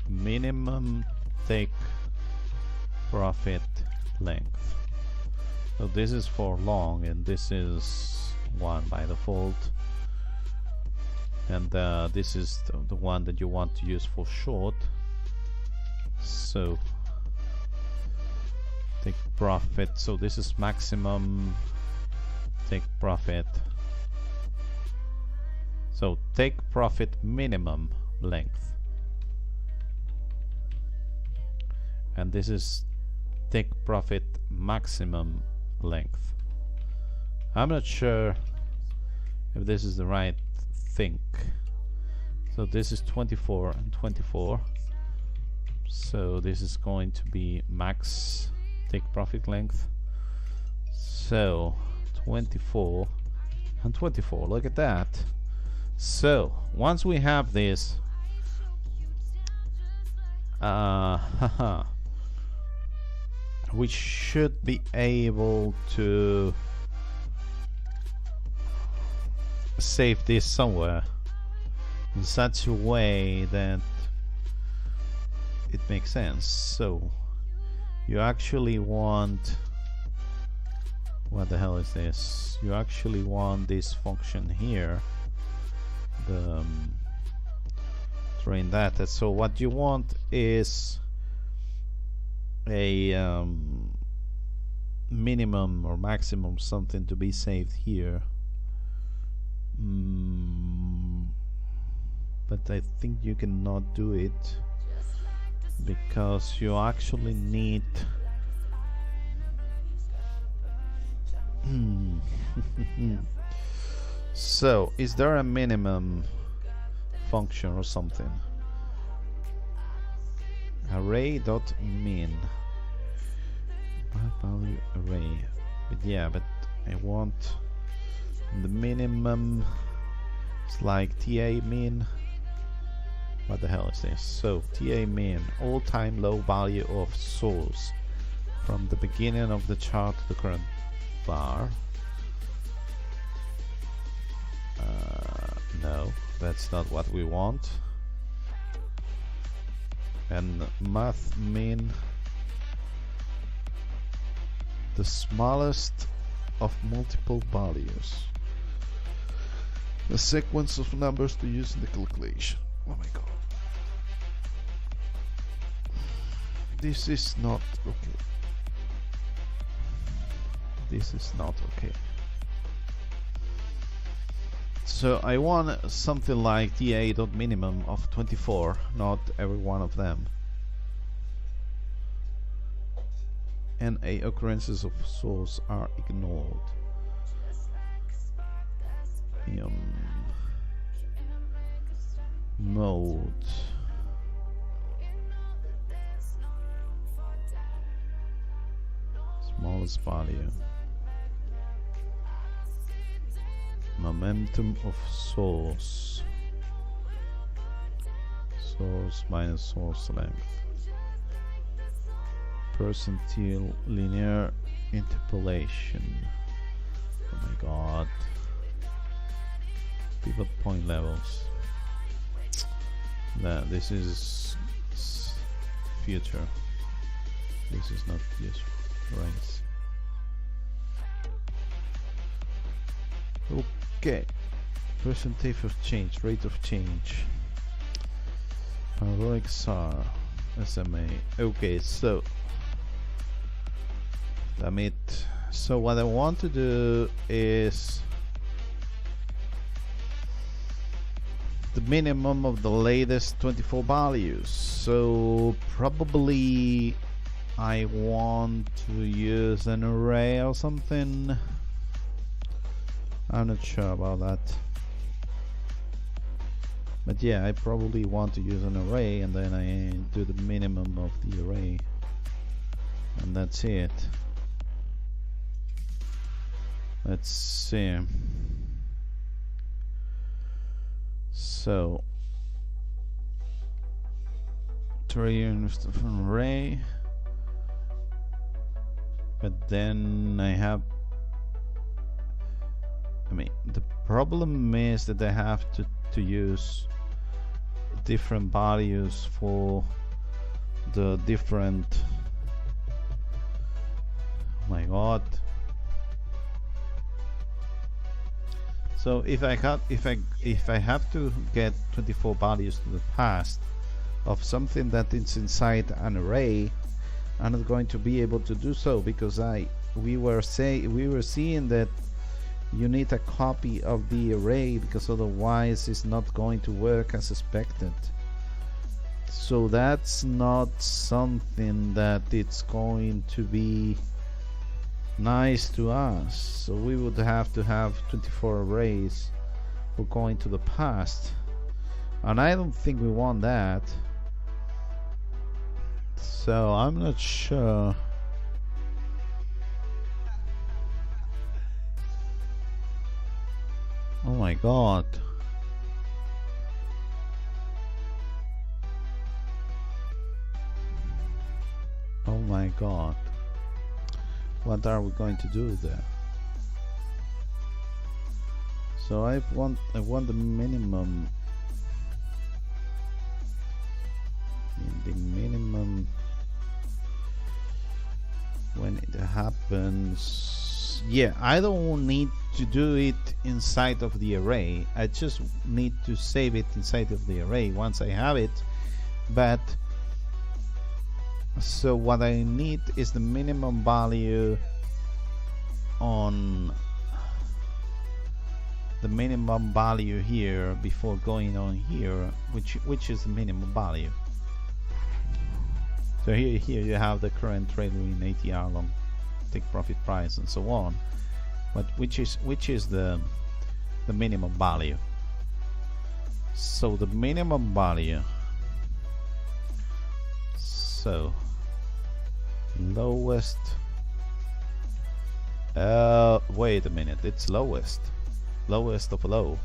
Minimum take profit length. So this is for long, and this is 1 by default, and this is the one that you want to use for short. So take profit, so this is maximum take profit. So take profit minimum length, and this is take profit maximum length. I'm not sure if this is the right thing. So this is 24 and 24. So this is going to be max take profit length. So 24 and 24. Look at that. So once we have this, we should be able to save this somewhere in such a way that it makes sense. So you actually want, what the hell is this? You actually want this function here, the train data. So what you want is a minimum or maximum something to be saved here. But I think you cannot do it because you actually need so is there a minimum function or something? Array.min value array, but yeah, but I want the minimum. It's like ta min. What the hell is this? So ta min, all time low value of source from the beginning of the chart to the current bar. No, that's not what we want. And math min, the smallest of multiple values, the sequence of numbers to use in the calculation. Oh my god, this is not okay. This is not okay. So I want something like ta.minimum of 24, not every one of them. And occurrences of source are ignored. Mode. Smallest value. Momentum of source. Source minus source length. Percentile linear interpolation. Oh my god. Pivot point levels. No, this is future. This is not useful. Right. Okay. Percentage of change, rate of change. Heroic SAR, SMA. Okay, so damn it. So what I want to do is the minimum of the latest 24 values. So probably I want to use an array or something. I'm not sure about that. But yeah, I probably want to use an array and then I do the minimum of the array. And that's it. Let's see. So, try an array. But then I have, the problem is that I have to use different values for the different, oh my god. So if I have to get 24 values to the past of something that is inside an array, I'm not going to be able to do so because we were seeing that you need a copy of the array because otherwise it's not going to work as expected. So that's not something that it's going to be nice to us. So we would have to have 24 arrays for going to the past, and I don't think we want that. So I'm not sure. god. Oh my god. What are we going to do there? So I want the minimum. The minimum when it happens. Yeah, I don't need to do it inside of the array. I just need to save it inside of the array once I have it. But so what I need is the minimum value on the minimum value here before going on here, which is the minimum value. So here you have the current trade in ATR, long take profit price, and so on. But which is the minimum value? So the minimum value. So lowest. Wait a minute. It's lowest. Lowest of low.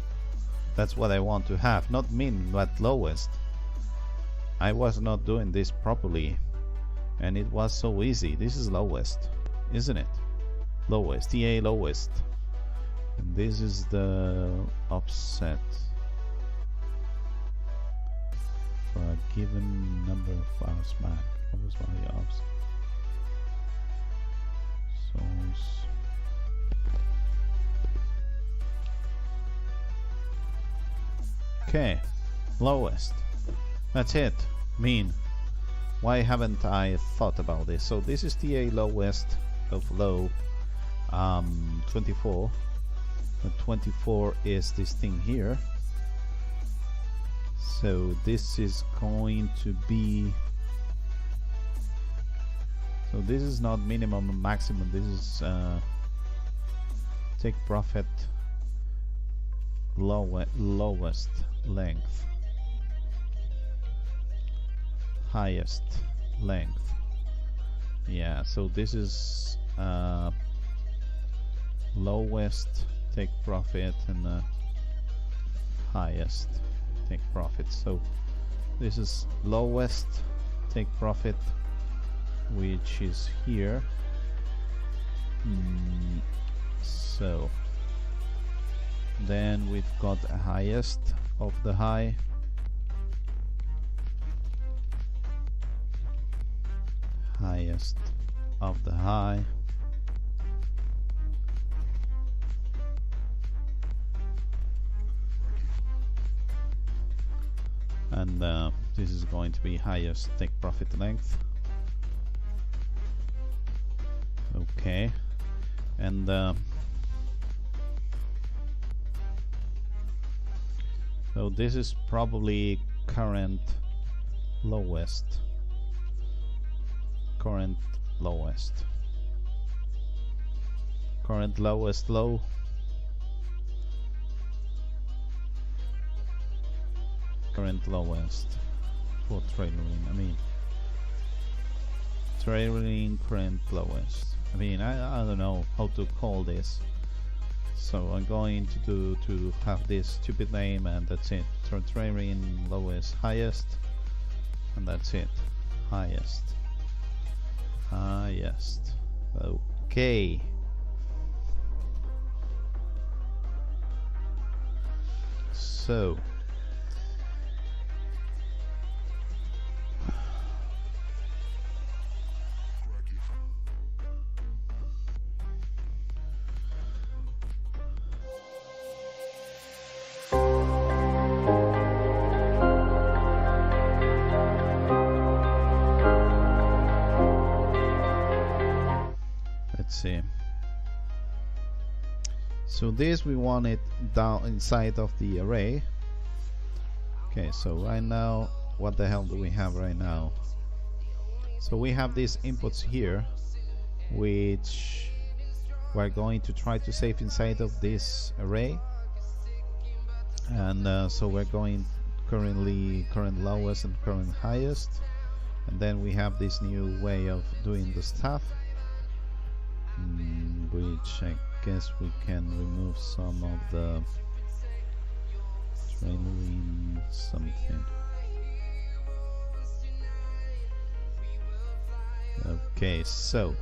That's what I want to have. Not min, but lowest. I was not doing this properly, and it was so easy. This is lowest, isn't it? Lowest, TA lowest. And this is the offset for a given number of hours back. Hours value offset. Source. Okay, lowest. That's it. Mean. Why haven't I thought about this? So this is TA lowest of low 24. The 24 is this thing here. So this is going to be. So this is not minimum and maximum. This is take profit lowest length. Highest length. Yeah, so this is lowest take profit and highest take profit. So this is lowest take profit, which is here. So then we've got a highest of the high. Highest of the high. And this is going to be highest take profit length. Okay. And so this is probably current lowest. Current lowest. Current lowest low. Current lowest for trailing. I mean, trailing current lowest. I mean, I don't know how to call this. So I'm going to have this stupid name, and that's it. Trailing lowest highest, and that's it. Highest. Highest. Okay. So see. So this we want it down inside of the array. Okay, so right now, what the hell do we have right now? So we have these inputs here, which we're going to try to save inside of this array. And so we're going current lowest and current highest. And then we have this new way of doing the stuff. Which I guess we can remove some of the something. Okay, so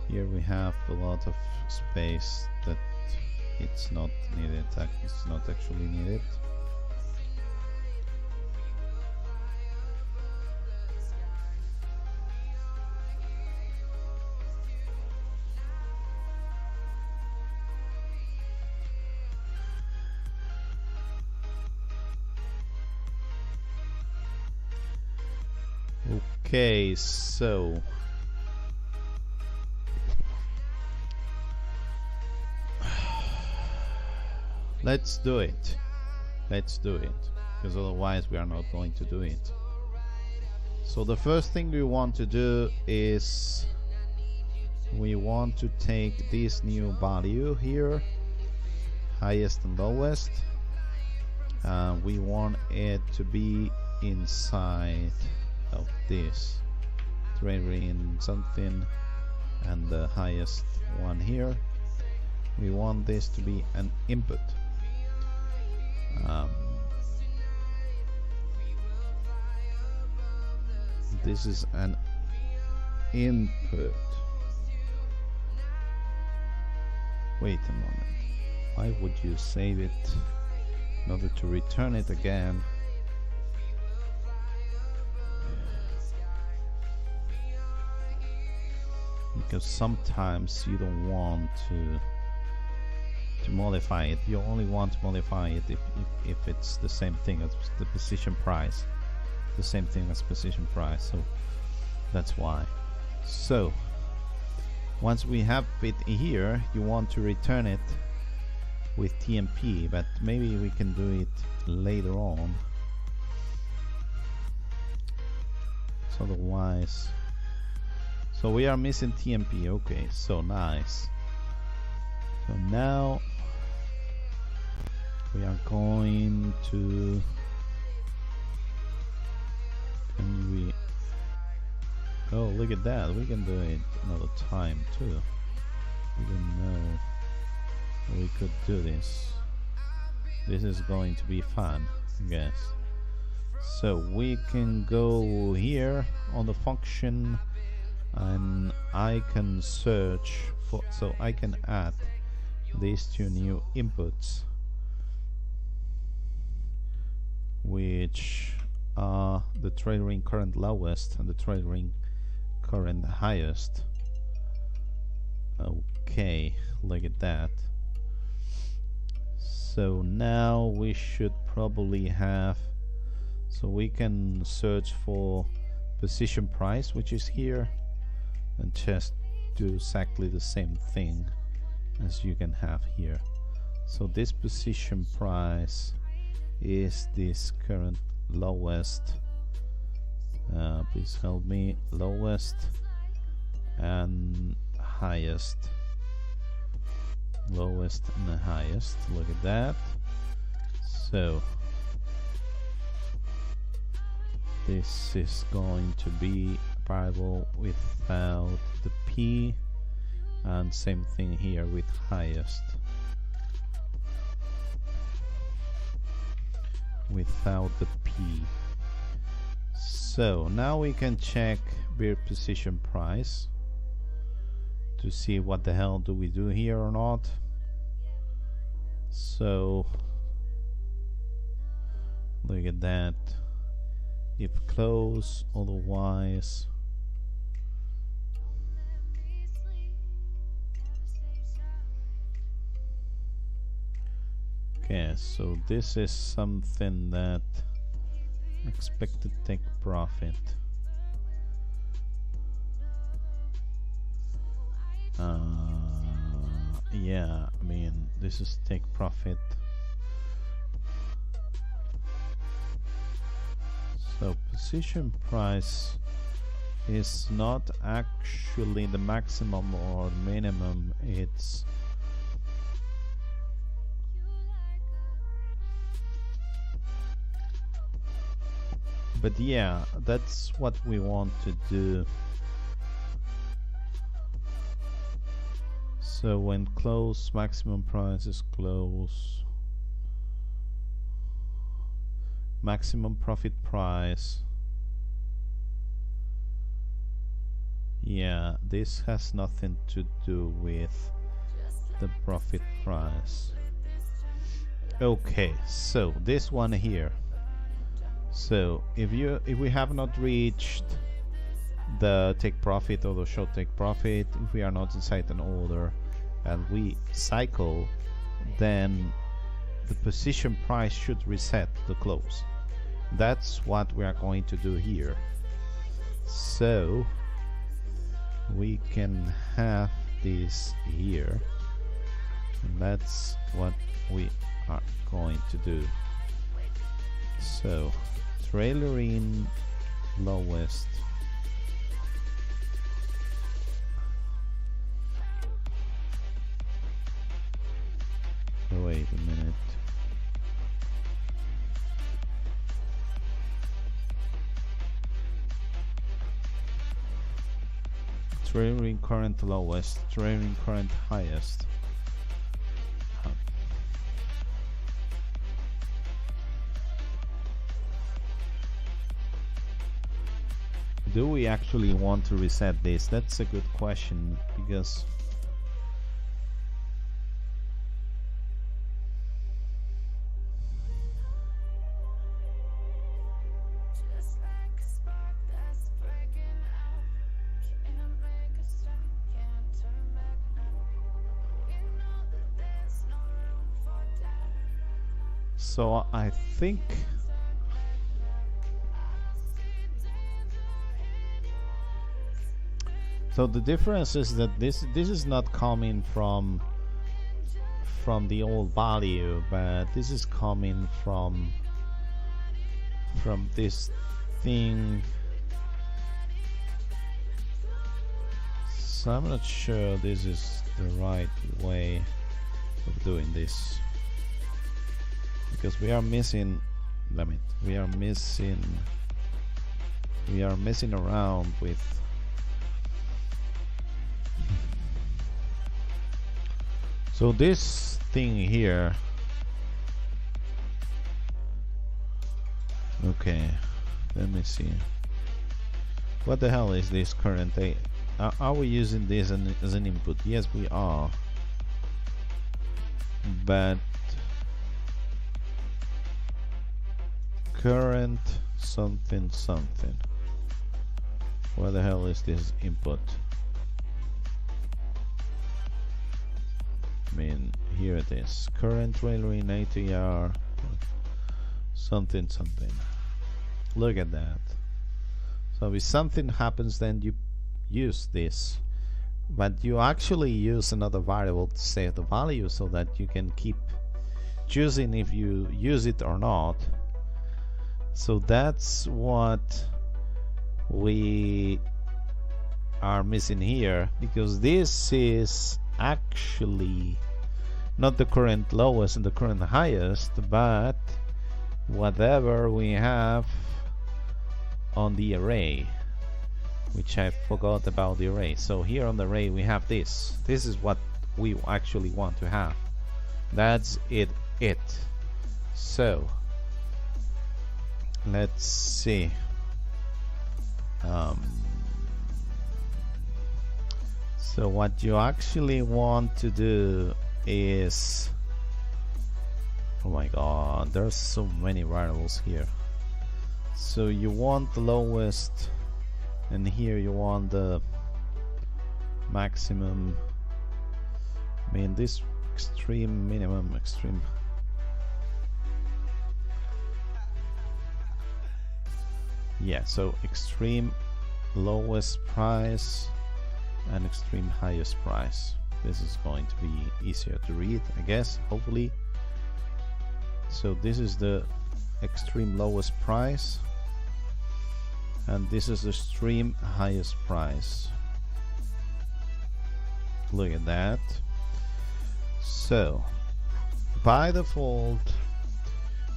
here we have a lot of space that it's not needed. It's not actually needed. Okay, so let's do it. Let's do it, because otherwise we are not going to do it. So the first thing we want to do is we want to take this new value here, highest and lowest. We want it to be inside of this trailing something, and the highest one here, we want this to be an input. This is an input. Wait a moment, why would you save it in order to return it again? Because sometimes you don't want to modify it. You only want to modify it if it's the same thing as the position price, the same thing as position price. So that's why. So once we have it here, you want to return it with TMP, but maybe we can do it later on. So otherwise. So we are missing TMP. Okay, so nice. So now we are going to, can we, oh look at that, we can do it another time too. We didn't know we could do this. This is going to be fun, I guess. So we can go here on the function, and I can search for, so I can add these two new inputs, which are the trailing current lowest and the trailing current highest. Okay, look at that. So now we should probably have, so we can search for position price, which is here, and just do exactly the same thing as you can have here. So this position price is this current lowest, please help me, lowest and highest, lowest and the highest. Look at that. So this is going to be variable without the P, and same thing here with highest without the P. So now we can check beer position price to see what the hell do we do here or not. So look at that, if close, otherwise. Okay, so this is something that expected take profit. Yeah, I mean, this is take profit. So position price is not actually the maximum or minimum, it's but yeah, that's what we want to do. So when close, maximum price is close. maximum profit price. Yeah, this has nothing to do with the profit price. Okay, so this one here. So if we have not reached the take profit or the show take profit, if we are not inside an order and we cycle, then the position price should reset the close. That's what we are going to do here. So we can have this here, and that's what we are going to do. So trailer in lowest, wait a minute. Trailing current lowest, trailing current highest. Do we actually want to reset this? That's a good question, because so I think so the difference is that this is not coming from the old value, but this is coming from this thing. So I'm not sure this is the right way of doing this, because we are missing, we are messing around with so this thing here. Okay, let me see. What the hell is this current? Are we using this as an input? Yes, we are. But current something something. Where the hell is this input? I mean, here it is. Current trailer in ATR something something. Look at that. So if something happens, then you use this, but you actually use another variable to save the value so that you can keep choosing if you use it or not. So that's what we are missing here, because this is actually not the current lowest and the current highest, but whatever we have on the array, which I forgot about the array. So here on the array we have this. This is what we actually want to have. That's it. So let's see. So what you actually want to do is, oh my god, there's so many variables here. So you want the lowest, and here you want the maximum. I mean, this extreme, minimum, extreme. Yeah, so extreme lowest price and extreme highest price. This is going to be easier to read, I guess, hopefully. So this is the extreme lowest price, and this is the extreme highest price. Look at that. So by default,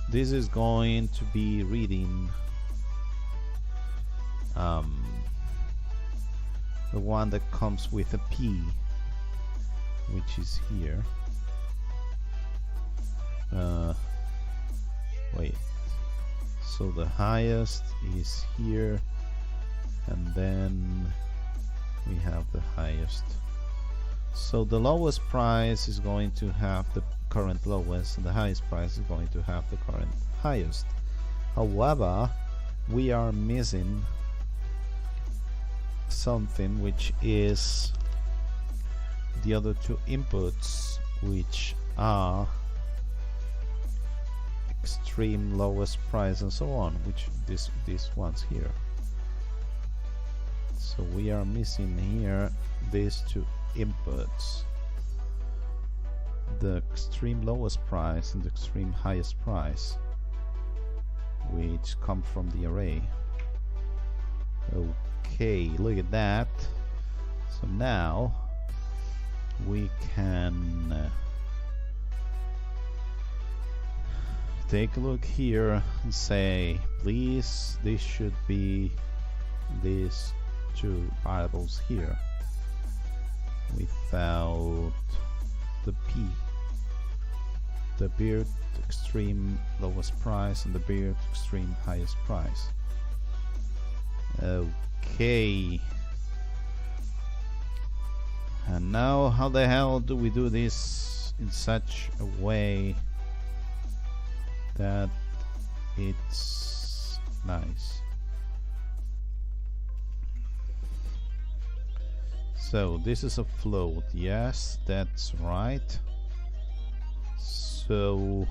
this is going to be reading the one that comes with a P, which is here. Wait, So the highest is here, and then we have the highest. So the lowest price is going to have the current lowest, and the highest price is going to have the current highest. However, we are missing something, which is the other two inputs, which are extreme lowest price and so on, which these ones here. So we are missing here these two inputs, the extreme lowest price and the extreme highest price, which come from the array. Okay, look at that. So now we can take a look here and say, please, this should be these two variables here without the P, the beard extreme lowest price and the beard extreme highest price. Okay, and now how the hell do we do this in such a way that it's nice? So this is a float, yes, that's right. So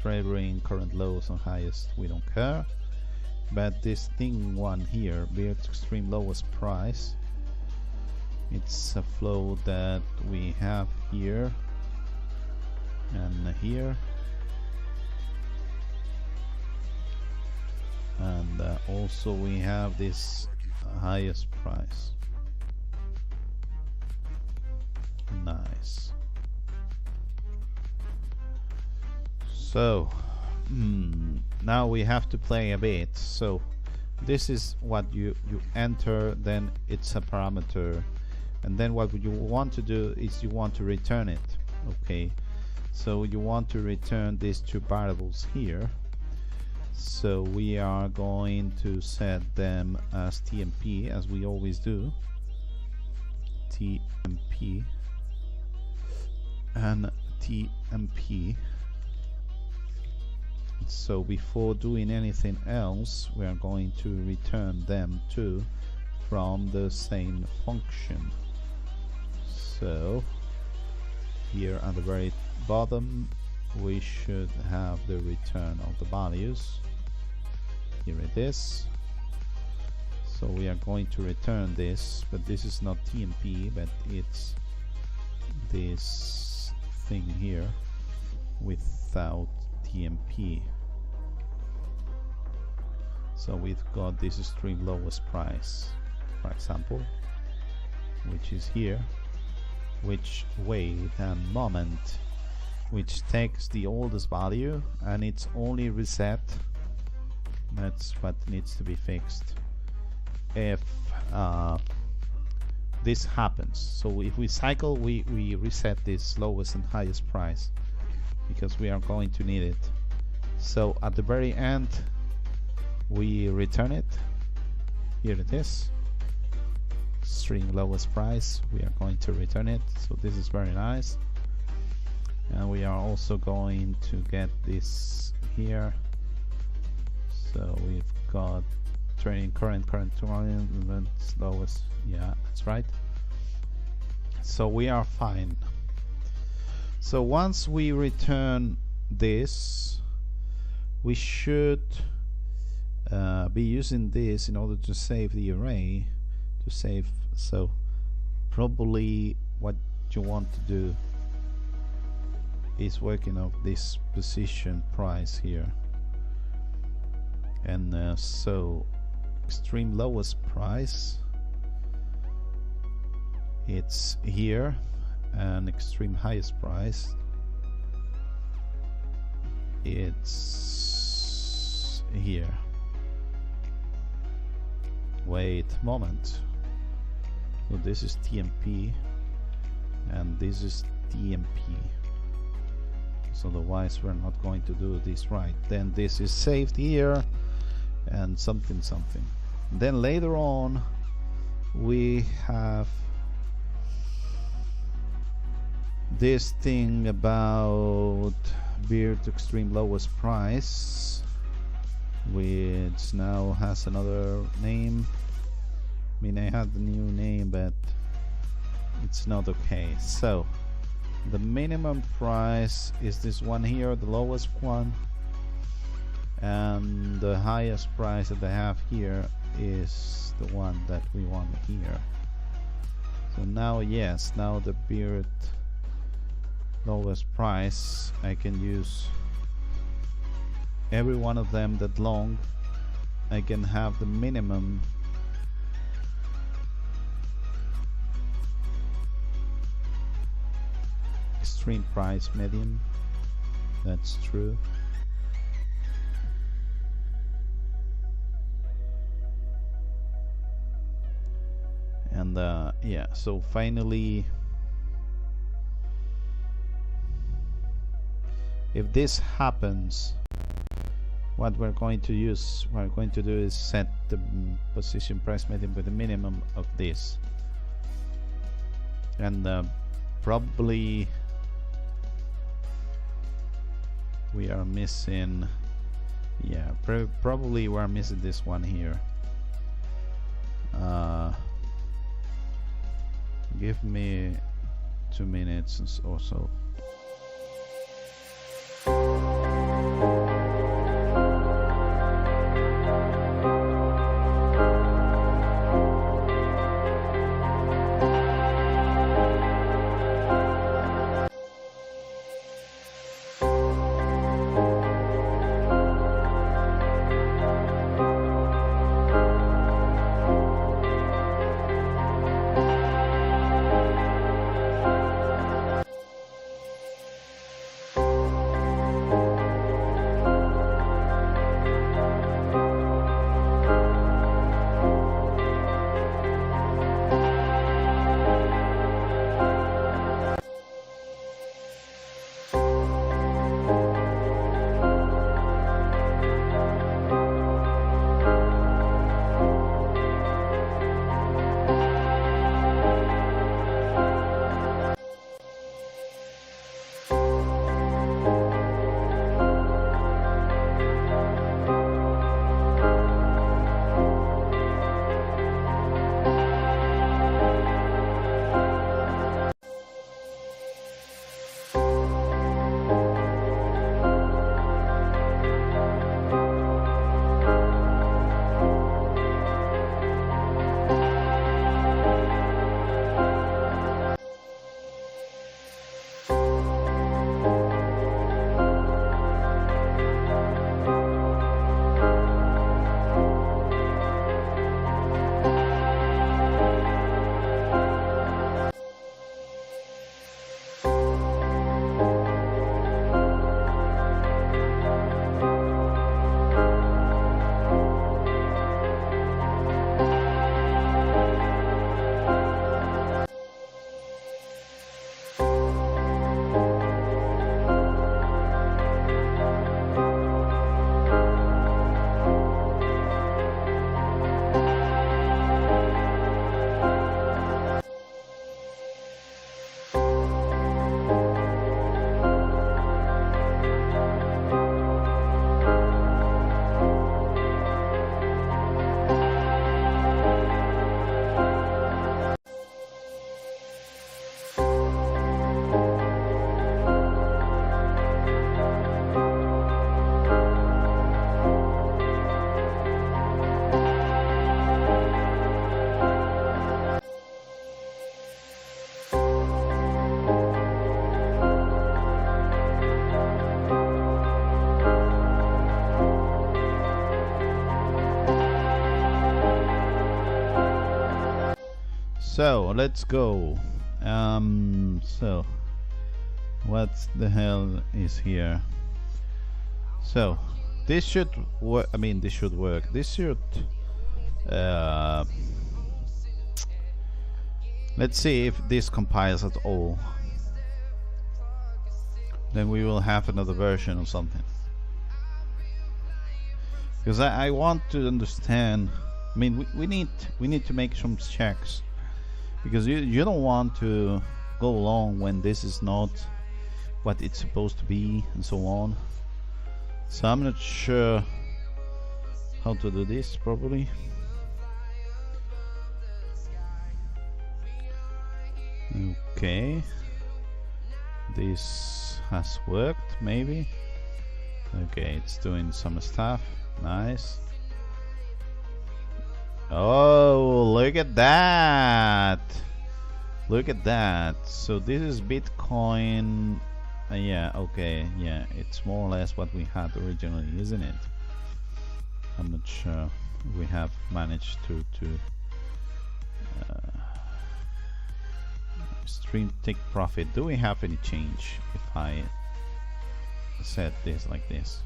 triggering current lows and highest, we don't care. But this thing one here, beard extreme lowest price, it's a float that we have here and here, and also we have this highest price. Nice. So now we have to play a bit. So this is what you enter, then it's a parameter, and then what you want to do is you want to return it. Okay, so you want to return these two variables here. So we are going to set them as TMP, as we always do. TMP and TMP. So before doing anything else, we are going to return them too from the same function. So here at the very bottom we should have the return of the values. Here it is. So we are going to return this, but this is not TMP, but it's this thing here without TMP. So we've got this extreme lowest price, for example, which is here, which wait a moment, which takes the oldest value and it's only reset. That's what needs to be fixed if this happens. So if we cycle, we reset this lowest and highest price because we are going to need it. So at the very end we return it. Here it is, string lowest price. We are going to return it, so this is very nice. And we are also going to get this here. So we've got current 200, and then lowest. Yeah, that's right. So we are fine. So once we return this, we should be using this in order to save the array, to save. So probably what you want to do is working off this position price here, and so extreme lowest price, it's here, and extreme highest price, it's here. Wait a moment. So this is TMP and this is TMP. because otherwise we're not going to do this right. Then this is saved here, and something. Then later on we have this thing about beer to extreme lowest price, which now has another name. I mean, I had the new name, but it's not okay. So the minimum price is this one here, the lowest one, and the highest price that I have here is the one that we want here. So now, yes, now the beer lowest price, I can use every one of them that long. I can have the minimum extreme price medium. That's true. And yeah, so finally, if this happens, what we're going to do is set the position price medium with the minimum of this, and probably we are missing, yeah, probably we're missing this one here. Give me 2 minutes or so. So let's go. So what the hell is here? So this should work. I mean, this should work. This should. Let's see if this compiles at all. then we will have another version or something. Because I want to understand. I mean, we need to make some checks, because you don't want to go along when this is not what it's supposed to be and so on. So I'm not sure how to do this properly. Okay, this has worked maybe. Okay, it's doing some stuff. Nice. Oh, look at that! Look at that. So this is Bitcoin. Yeah, okay, yeah, it's more or less what we had originally, isn't it? I'm not sure we have managed to stream take profit. Do we have any change if I set this like this?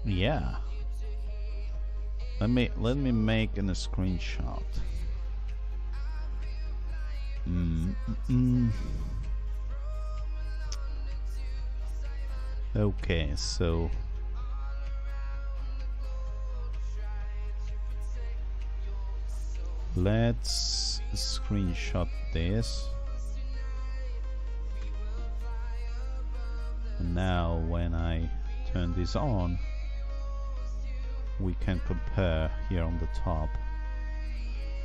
Yeah. Let me make a screenshot. Okay, so let's screenshot this. And now when I turn this on, we can compare here on the top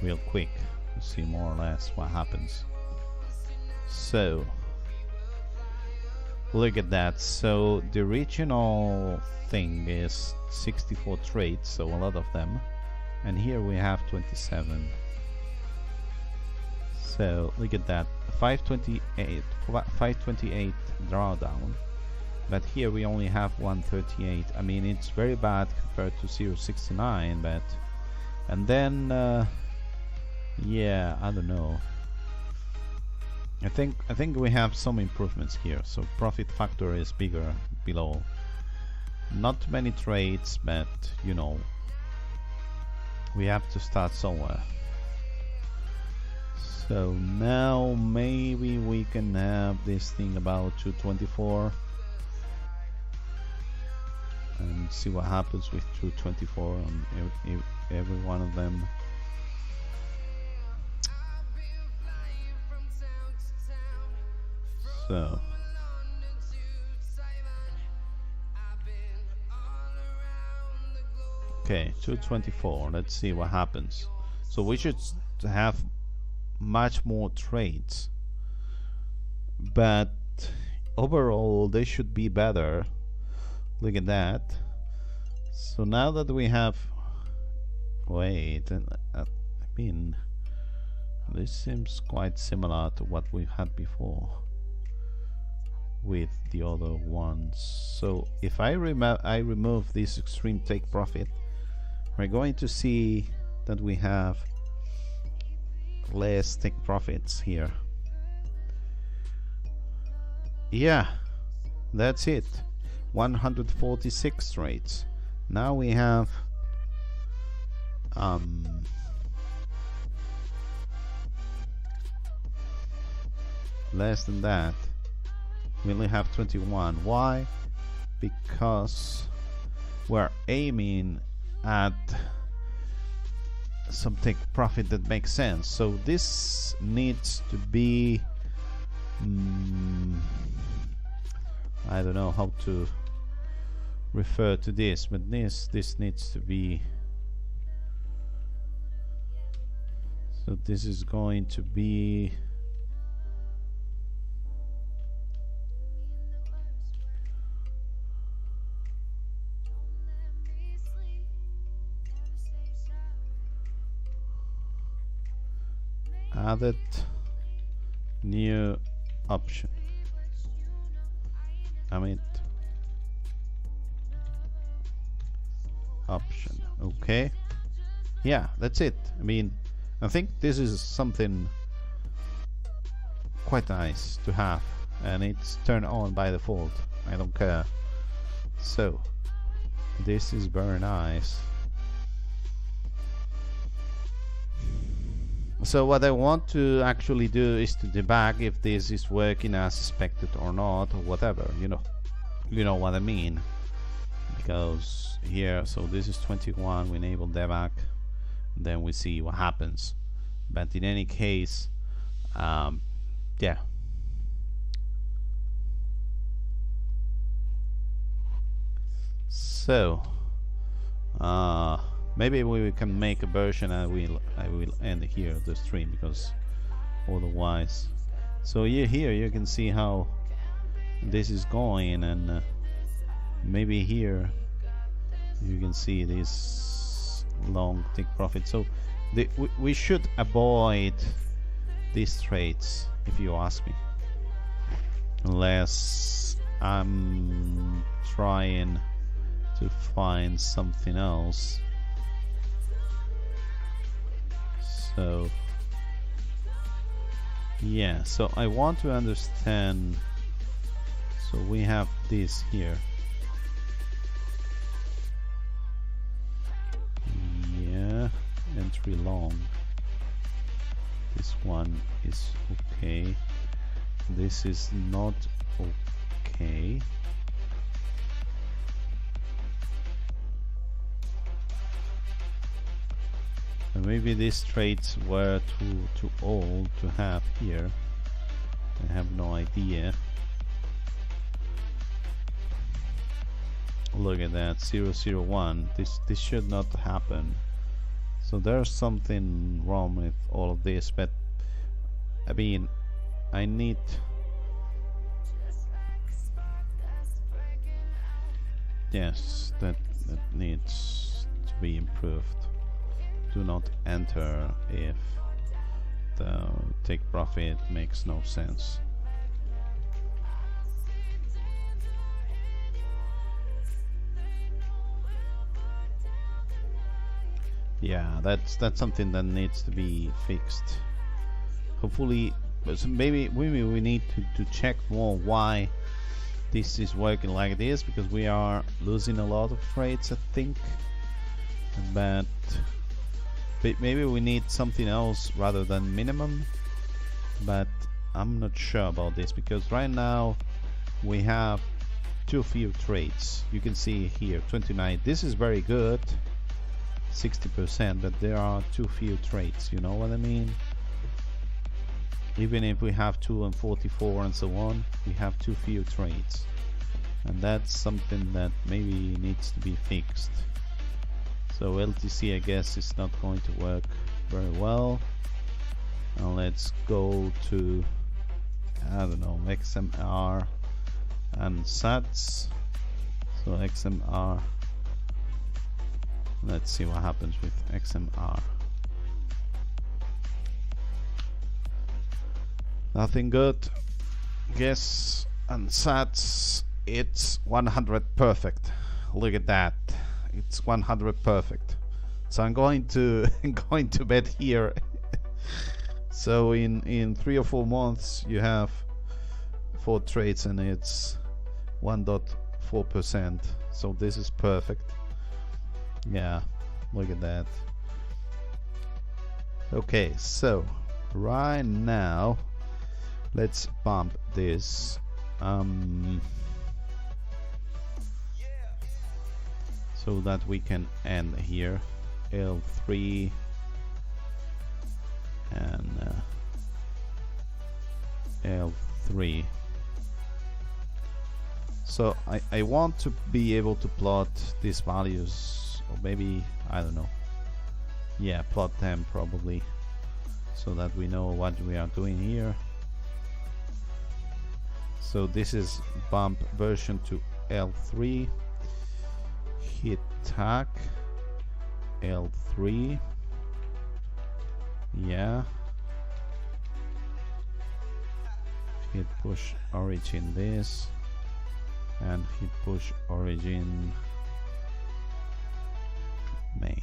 real quick to see more or less what happens. So look at that. So the original thing is 64 trades, so a lot of them, and here we have 27. So look at that, 528 drawdown, but here we only have 138. I mean, it's very bad compared to 0.69, but and then yeah, I don't know. I think we have some improvements here. So profit factor is bigger below. Not many trades, but you know, we have to start somewhere. So now maybe we can have this thing about 224 and see what happens with 224 on every one of them. So okay, 224. Let's see what happens. So we should have much more trades, but overall they should be better. Look at that. So now that we have, wait, I mean, this seems quite similar to what we had before with the other ones. So if I remove this extreme take profit, we're going to see that we have less take profits here. Yeah, that's it. 146 trades. Now we have less than that. We only have 21. Why? Because we're aiming at some take profit that makes sense. So this needs to be I don't know how to refer to this, but this needs to be, so this is going to be added new option. Option. Okay, yeah, that's it. I mean, I think this is something quite nice to have, and it's turned on by default. I don't care. So this is very nice. So what I want to actually do is to debug if this is working as expected or not, or whatever, you know what I mean. Because here, so this is 21, we enable debug, then we see what happens. But in any case, yeah. So maybe we can make a version. I will end here the stream, because otherwise. So here you can see how this is going, and maybe here you can see this long tick profit. So we should avoid these trades, if you ask me, unless I'm trying to find something else. So yeah, so I want to understand. So we have this here. Yeah, entry long. This one is okay. This is not okay. And maybe these trades were too old to have here. I have no idea. Look at that, 001. This should not happen. So there's something wrong with all of this, but I mean, I need. Yes, that needs to be improved. Do not enter if the take profit makes no sense. Yeah, that's something that needs to be fixed. Hopefully, but maybe we need to check more why this is working like this, because we are losing a lot of trades, I think. But maybe we need something else rather than minimum. But I'm not sure about this, because right now we have too few trades. You can see here 29. This is very good. 60%, but there are too few trades, you know what I mean? Even if we have 2 and 44 and so on, we have too few trades, and that's something that maybe needs to be fixed. So LTC, I guess, is not going to work very well. And let's go to, I don't know, XMR and SATs. So XMR, let's see what happens with XMR. Nothing good. Yes, and SATs, it's 100 perfect. Look at that. It's 100 perfect. So I'm going to going to bet here. So in 3 or 4 months you have 4 trades and it's 1.4%. So this is perfect. Yeah, look at that. Okay, so right now let's bump this. So that we can end here. L3 and L3. So I want to be able to plot these values, or maybe, I don't know. Yeah, plot them probably, so that we know what we are doing here. So this is bump version to L3. Hit tag L3. Yeah. Hit push origin this, and hit push origin main.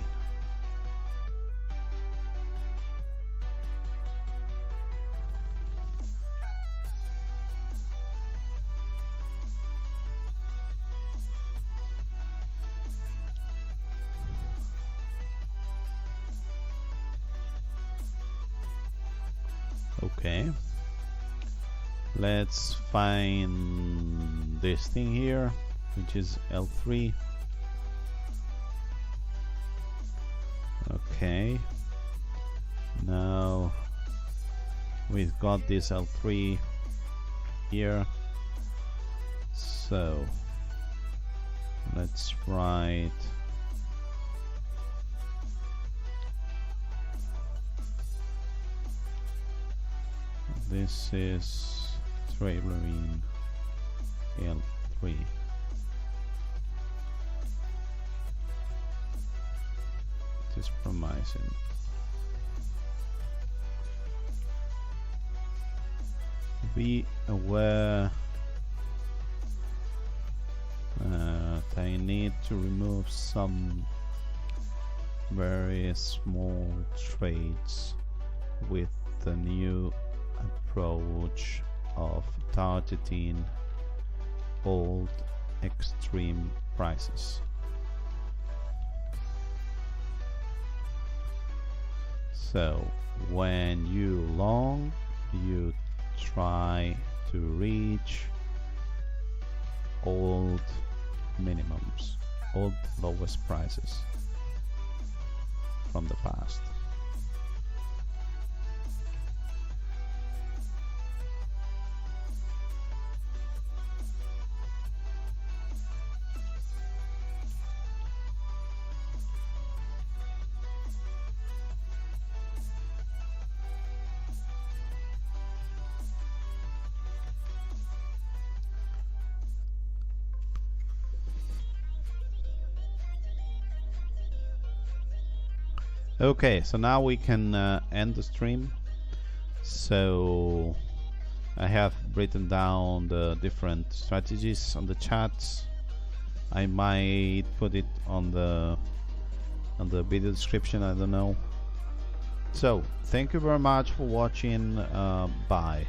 Okay, let's find this thing here, which is L3. Okay, now we've got this L3 here, so let's write this is trailering L3. It is promising. Be aware that I need to remove some very small trades with the new approach of targeting old extreme prices. So when you long, you try to reach old minimums, old lowest prices from the past. Okay, so now we can end the stream. So I have written down the different strategies on the chats. I might put it on the video description, I don't know. So thank you very much for watching. Bye.